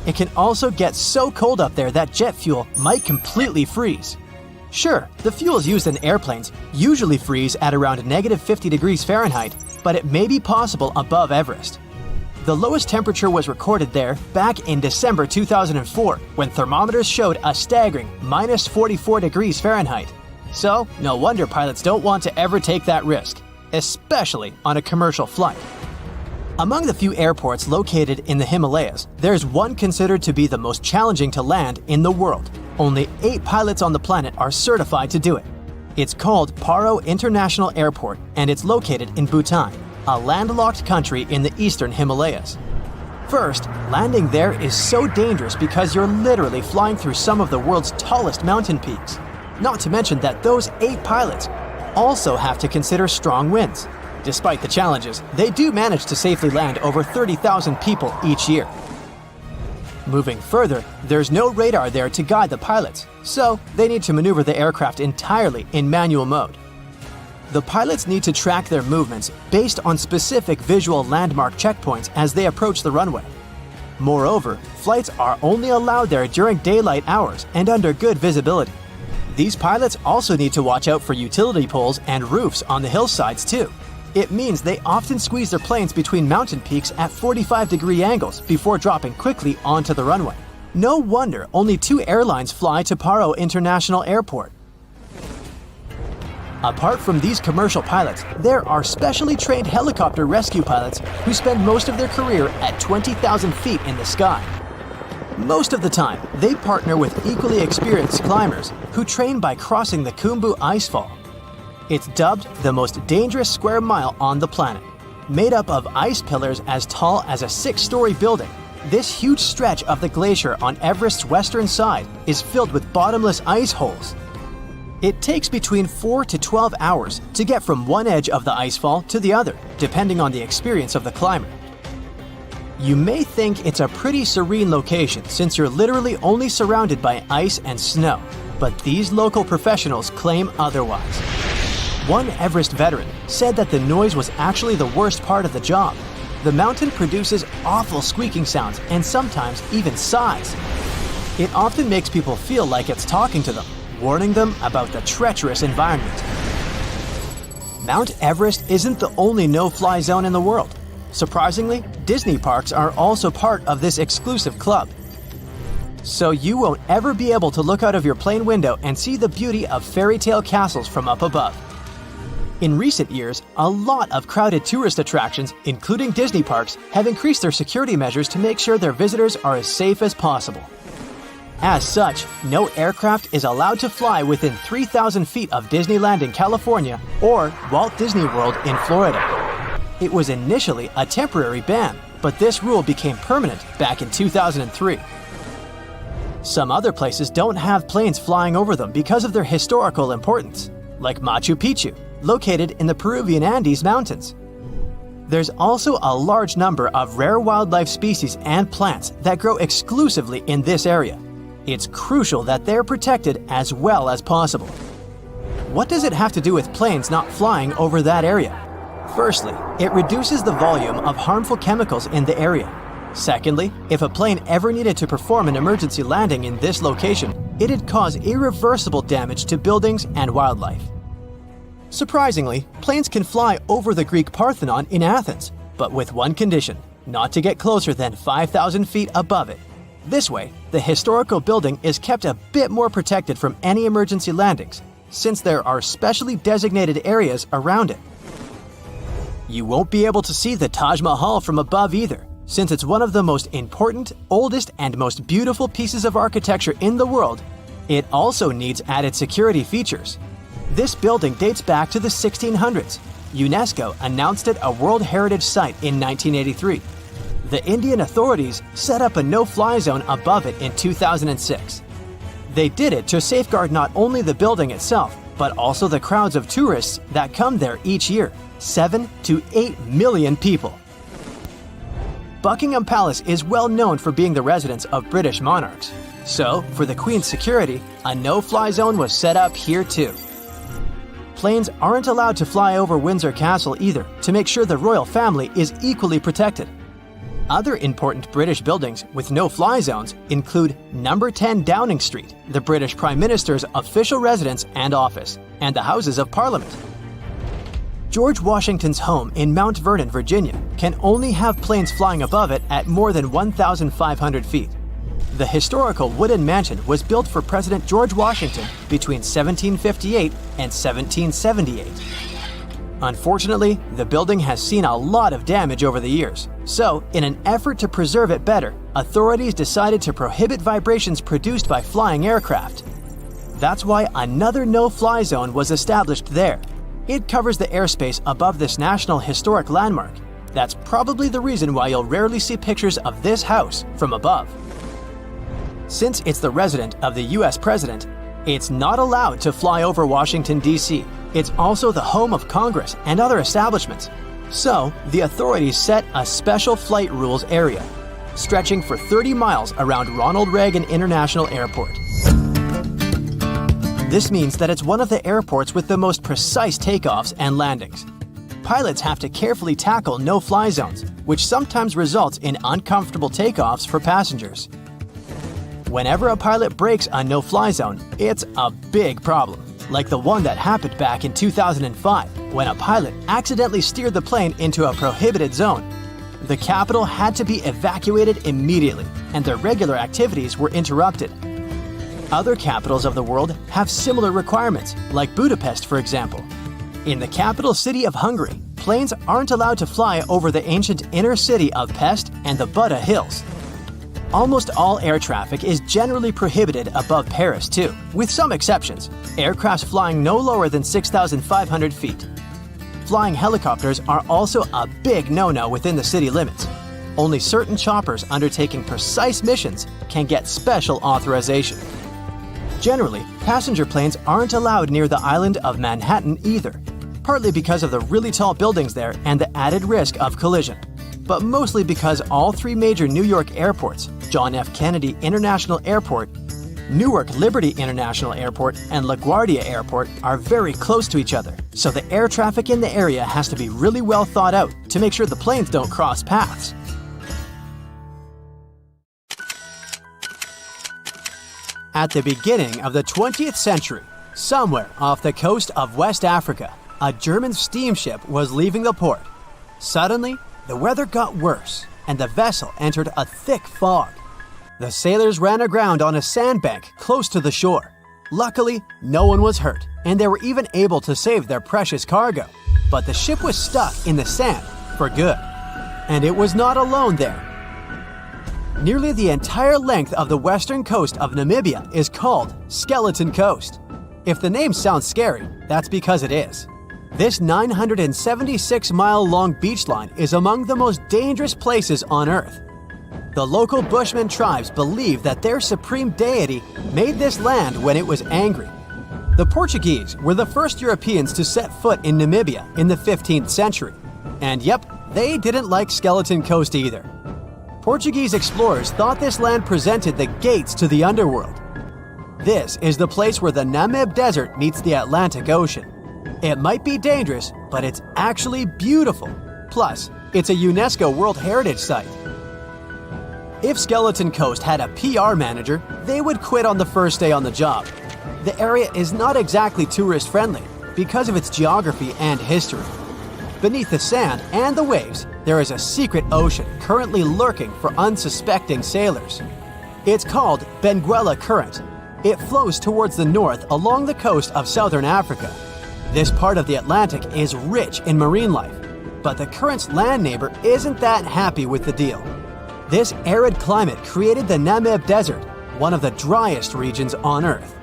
It can also get so cold up there that jet fuel might completely freeze. Sure, the fuels used in airplanes usually freeze at around -50 degrees Fahrenheit, but it may be possible above Everest. The lowest temperature was recorded there back in December 2004, when thermometers showed a staggering -44 degrees Fahrenheit. So, no wonder pilots don't want to ever take that risk, especially on a commercial flight. Among the few airports located in the Himalayas, there's one considered to be the most challenging to land in the world. Only 8 pilots on the planet are certified to do it. It's called Paro International Airport, and it's located in Bhutan, a landlocked country in the eastern Himalayas. First, landing there is so dangerous because you're literally flying through some of the world's tallest mountain peaks. Not to mention that those 8 pilots also have to consider strong winds. Despite the challenges, they do manage to safely land over 30,000 people each year. Moving further, there's no radar there to guide the pilots, so they need to maneuver the aircraft entirely in manual mode. The pilots need to track their movements based on specific visual landmark checkpoints as they approach the runway. Moreover, flights are only allowed there during daylight hours and under good visibility. These pilots also need to watch out for utility poles and roofs on the hillsides too. It means they often squeeze their planes between mountain peaks at 45-degree angles before dropping quickly onto the runway. No wonder only 2 airlines fly to Paro International Airport. Apart from these commercial pilots, there are specially trained helicopter rescue pilots who spend most of their career at 20,000 feet in the sky. Most of the time, they partner with equally experienced climbers who train by crossing the Khumbu Icefall. It's dubbed the most dangerous square mile on the planet. Made up of ice pillars as tall as a 6-story building, this huge stretch of the glacier on Everest's western side is filled with bottomless ice holes. It takes between 4 to 12 hours to get from one edge of the icefall to the other, depending on the experience of the climber. You may think it's a pretty serene location since you're literally only surrounded by ice and snow, but these local professionals claim otherwise. One Everest veteran said that the noise was actually the worst part of the job. The mountain produces awful squeaking sounds and sometimes even sighs. It often makes people feel like it's talking to them, warning them about the treacherous environment. Mount Everest isn't the only no-fly zone in the world. Surprisingly, Disney parks are also part of this exclusive club. So you won't ever be able to look out of your plane window and see the beauty of fairy tale castles from up above. In recent years, a lot of crowded tourist attractions, including Disney parks, have increased their security measures to make sure their visitors are as safe as possible. As such, no aircraft is allowed to fly within 3,000 feet of Disneyland in California or Walt Disney World in Florida. It was initially a temporary ban, but this rule became permanent back in 2003. Some other places don't have planes flying over them because of their historical importance, like Machu Picchu, located in the Peruvian Andes Mountains. There's also a large number of rare wildlife species and plants that grow exclusively in this area. It's crucial that they're protected as well as possible. What does it have to do with planes not flying over that area? Firstly, it reduces the volume of harmful chemicals in the area. Secondly, if a plane ever needed to perform an emergency landing in this location, it'd cause irreversible damage to buildings and wildlife. Surprisingly, planes can fly over the Greek Parthenon in Athens, but with one condition: not to get closer than 5,000 feet above it. This way, the historical building is kept a bit more protected from any emergency landings, since there are specially designated areas around it. You won't be able to see the Taj Mahal from above either, since it's one of the most important, oldest, and most beautiful pieces of architecture in the world. It also needs added security features. This building dates back to the 1600s. UNESCO announced it a World Heritage Site in 1983. The Indian authorities set up a no-fly zone above it in 2006. They did it to safeguard not only the building itself, but also the crowds of tourists that come there each year, 7 to 8 million people. Buckingham Palace is well known for being the residence of British monarchs. So, for the Queen's security, a no-fly zone was set up here too. Planes aren't allowed to fly over Windsor Castle either, to make sure the royal family is equally protected. Other important British buildings with no-fly zones include Number 10 Downing Street, the British Prime Minister's official residence and office, and the Houses of Parliament. George Washington's home in Mount Vernon, Virginia, can only have planes flying above it at more than 1,500 feet. The historical wooden mansion was built for President George Washington between 1758 and 1778. Unfortunately, the building has seen a lot of damage over the years, so in an effort to preserve it better, authorities decided to prohibit vibrations produced by flying aircraft. That's why another no-fly zone was established there. It covers the airspace above this National Historic Landmark. That's probably the reason why you'll rarely see pictures of this house from above. Since it's the residence of the US President, it's not allowed to fly over Washington, D.C. It's also the home of Congress and other establishments. So, the authorities set a special flight rules area, stretching for 30 miles around Ronald Reagan International Airport. This means that it's one of the airports with the most precise takeoffs and landings. Pilots have to carefully tackle no-fly zones, which sometimes results in uncomfortable takeoffs for passengers. Whenever a pilot breaks a no-fly zone, it's a big problem, like the one that happened back in 2005, when a pilot accidentally steered the plane into a prohibited zone. The capital had to be evacuated immediately, and their regular activities were interrupted. Other capitals of the world have similar requirements, like Budapest, for example. In the capital city of Hungary, planes aren't allowed to fly over the ancient inner city of Pest and the Buda Hills. Almost all air traffic is generally prohibited above Paris too, with some exceptions. Aircrafts flying no lower than 6,500 feet. Flying helicopters are also a big no-no within the city limits. Only certain choppers undertaking precise missions can get special authorization. Generally, passenger planes aren't allowed near the island of Manhattan either, partly because of the really tall buildings there and the added risk of collision, but mostly because all three major New York airports, John F. Kennedy International Airport, Newark Liberty International Airport, and LaGuardia Airport are very close to each other, so the air traffic in the area has to be really well thought out to make sure the planes don't cross paths. At the beginning of the 20th century, somewhere off the coast of West Africa, a German steamship was leaving the port. Suddenly, the weather got worse, and the vessel entered a thick fog. The sailors ran aground on a sandbank close to the shore. Luckily, no one was hurt, and they were even able to save their precious cargo. But the ship was stuck in the sand for good. And it was not alone there. Nearly the entire length of the western coast of Namibia is called Skeleton Coast. If the name sounds scary, that's because it is. This 976-mile-long beach line is among the most dangerous places on Earth. The local Bushman tribes believe that their supreme deity made this land when it was angry. The Portuguese were the first Europeans to set foot in Namibia in the 15th century. And yep, they didn't like Skeleton Coast either. Portuguese explorers thought this land presented the gates to the underworld. This is the place where the Namib Desert meets the Atlantic Ocean. It might be dangerous, but it's actually beautiful. Plus, it's a UNESCO World Heritage Site. If Skeleton Coast had a PR manager, they would quit on the first day on the job. The area is not exactly tourist-friendly because of its geography and history. Beneath the sand and the waves, there is a secret ocean currently lurking for unsuspecting sailors. It's called Benguela Current. It flows towards the north along the coast of southern Africa. This part of the Atlantic is rich in marine life, but the current's land neighbor isn't that happy with the deal. This arid climate created the Namib Desert, one of the driest regions on Earth.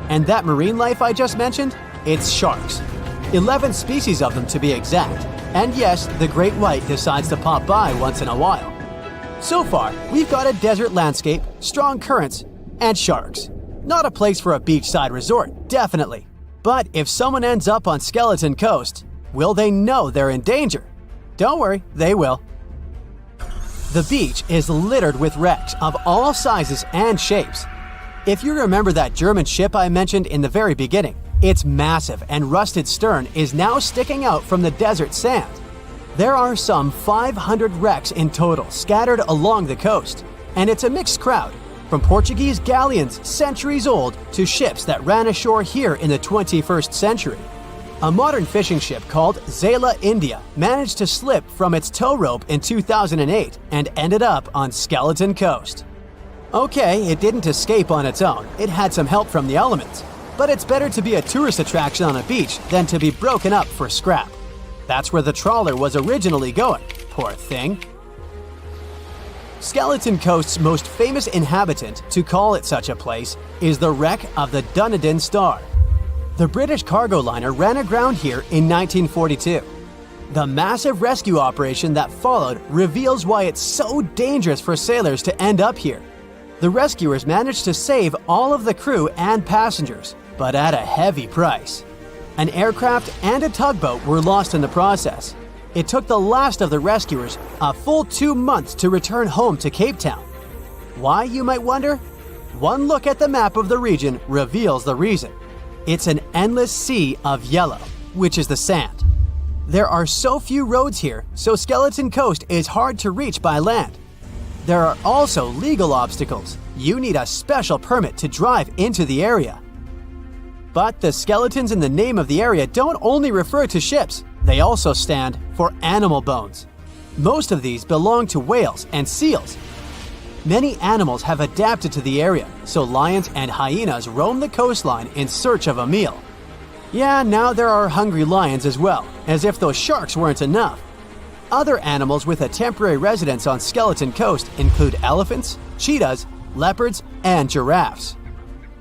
And that marine life I just mentioned? It's sharks. 11 species of them to be exact. And yes, the great white decides to pop by once in a while. So far, we've got a desert landscape, strong currents, and sharks. Not a place for a beachside resort, definitely. But if someone ends up on Skeleton Coast, will they know they're in danger? Don't worry, they will. The beach is littered with wrecks of all sizes and shapes. If you remember that German ship I mentioned in the very beginning, its massive and rusted stern is now sticking out from the desert sand. There are some 500 wrecks in total scattered along the coast, and it's a mixed crowd, from Portuguese galleons centuries old to ships that ran ashore here in the 21st century. A modern fishing ship called Zela India managed to slip from its tow rope in 2008 and ended up on Skeleton Coast. Okay, it didn't escape on its own, it had some help from the elements, but it's better to be a tourist attraction on a beach than to be broken up for scrap. That's where the trawler was originally going, poor thing. Skeleton Coast's most famous inhabitant, to call it such a place, is the wreck of the Dunedin Star. The British cargo liner ran aground here in 1942. The massive rescue operation that followed reveals why it's so dangerous for sailors to end up here. The rescuers managed to save all of the crew and passengers, but at a heavy price. An aircraft and a tugboat were lost in the process. It took the last of the rescuers a full 2 months to return home to Cape Town. Why, you might wonder? One look at the map of the region reveals the reason. It's an endless sea of yellow, which is the sand. There are so few roads here, so Skeleton Coast is hard to reach by land. There are also legal obstacles. You need a special permit to drive into the area. But the skeletons in the name of the area don't only refer to ships, they also stand for animal bones. Most of these belong to whales and seals. Many animals have adapted to the area, so lions and hyenas roam the coastline in search of a meal. Yeah, now there are hungry lions as well, as if those sharks weren't enough. Other animals with a temporary residence on Skeleton Coast include elephants, cheetahs, leopards, and giraffes.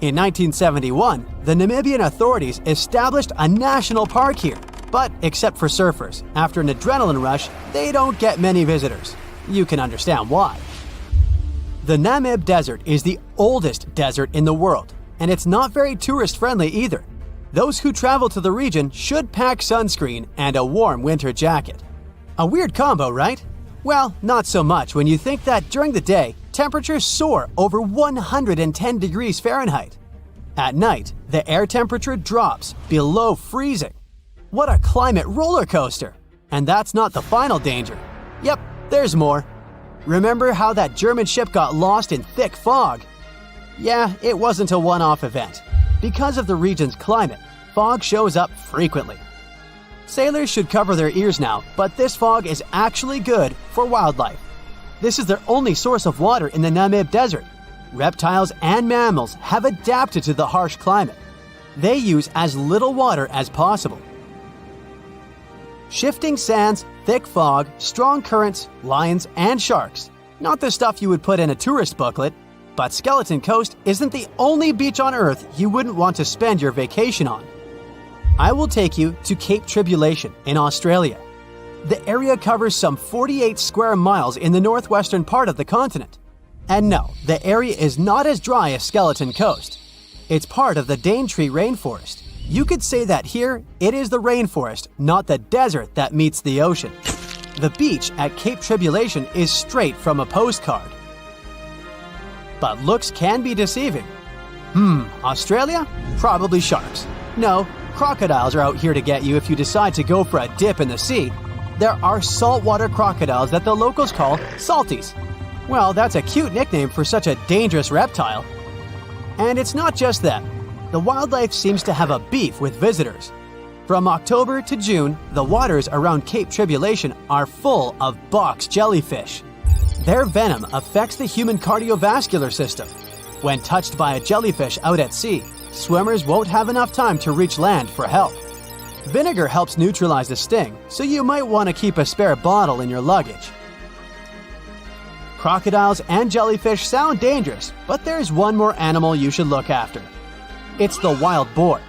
In 1971, the Namibian authorities established a national park here, but except for surfers, after an adrenaline rush, they don't get many visitors. You can understand why. The Namib Desert is the oldest desert in the world, and it's not very tourist-friendly either. Those who travel to the region should pack sunscreen and a warm winter jacket. A weird combo, right? Well, not so much when you think that during the day, temperatures soar over 110 degrees Fahrenheit. At night, the air temperature drops below freezing. What a climate roller coaster! And that's not the final danger. Yep, there's more. Remember how that German ship got lost in thick fog? Yeah, it wasn't a one-off event. Because of the region's climate, fog shows up frequently. Sailors should cover their ears now, but this fog is actually good for wildlife. This is their only source of water in the Namib Desert. Reptiles and mammals have adapted to the harsh climate. They use as little water as possible. Shifting sands, thick fog, strong currents, lions, and sharks. Not the stuff you would put in a tourist booklet, but Skeleton Coast isn't the only beach on Earth you wouldn't want to spend your vacation on. I will take you to Cape Tribulation in Australia. The area covers some 48 square miles in the northwestern part of the continent. And no, the area is not as dry as Skeleton Coast. It's part of the Daintree rainforest. You could say that here, it is the rainforest, not the desert that meets the ocean. The beach at Cape Tribulation is straight from a postcard. But looks can be deceiving. Australia? Probably sharks. No, crocodiles are out here to get you if you decide to go for a dip in the sea. There are saltwater crocodiles that the locals call salties. Well, that's a cute nickname for such a dangerous reptile. And it's not just them. The wildlife seems to have a beef with visitors. From October to June, the waters around Cape Tribulation are full of box jellyfish. Their venom affects the human cardiovascular system. When touched by a jellyfish out at sea, swimmers won't have enough time to reach land for help. Vinegar helps neutralize the sting, so you might want to keep a spare bottle in your luggage. Crocodiles and jellyfish sound dangerous, but there's one more animal you should look after. It's the wild boar.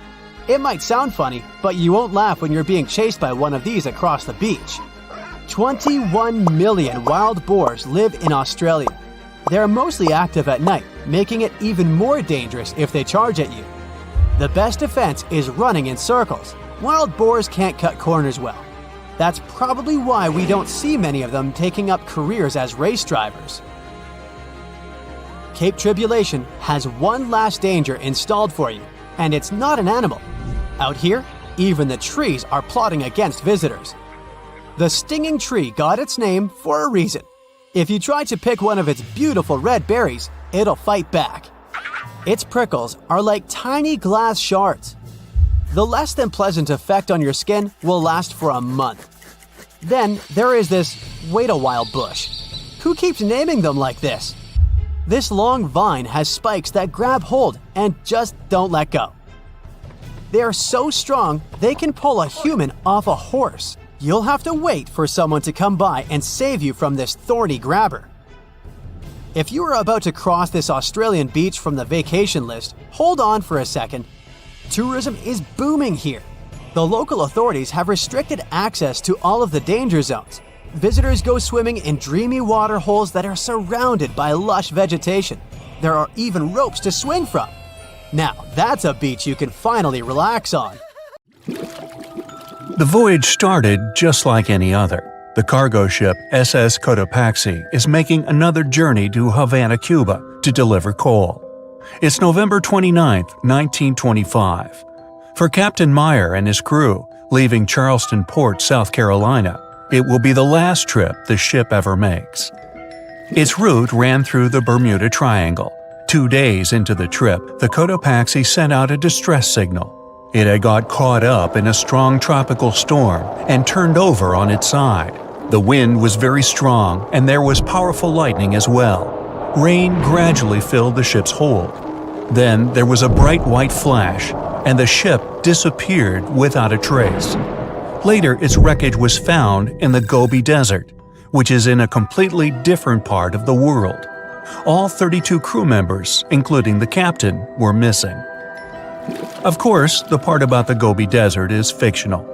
It might sound funny, but you won't laugh when you're being chased by one of these across the beach. 21 million wild boars live in Australia. They're mostly active at night, making it even more dangerous if they charge at you. The best defense is running in circles. Wild boars can't cut corners well. That's probably why we don't see many of them taking up careers as race drivers. Cape Tribulation has one last danger installed for you, and it's not an animal. Out here, even the trees are plotting against visitors. The stinging tree got its name for a reason. If you try to pick one of its beautiful red berries, it'll fight back. Its prickles are like tiny glass shards. The less than pleasant effect on your skin will last for a month. Then there is this wait a while bush. Who keeps naming them like this? This long vine has spikes that grab hold and just don't let go. They are so strong they can pull a human off a horse. You'll have to wait for someone to come by and save you from this thorny grabber. If you are about to cross this Australian beach from the vacation list, hold on for a second. Tourism is booming here. The local authorities have restricted access to all of the danger zones. Visitors go swimming in dreamy water holes that are surrounded by lush vegetation. There are even ropes to swing from. Now, that's a beach you can finally relax on. The voyage started just like any other. The cargo ship SS Cotopaxi is making another journey to Havana, Cuba to deliver coal. It's November 29, 1925. For Captain Meyer and his crew, leaving Charleston Port, South Carolina, it will be the last trip the ship ever makes. Its route ran through the Bermuda Triangle. 2 days into the trip, the Cotopaxi sent out a distress signal. It had got caught up in a strong tropical storm and turned over on its side. The wind was very strong and there was powerful lightning as well. Rain gradually filled the ship's hold. Then there was a bright white flash, and the ship disappeared without a trace. Later, its wreckage was found in the Gobi Desert, which is in a completely different part of the world. All 32 crew members, including the captain, were missing. Of course, the part about the Gobi Desert is fictional.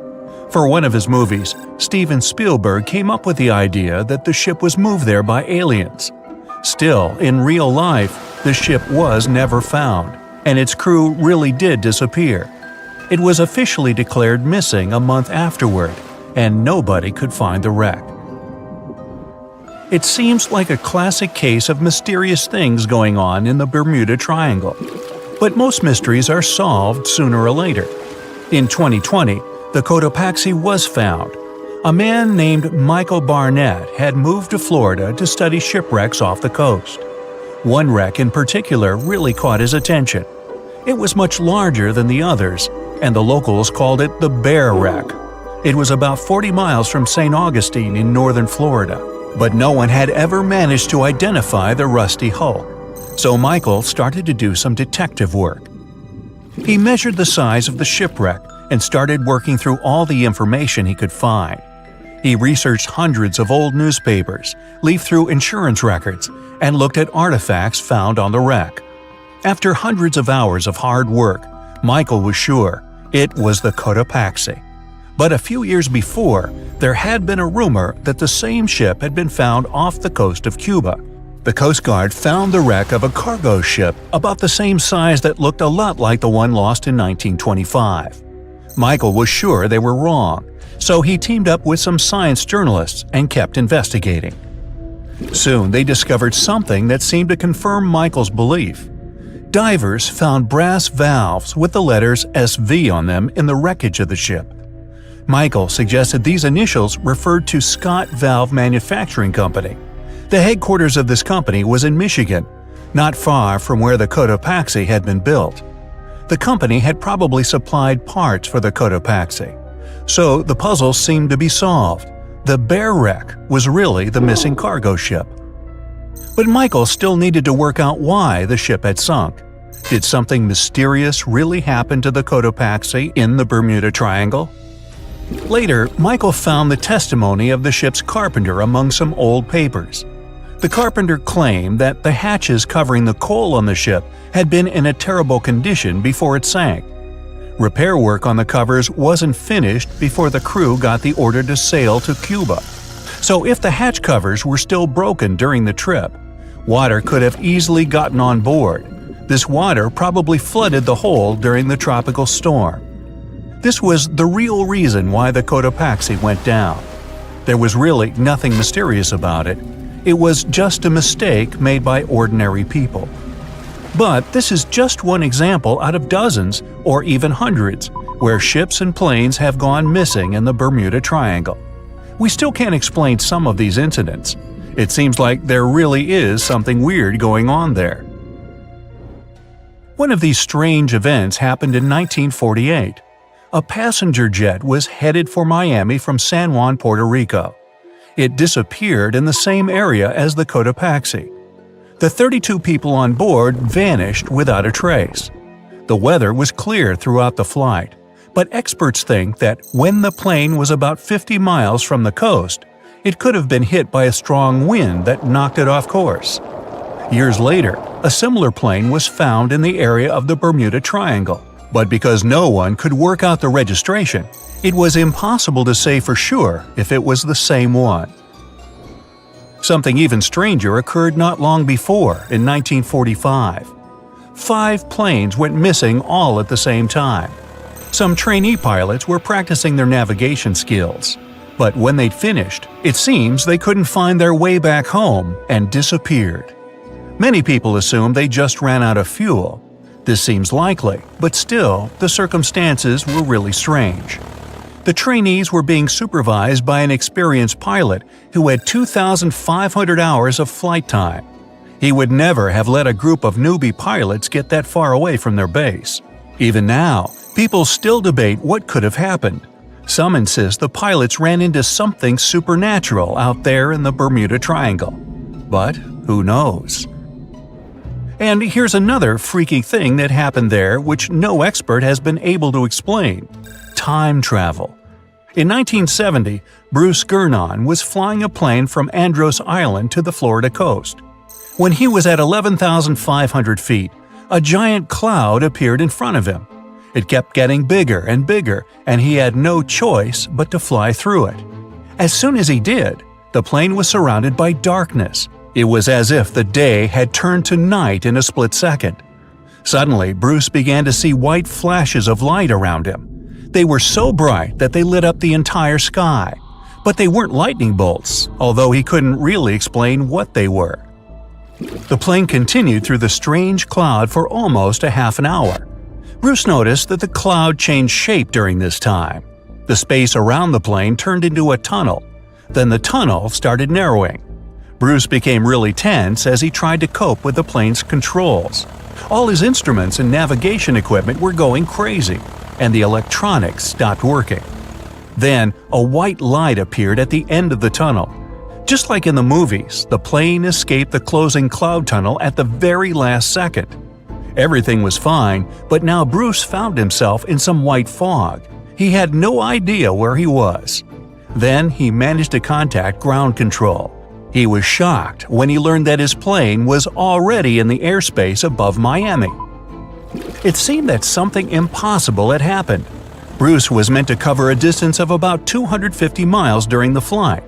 For one of his movies, Steven Spielberg came up with the idea that the ship was moved there by aliens. Still, in real life, the ship was never found, and its crew really did disappear. It was officially declared missing a month afterward, and nobody could find the wreck. It seems like a classic case of mysterious things going on in the Bermuda Triangle. But most mysteries are solved sooner or later. In 2020, the Cotopaxi was found. A man named Michael Barnett had moved to Florida to study shipwrecks off the coast. One wreck in particular really caught his attention. It was much larger than the others, and the locals called it the Bear Wreck. It was about 40 miles from St. Augustine in northern Florida, but no one had ever managed to identify the rusty hull. So Michael started to do some detective work. He measured the size of the shipwreck and started working through all the information he could find. He researched hundreds of old newspapers, leafed through insurance records, and looked at artifacts found on the wreck. After hundreds of hours of hard work, Michael was sure it was the Cotopaxi. But a few years before, there had been a rumor that the same ship had been found off the coast of Cuba. The Coast Guard found the wreck of a cargo ship about the same size that looked a lot like the one lost in 1925. Michael was sure they were wrong, so he teamed up with some science journalists and kept investigating. Soon they discovered something that seemed to confirm Michael's belief. Divers found brass valves with the letters SV on them in the wreckage of the ship. Michael suggested these initials referred to Scott Valve Manufacturing Company. The headquarters of this company was in Michigan, not far from where the Cotopaxi had been built. The company had probably supplied parts for the Cotopaxi. So the puzzle seemed to be solved. The Bear Wreck was really the missing cargo ship. But Michael still needed to work out why the ship had sunk. Did something mysterious really happen to the Cotopaxi in the Bermuda Triangle? Later, Michael found the testimony of the ship's carpenter among some old papers. The carpenter claimed that the hatches covering the coal on the ship had been in a terrible condition before it sank. Repair work on the covers wasn't finished before the crew got the order to sail to Cuba. So if the hatch covers were still broken during the trip, water could have easily gotten on board. This water probably flooded the hold during the tropical storm. This was the real reason why the Cotopaxi went down. There was really nothing mysterious about it. It was just a mistake made by ordinary people. But this is just one example out of dozens, or even hundreds, where ships and planes have gone missing in the Bermuda Triangle. We still can't explain some of these incidents. It seems like there really is something weird going on there. One of these strange events happened in 1948. A passenger jet was headed for Miami from San Juan, Puerto Rico. It disappeared in the same area as the Cotopaxi. The 32 people on board vanished without a trace. The weather was clear throughout the flight, but experts think that when the plane was about 50 miles from the coast, it could have been hit by a strong wind that knocked it off course. Years later, a similar plane was found in the area of the Bermuda Triangle, but because no one could work out the registration, it was impossible to say for sure if it was the same one. Something even stranger occurred not long before, in 1945. 5 planes went missing all at the same time. Some trainee pilots were practicing their navigation skills, but when they'd finished, it seems they couldn't find their way back home and disappeared. Many people assume they just ran out of fuel. This seems likely, but still, the circumstances were really strange. The trainees were being supervised by an experienced pilot who had 2,500 hours of flight time. He would never have let a group of newbie pilots get that far away from their base. Even now, people still debate what could have happened. Some insist the pilots ran into something supernatural out there in the Bermuda Triangle. But who knows? And here's another freaky thing that happened there which no expert has been able to explain. Time travel. In 1970, Bruce Gernon was flying a plane from Andros Island to the Florida coast. When he was at 11,500 feet, a giant cloud appeared in front of him. It kept getting bigger and bigger, and he had no choice but to fly through it. As soon as he did, the plane was surrounded by darkness. It was as if the day had turned to night in a split second. Suddenly, Bruce began to see white flashes of light around him. They were so bright that they lit up the entire sky. But they weren't lightning bolts, although he couldn't really explain what they were. The plane continued through the strange cloud for almost a half an hour. Bruce noticed that the cloud changed shape during this time. The space around the plane turned into a tunnel. Then the tunnel started narrowing. Bruce became really tense as he tried to cope with the plane's controls. All his instruments and navigation equipment were going crazy, and the electronics stopped working. Then, a white light appeared at the end of the tunnel. Just like in the movies, the plane escaped the closing cloud tunnel at the very last second. Everything was fine, but now Bruce found himself in some white fog. He had no idea where he was. Then he managed to contact ground control. He was shocked when he learned that his plane was already in the airspace above Miami. It seemed that something impossible had happened. Bruce was meant to cover a distance of about 250 miles during the flight.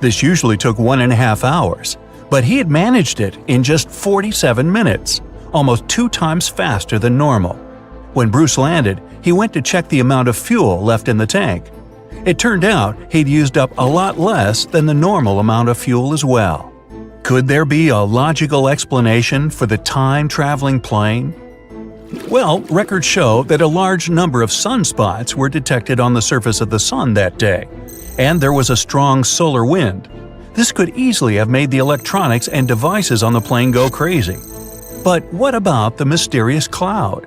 This usually took 1.5 hours, but he had managed it in just 47 minutes, almost 2 times faster than normal. When Bruce landed, he went to check the amount of fuel left in the tank. It turned out he'd used up a lot less than the normal amount of fuel as well. Could there be a logical explanation for the time-traveling plane? Well, records show that a large number of sunspots were detected on the surface of the sun that day, and there was a strong solar wind. This could easily have made the electronics and devices on the plane go crazy. But what about the mysterious cloud?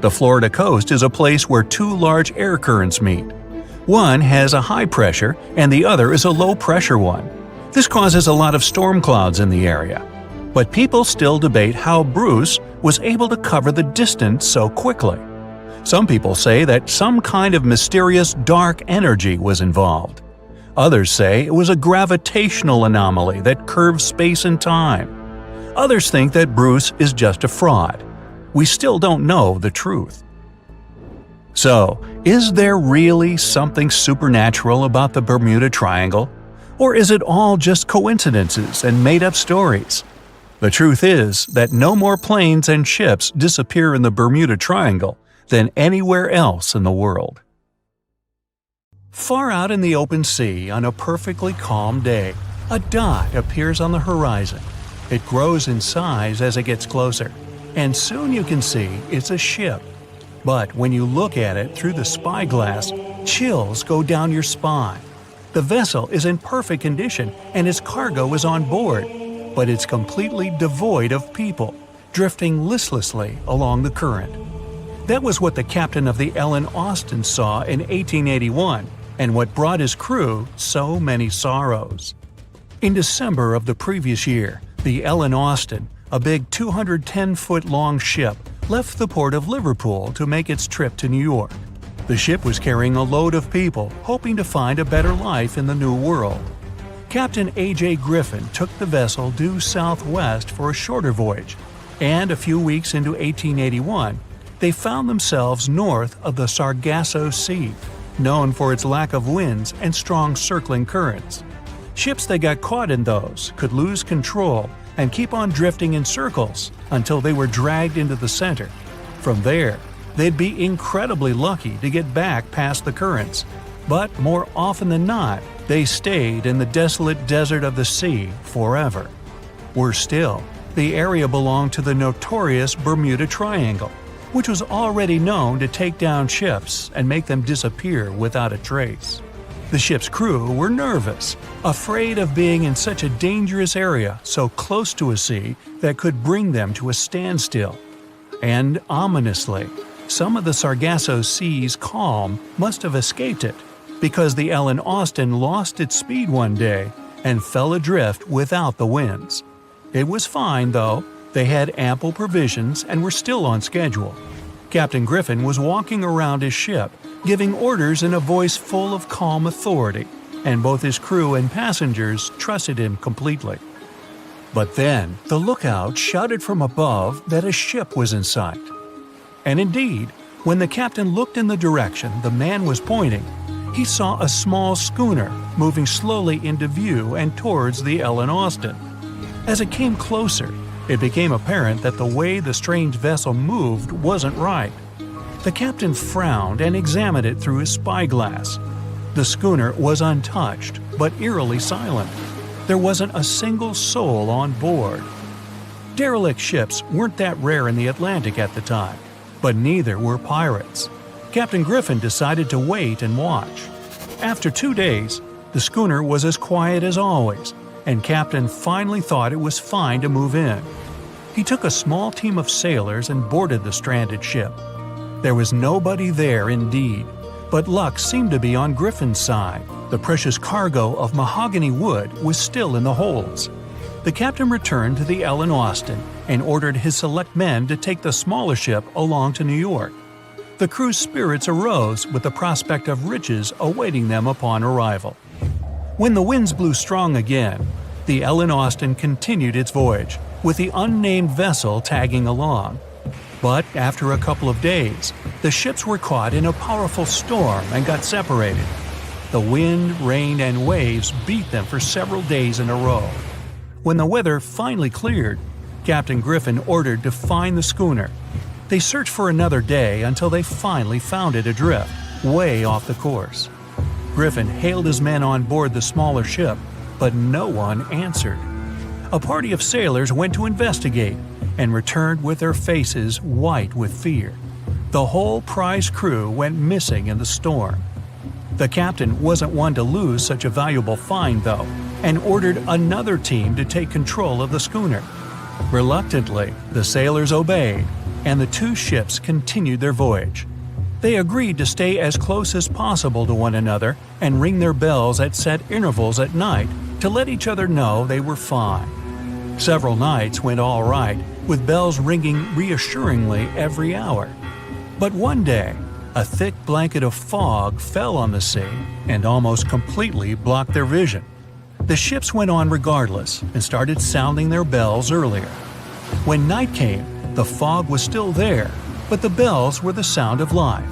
The Florida coast is a place where 2 large air currents meet. One has a high pressure and the other is a low pressure one. This causes a lot of storm clouds in the area. But people still debate how Bruce was able to cover the distance so quickly. Some people say that some kind of mysterious dark energy was involved. Others say it was a gravitational anomaly that curves space and time. Others think that Bruce is just a fraud. We still don't know the truth. So, is there really something supernatural about the Bermuda Triangle? Or is it all just coincidences and made-up stories? The truth is that no more planes and ships disappear in the Bermuda Triangle than anywhere else in the world. Far out in the open sea on a perfectly calm day, a dot appears on the horizon. It grows in size as it gets closer, and soon you can see it's a ship. But when you look at it through the spyglass, chills go down your spine. The vessel is in perfect condition and its cargo is on board, but it's completely devoid of people, drifting listlessly along the current. That was what the captain of the Ellen Austin saw in 1881, and what brought his crew so many sorrows. In December of the previous year, the Ellen Austin, a big 210-foot-long ship, left the port of Liverpool to make its trip to New York. The ship was carrying a load of people hoping to find a better life in the New World. Captain A.J. Griffin took the vessel due southwest for a shorter voyage, and a few weeks into 1881, they found themselves north of the Sargasso Sea, known for its lack of winds and strong circling currents. Ships that got caught in those could lose control and keep on drifting in circles until they were dragged into the center. From there, they'd be incredibly lucky to get back past the currents, but more often than not, they stayed in the desolate desert of the sea forever. Worse still, the area belonged to the notorious Bermuda Triangle, which was already known to take down ships and make them disappear without a trace. The ship's crew were nervous, afraid of being in such a dangerous area so close to a sea that could bring them to a standstill. And ominously, some of the Sargasso Sea's calm must have escaped it, because the Ellen Austin lost its speed one day and fell adrift without the winds. It was fine, though. They had ample provisions and were still on schedule. Captain Griffin was walking around his ship, giving orders in a voice full of calm authority, and both his crew and passengers trusted him completely. But then, the lookout shouted from above that a ship was in sight. And indeed, when the captain looked in the direction the man was pointing, he saw a small schooner moving slowly into view and towards the Ellen Austin. As it came closer, it became apparent that the way the strange vessel moved wasn't right. The captain frowned and examined it through his spyglass. The schooner was untouched, but eerily silent. There wasn't a single soul on board. Derelict ships weren't that rare in the Atlantic at the time, but neither were pirates. Captain Griffin decided to wait and watch. After 2 days, the schooner was as quiet as always, and Captain finally thought it was fine to move in. He took a small team of sailors and boarded the stranded ship. There was nobody there indeed, but luck seemed to be on Griffin's side. The precious cargo of mahogany wood was still in the holds. The captain returned to the Ellen Austin and ordered his select men to take the smaller ship along to New York. The crew's spirits arose with the prospect of riches awaiting them upon arrival. When the winds blew strong again, the Ellen Austin continued its voyage, with the unnamed vessel tagging along. But after a couple of days, the ships were caught in a powerful storm and got separated. The wind, rain, and waves beat them for several days in a row. When the weather finally cleared, Captain Griffin ordered to find the schooner. They searched for another day until they finally found it adrift, way off the course. Griffin hailed his men on board the smaller ship, but no one answered. A party of sailors went to investigate and returned with their faces white with fear. The whole prize crew went missing in the storm. The captain wasn't one to lose such a valuable find, though, and ordered another team to take control of the schooner. Reluctantly, the sailors obeyed, and the two ships continued their voyage. They agreed to stay as close as possible to one another and ring their bells at set intervals at night to let each other know they were fine. Several nights went all right, with bells ringing reassuringly every hour. But one day, a thick blanket of fog fell on the sea and almost completely blocked their vision. The ships went on regardless and started sounding their bells earlier. When night came, the fog was still there, but the bells were the sound of life.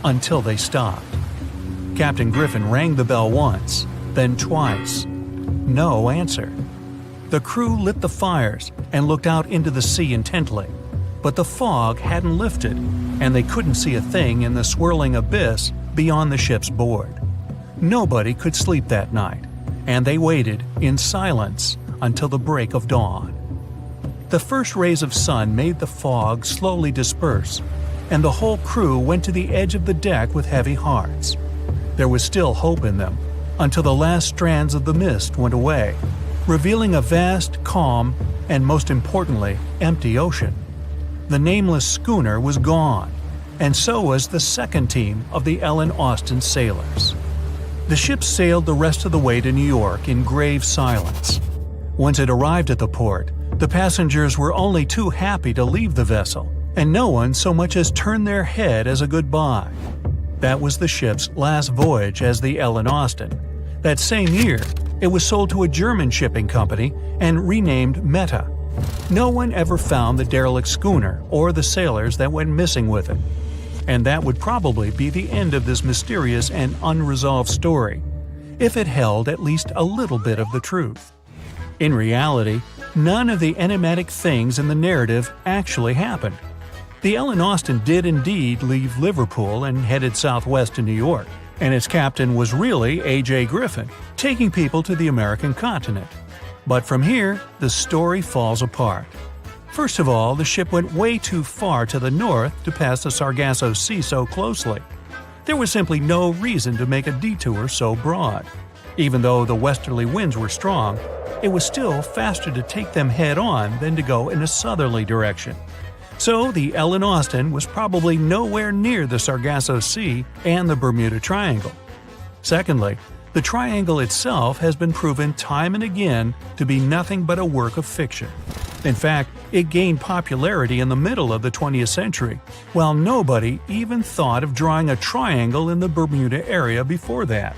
Until they stopped. Captain Griffin rang the bell once, then twice. No answer. The crew lit the fires and looked out into the sea intently, but the fog hadn't lifted, and they couldn't see a thing in the swirling abyss beyond the ship's board. Nobody could sleep that night, and they waited in silence until the break of dawn. The first rays of sun made the fog slowly disperse, and the whole crew went to the edge of the deck with heavy hearts. There was still hope in them, until the last strands of the mist went away, revealing a vast, calm, and most importantly, empty ocean. The nameless schooner was gone, and so was the second team of the Ellen Austin sailors. The ship sailed the rest of the way to New York in grave silence. Once it arrived at the port, the passengers were only too happy to leave the vessel, and no one so much as turned their head as a goodbye. That was the ship's last voyage as the Ellen Austin. That same year, it was sold to a German shipping company and renamed Meta. No one ever found the derelict schooner or the sailors that went missing with it. And that would probably be the end of this mysterious and unresolved story, if it held at least a little bit of the truth. In reality, none of the enigmatic things in the narrative actually happened. The Ellen Austin did indeed leave Liverpool and headed southwest to New York, and its captain was really A.J. Griffin, taking people to the American continent. But from here, the story falls apart. First of all, the ship went way too far to the north to pass the Sargasso Sea so closely. There was simply no reason to make a detour so broad. Even though the westerly winds were strong, it was still faster to take them head-on than to go in a southerly direction. So the Ellen Austin was probably nowhere near the Sargasso Sea and the Bermuda Triangle. Secondly, the triangle itself has been proven time and again to be nothing but a work of fiction. In fact, it gained popularity in the middle of the 20th century, while nobody even thought of drawing a triangle in the Bermuda area before that.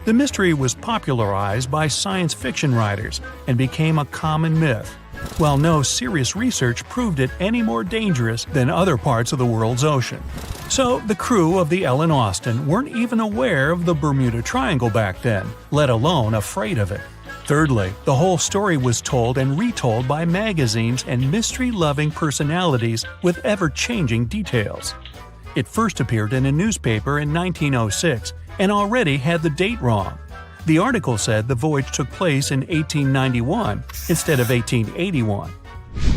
The mystery was popularized by science fiction writers and became a common myth, while no serious research proved it any more dangerous than other parts of the world's ocean. So the crew of the Ellen Austin weren't even aware of the Bermuda Triangle back then, let alone afraid of it. Thirdly, the whole story was told and retold by magazines and mystery-loving personalities with ever-changing details. It first appeared in a newspaper in 1906 and already had the date wrong. The article said the voyage took place in 1891 instead of 1881.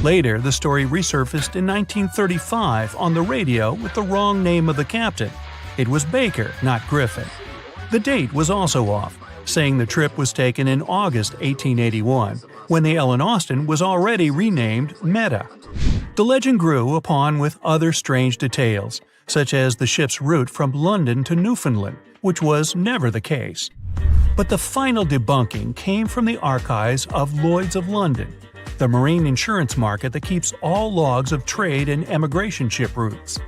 Later, the story resurfaced in 1935 on the radio with the wrong name of the captain. It was Baker, not Griffin. The date was also off, saying the trip was taken in August 1881, when the Ellen Austin was already renamed Meta. The legend grew upon with other strange details, such as the ship's route from London to Newfoundland, which was never the case. But the final debunking came from the archives of Lloyd's of London, the marine insurance market that keeps all logs of trade and emigration ship routes.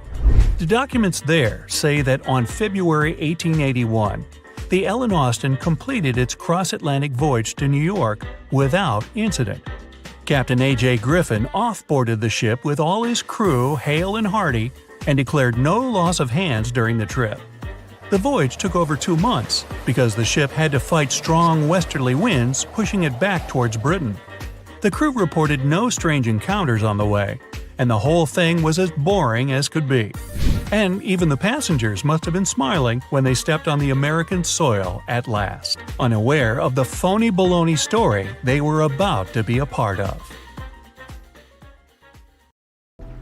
The documents there say that on February 1881, the Ellen Austin completed its cross-Atlantic voyage to New York without incident. Captain A.J. Griffin off-boarded the ship with all his crew hale and hearty and declared no loss of hands during the trip. The voyage took over 2 months because the ship had to fight strong westerly winds pushing it back towards Britain. The crew reported no strange encounters on the way, and the whole thing was as boring as could be. And even the passengers must have been smiling when they stepped on the American soil at last, unaware of the phony baloney story they were about to be a part of.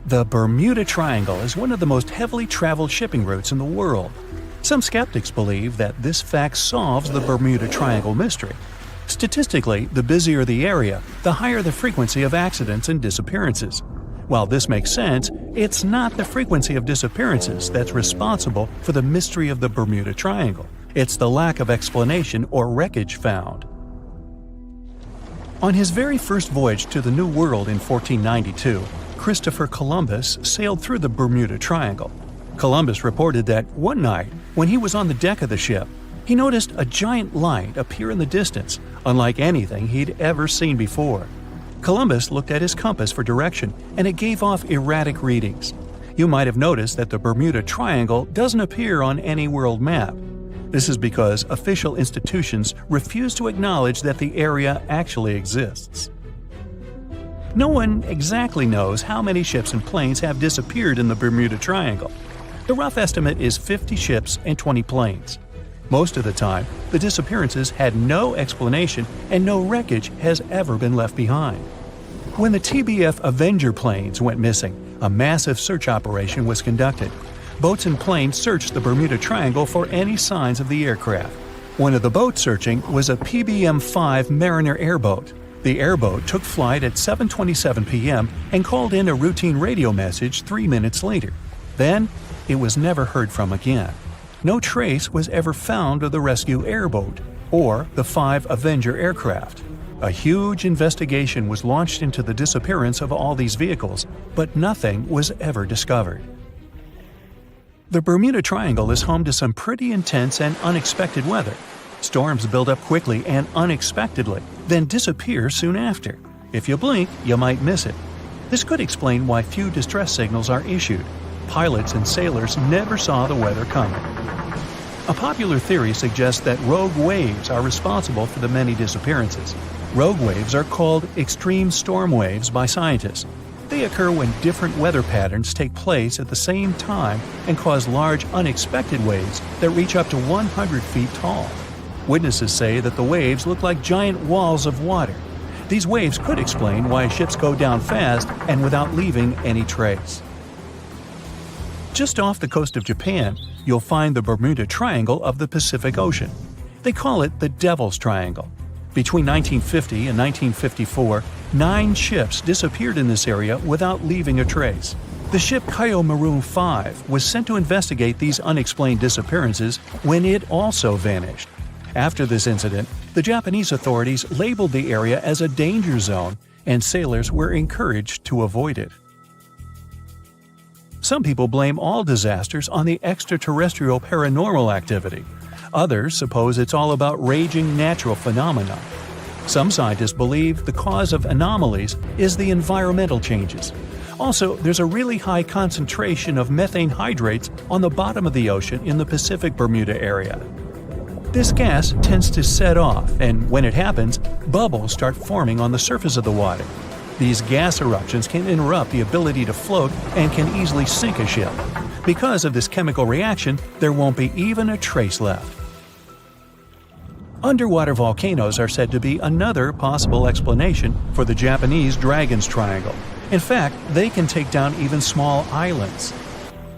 The Bermuda Triangle is one of the most heavily traveled shipping routes in the world. Some skeptics believe that this fact solves the Bermuda Triangle mystery. Statistically, the busier the area, the higher the frequency of accidents and disappearances. While this makes sense, it's not the frequency of disappearances that's responsible for the mystery of the Bermuda Triangle. It's the lack of explanation or wreckage found. On his very first voyage to the New World in 1492, Christopher Columbus sailed through the Bermuda Triangle. Columbus reported that one night, when he was on the deck of the ship, he noticed a giant light appear in the distance, unlike anything he'd ever seen before. Columbus looked at his compass for direction, and it gave off erratic readings. You might have noticed that the Bermuda Triangle doesn't appear on any world map. This is because official institutions refuse to acknowledge that the area actually exists. No one exactly knows how many ships and planes have disappeared in the Bermuda Triangle. The rough estimate is 50 ships and 20 planes. Most of the time, the disappearances had no explanation and no wreckage has ever been left behind. When the TBF Avenger planes went missing, a massive search operation was conducted. Boats and planes searched the Bermuda Triangle for any signs of the aircraft. One of the boats searching was a PBM-5 Mariner airboat. The airboat took flight at 7:27 p.m. and called in a routine radio message 3 minutes later. Then, it was never heard from again. No trace was ever found of the rescue airboat or the 5 Avenger aircraft. A huge investigation was launched into the disappearance of all these vehicles, but nothing was ever discovered. The Bermuda Triangle is home to some pretty intense and unexpected weather. Storms build up quickly and unexpectedly, then disappear soon after. If you blink, you might miss it. This could explain why few distress signals are issued. Pilots and sailors never saw the weather coming. A popular theory suggests that rogue waves are responsible for the many disappearances. Rogue waves are called extreme storm waves by scientists. They occur when different weather patterns take place at the same time and cause large unexpected waves that reach up to 100 feet tall. Witnesses say that the waves look like giant walls of water. These waves could explain why ships go down fast and without leaving any trace. Just off the coast of Japan, you'll find the Bermuda Triangle of the Pacific Ocean. They call it the Devil's Triangle. Between 1950 and 1954, 9 ships disappeared in this area without leaving a trace. The ship Maroon 5 was sent to investigate these unexplained disappearances when it also vanished. After this incident, the Japanese authorities labeled the area as a danger zone, and sailors were encouraged to avoid it. Some people blame all disasters on the extraterrestrial paranormal activity. Others suppose it's all about raging natural phenomena. Some scientists believe the cause of anomalies is the environmental changes. Also, there's a really high concentration of methane hydrates on the bottom of the ocean in the Pacific Bermuda area. This gas tends to set off, and when it happens, bubbles start forming on the surface of the water. These gas eruptions can interrupt the ability to float and can easily sink a ship. Because of this chemical reaction, there won't be even a trace left. Underwater volcanoes are said to be another possible explanation for the Japanese Dragon's Triangle. In fact, they can take down even small islands.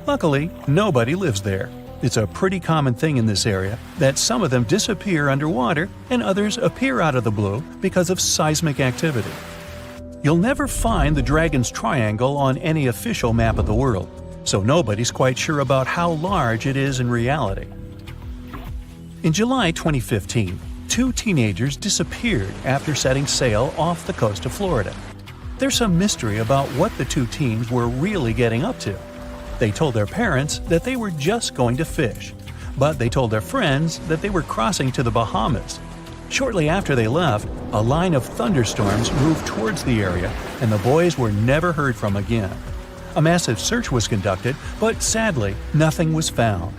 Luckily, nobody lives there. It's a pretty common thing in this area that some of them disappear underwater and others appear out of the blue because of seismic activity. You'll never find the Dragon's Triangle on any official map of the world, so nobody's quite sure about how large it is in reality. In July 2015, 2 teenagers disappeared after setting sail off the coast of Florida. There's some mystery about what the 2 teens were really getting up to. They told their parents that they were just going to fish, but they told their friends that they were crossing to the Bahamas. Shortly after they left, a line of thunderstorms moved towards the area, and the boys were never heard from again. A massive search was conducted, but sadly, nothing was found.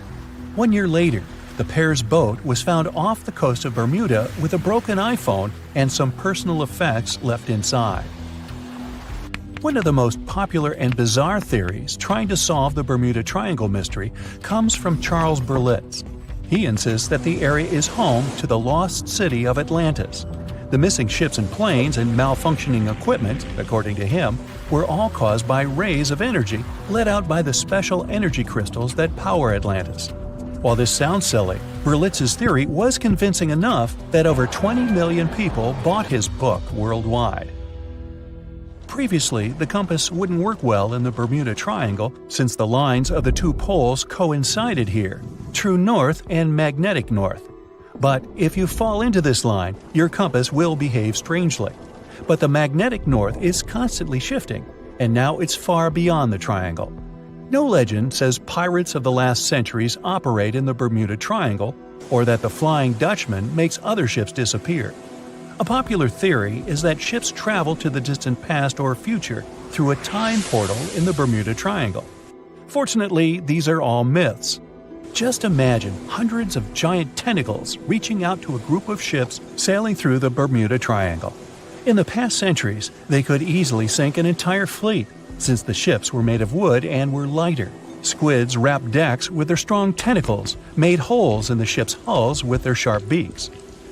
1 year later, the pair's boat was found off the coast of Bermuda with a broken iPhone and some personal effects left inside. One of the most popular and bizarre theories trying to solve the Bermuda Triangle mystery comes from Charles Berlitz. He insists that the area is home to the lost city of Atlantis. The missing ships and planes and malfunctioning equipment, according to him, were all caused by rays of energy let out by the special energy crystals that power Atlantis. While this sounds silly, Berlitz's theory was convincing enough that over 20 million people bought his book worldwide. Previously, the compass wouldn't work well in the Bermuda Triangle since the lines of the 2 poles coincided here, true north and magnetic north. But if you fall into this line, your compass will behave strangely. But the magnetic north is constantly shifting, and now it's far beyond the triangle. No legend says pirates of the last centuries operate in the Bermuda Triangle, or that the Flying Dutchman makes other ships disappear. A popular theory is that ships travel to the distant past or future through a time portal in the Bermuda Triangle. Fortunately, these are all myths. Just imagine hundreds of giant tentacles reaching out to a group of ships sailing through the Bermuda Triangle. In the past centuries, they could easily sink an entire fleet, since the ships were made of wood and were lighter. Squids wrapped decks with their strong tentacles, made holes in the ship's hulls with their sharp beaks.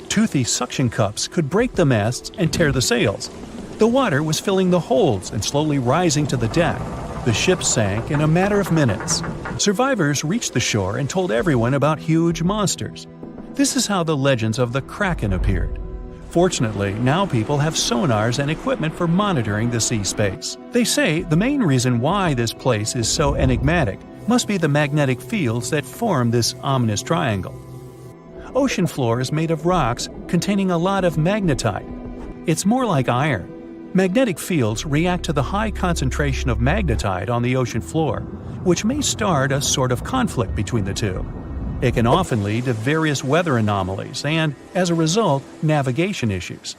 Toothy suction cups could break the masts and tear the sails. The water was filling the holds and slowly rising to the deck. The ship sank in a matter of minutes. Survivors reached the shore and told everyone about huge monsters. This is how the legends of the Kraken appeared. Fortunately, now people have sonars and equipment for monitoring the sea space. They say the main reason why this place is so enigmatic must be the magnetic fields that form this ominous triangle. Ocean floor is made of rocks containing a lot of magnetite. It's more like iron. Magnetic fields react to the high concentration of magnetite on the ocean floor, which may start a sort of conflict between the two. It can often lead to various weather anomalies and, as a result, navigation issues.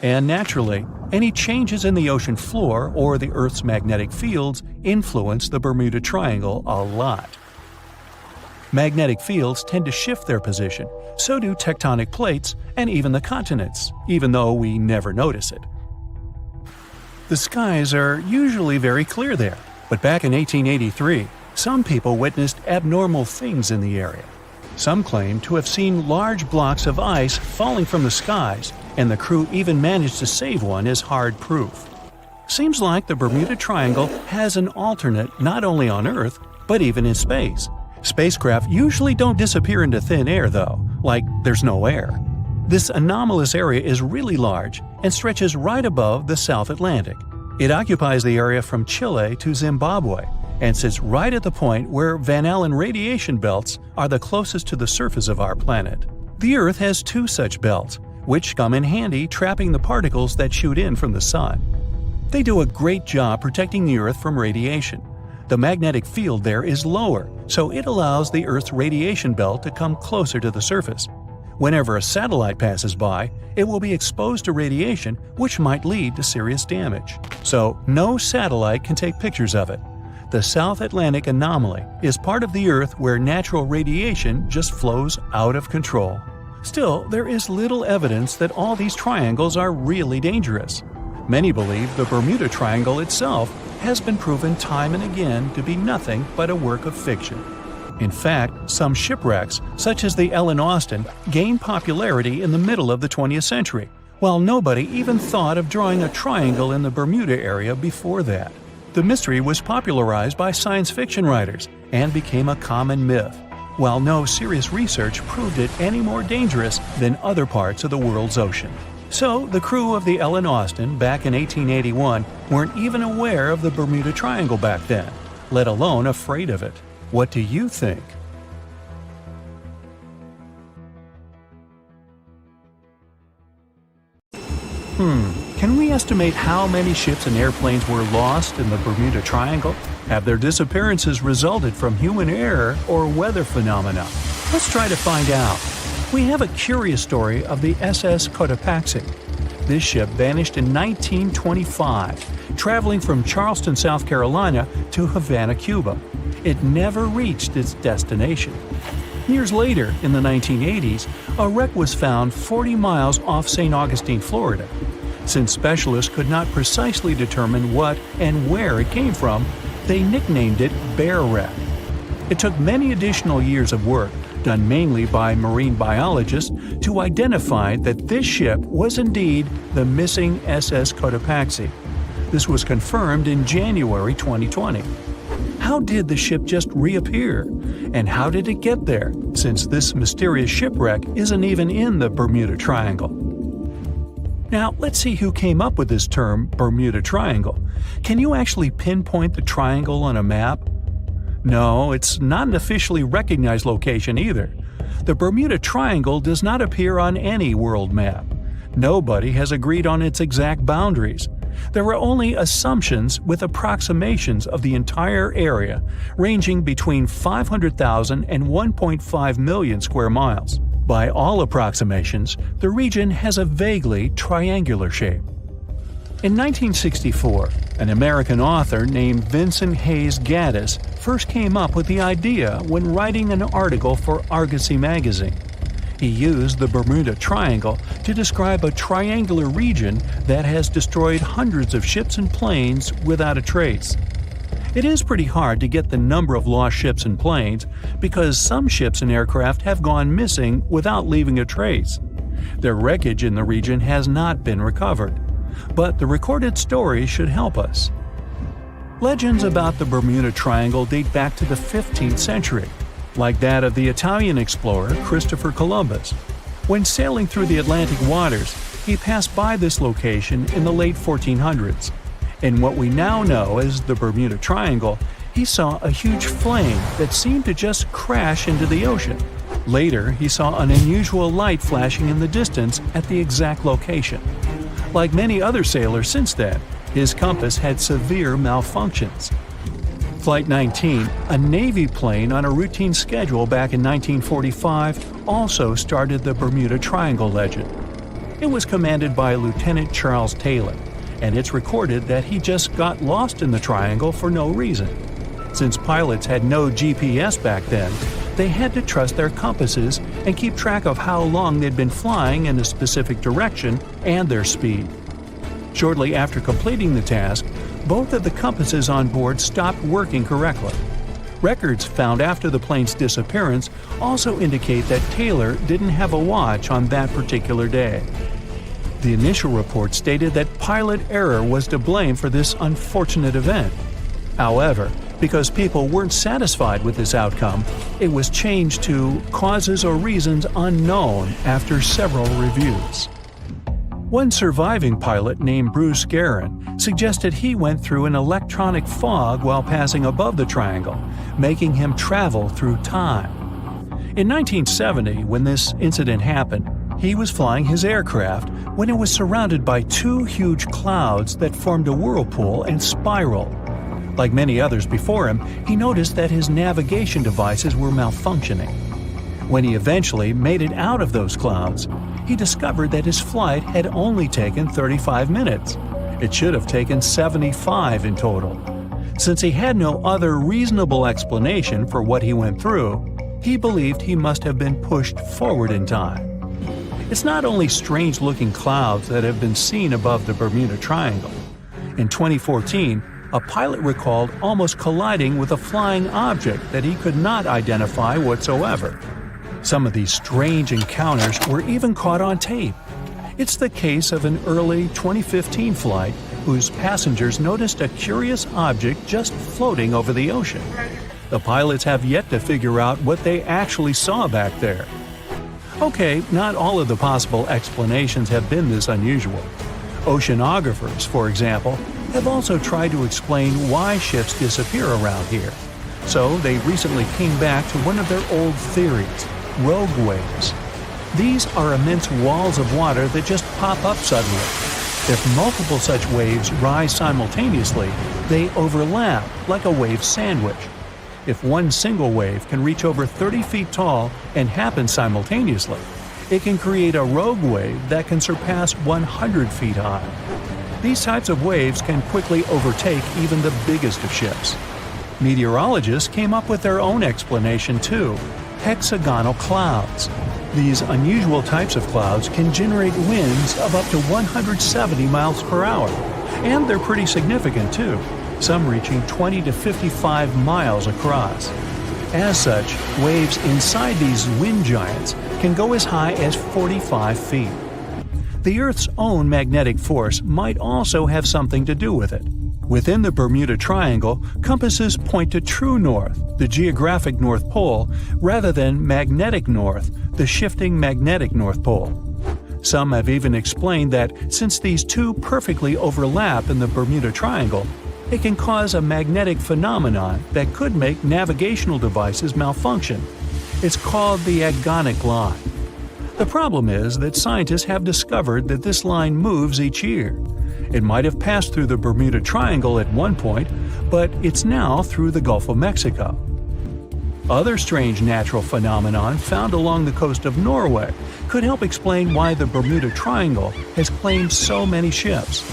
And naturally, any changes in the ocean floor or the Earth's magnetic fields influence the Bermuda Triangle a lot. Magnetic fields tend to shift their position, so do tectonic plates and even the continents, even though we never notice it. The skies are usually very clear there, but back in 1883, some people witnessed abnormal things in the area. Some claim to have seen large blocks of ice falling from the skies, and the crew even managed to save one as hard proof. Seems like the Bermuda Triangle has an alternate not only on Earth, but even in space. Spacecraft usually don't disappear into thin air though, like there's no air. This anomalous area is really large and stretches right above the South Atlantic. It occupies the area from Chile to Zimbabwe and sits right at the point where Van Allen radiation belts are the closest to the surface of our planet. The Earth has two such belts, which come in handy trapping the particles that shoot in from the sun. They do a great job protecting the Earth from radiation. The magnetic field there is lower, so it allows the Earth's radiation belt to come closer to the surface. Whenever a satellite passes by, it will be exposed to radiation, which might lead to serious damage. So, no satellite can take pictures of it. The South Atlantic anomaly is part of the Earth where natural radiation just flows out of control. Still, there is little evidence that all these triangles are really dangerous. Many believe the Bermuda Triangle itself has been proven time and again to be nothing but a work of fiction. In fact, some shipwrecks, such as the Ellen Austin, gained popularity in the middle of the 20th century, while nobody even thought of drawing a triangle in the Bermuda area before that. The mystery was popularized by science fiction writers and became a common myth, while no serious research proved it any more dangerous than other parts of the world's ocean. So, the crew of the Ellen Austin back in 1881 weren't even aware of the Bermuda Triangle back then, let alone afraid of it. What do you think? Can we estimate how many ships and airplanes were lost in the Bermuda Triangle? Have their disappearances resulted from human error or weather phenomena? Let's try to find out. We have a curious story of the SS Cotopaxi. This ship vanished in 1925, traveling from Charleston, South Carolina to Havana, Cuba. It never reached its destination. Years later, in the 1980s, a wreck was found 40 miles off St. Augustine, Florida. Since specialists could not precisely determine what and where it came from, they nicknamed it Bear Wreck. It took many additional years of work, done mainly by marine biologists, to identify that this ship was indeed the missing SS Cotopaxi. This was confirmed in January 2020. How did the ship just reappear? And how did it get there, since this mysterious shipwreck isn't even in the Bermuda Triangle? Now, let's see who came up with this term, Bermuda Triangle. Can you actually pinpoint the triangle on a map? No, it's not an officially recognized location either. The Bermuda Triangle does not appear on any world map. Nobody has agreed on its exact boundaries. There are only assumptions with approximations of the entire area, ranging between 500,000 and 1.5 million square miles. By all approximations, the region has a vaguely triangular shape. In 1964, an American author named Vincent Hayes Gaddis first came up with the idea when writing an article for Argosy magazine. He used the Bermuda Triangle to describe a triangular region that has destroyed hundreds of ships and planes without a trace. It is pretty hard to get the number of lost ships and planes because some ships and aircraft have gone missing without leaving a trace. Their wreckage in the region has not been recovered, but the recorded story should help us. Legends about the Bermuda Triangle date back to the 15th century, like that of the Italian explorer Christopher Columbus. When sailing through the Atlantic waters, he passed by this location in the late 1400s. In what we now know as the Bermuda Triangle, he saw a huge flame that seemed to just crash into the ocean. Later, he saw an unusual light flashing in the distance at the exact location. Like many other sailors since then, his compass had severe malfunctions. Flight 19, a Navy plane on a routine schedule back in 1945, also started the Bermuda Triangle legend. It was commanded by Lieutenant Charles Taylor, and it's recorded that he just got lost in the triangle for no reason. Since pilots had no GPS back then, they had to trust their compasses and keep track of how long they'd been flying in a specific direction and their speed. Shortly after completing the task, both of the compasses on board stopped working correctly. Records found after the plane's disappearance also indicate that Taylor didn't have a watch on that particular day. The initial report stated that pilot error was to blame for this unfortunate event. However, because people weren't satisfied with this outcome, it was changed to causes or reasons unknown after several reviews. One surviving pilot named Bruce Guerin suggested he went through an electronic fog while passing above the triangle, making him travel through time. In 1970, when this incident happened, he was flying his aircraft when it was surrounded by two huge clouds that formed a whirlpool and spiraled. Like many others before him, he noticed that his navigation devices were malfunctioning. When he eventually made it out of those clouds, he discovered that his flight had only taken 35 minutes. It should have taken 75 in total. Since he had no other reasonable explanation for what he went through, he believed he must have been pushed forward in time. It's not only strange-looking clouds that have been seen above the Bermuda Triangle. In 2014, a pilot recalled almost colliding with a flying object that he could not identify whatsoever. Some of these strange encounters were even caught on tape. It's the case of an early 2015 flight whose passengers noticed a curious object just floating over the ocean. The pilots have yet to figure out what they actually saw back there. Okay, not all of the possible explanations have been this unusual. Oceanographers, for example, have also tried to explain why ships disappear around here. So they recently came back to one of their old theories: rogue waves. These are immense walls of water that just pop up suddenly. If multiple such waves rise simultaneously, they overlap like a wave sandwich. If one single wave can reach over 30 feet tall and happen simultaneously, it can create a rogue wave that can surpass 100 feet high. These types of waves can quickly overtake even the biggest of ships. Meteorologists came up with their own explanation too: hexagonal clouds. These unusual types of clouds can generate winds of up to 170 miles per hour, and they're pretty significant too, some reaching 20 to 55 miles across. As such, waves inside these wind giants can go as high as 45 feet. The Earth's own magnetic force might also have something to do with it. Within the Bermuda Triangle, compasses point to true north, the geographic North Pole, rather than magnetic north, the shifting magnetic North Pole. Some have even explained that since these two perfectly overlap in the Bermuda Triangle, it can cause a magnetic phenomenon that could make navigational devices malfunction. It's called the agonic line. The problem is that scientists have discovered that this line moves each year. It might have passed through the Bermuda Triangle at one point, but it's now through the Gulf of Mexico. Other strange natural phenomenon found along the coast of Norway could help explain why the Bermuda Triangle has claimed so many ships.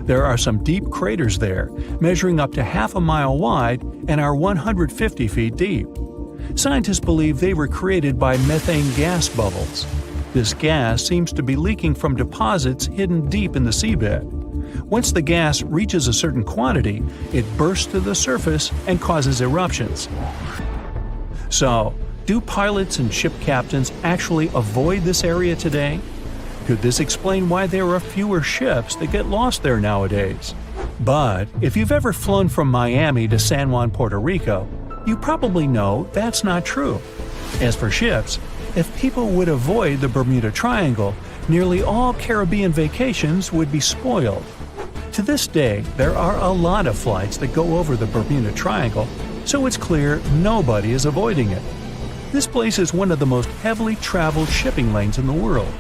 There are some deep craters there, measuring up to half a mile wide and are 150 feet deep. Scientists believe they were created by methane gas bubbles. This gas seems to be leaking from deposits hidden deep in the seabed. Once the gas reaches a certain quantity, it bursts to the surface and causes eruptions. So, do pilots and ship captains actually avoid this area today? Could this explain why there are fewer ships that get lost there nowadays? But if you've ever flown from Miami to San Juan, Puerto Rico, you probably know that's not true. As for ships, if people would avoid the Bermuda Triangle, nearly all Caribbean vacations would be spoiled. To this day, there are a lot of flights that go over the Bermuda Triangle, so it's clear nobody is avoiding it. This place is one of the most heavily traveled shipping lanes in the world.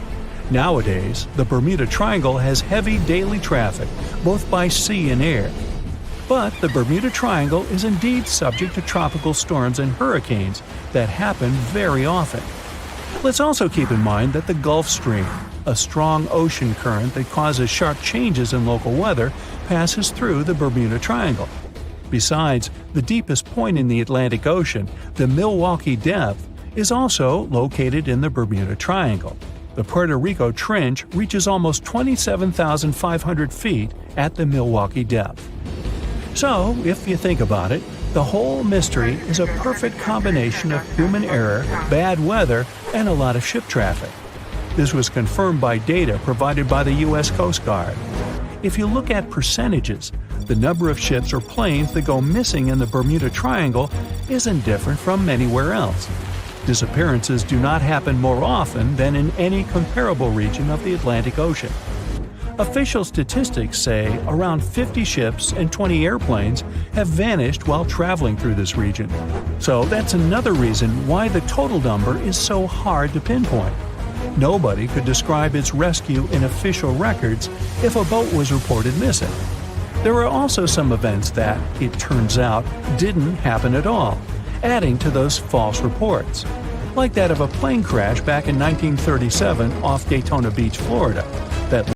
Nowadays, the Bermuda Triangle has heavy daily traffic, both by sea and air. But the Bermuda Triangle is indeed subject to tropical storms and hurricanes that happen very often. Let's also keep in mind that the Gulf Stream, a strong ocean current that causes sharp changes in local weather, passes through the Bermuda Triangle. Besides, the deepest point in the Atlantic Ocean, the Milwaukee Depth, is also located in the Bermuda Triangle. The Puerto Rico Trench reaches almost 27,500 feet at the Milwaukee Depth. So, if you think about it, the whole mystery is a perfect combination of human error, bad weather, and a lot of ship traffic. This was confirmed by data provided by the U.S. Coast Guard. If you look at percentages, the number of ships or planes that go missing in the Bermuda Triangle isn't different from anywhere else. Disappearances do not happen more often than in any comparable region of the Atlantic Ocean. Official statistics say around 50 ships and 20 airplanes have vanished while traveling through this region. So that's another reason why the total number is so hard to pinpoint. Nobody could describe its rescue in official records if a boat was reported missing. There are also some events that, it turns out, didn't happen at all, adding to those false reports, like that of a plane crash back in 1937 off Daytona Beach, Florida.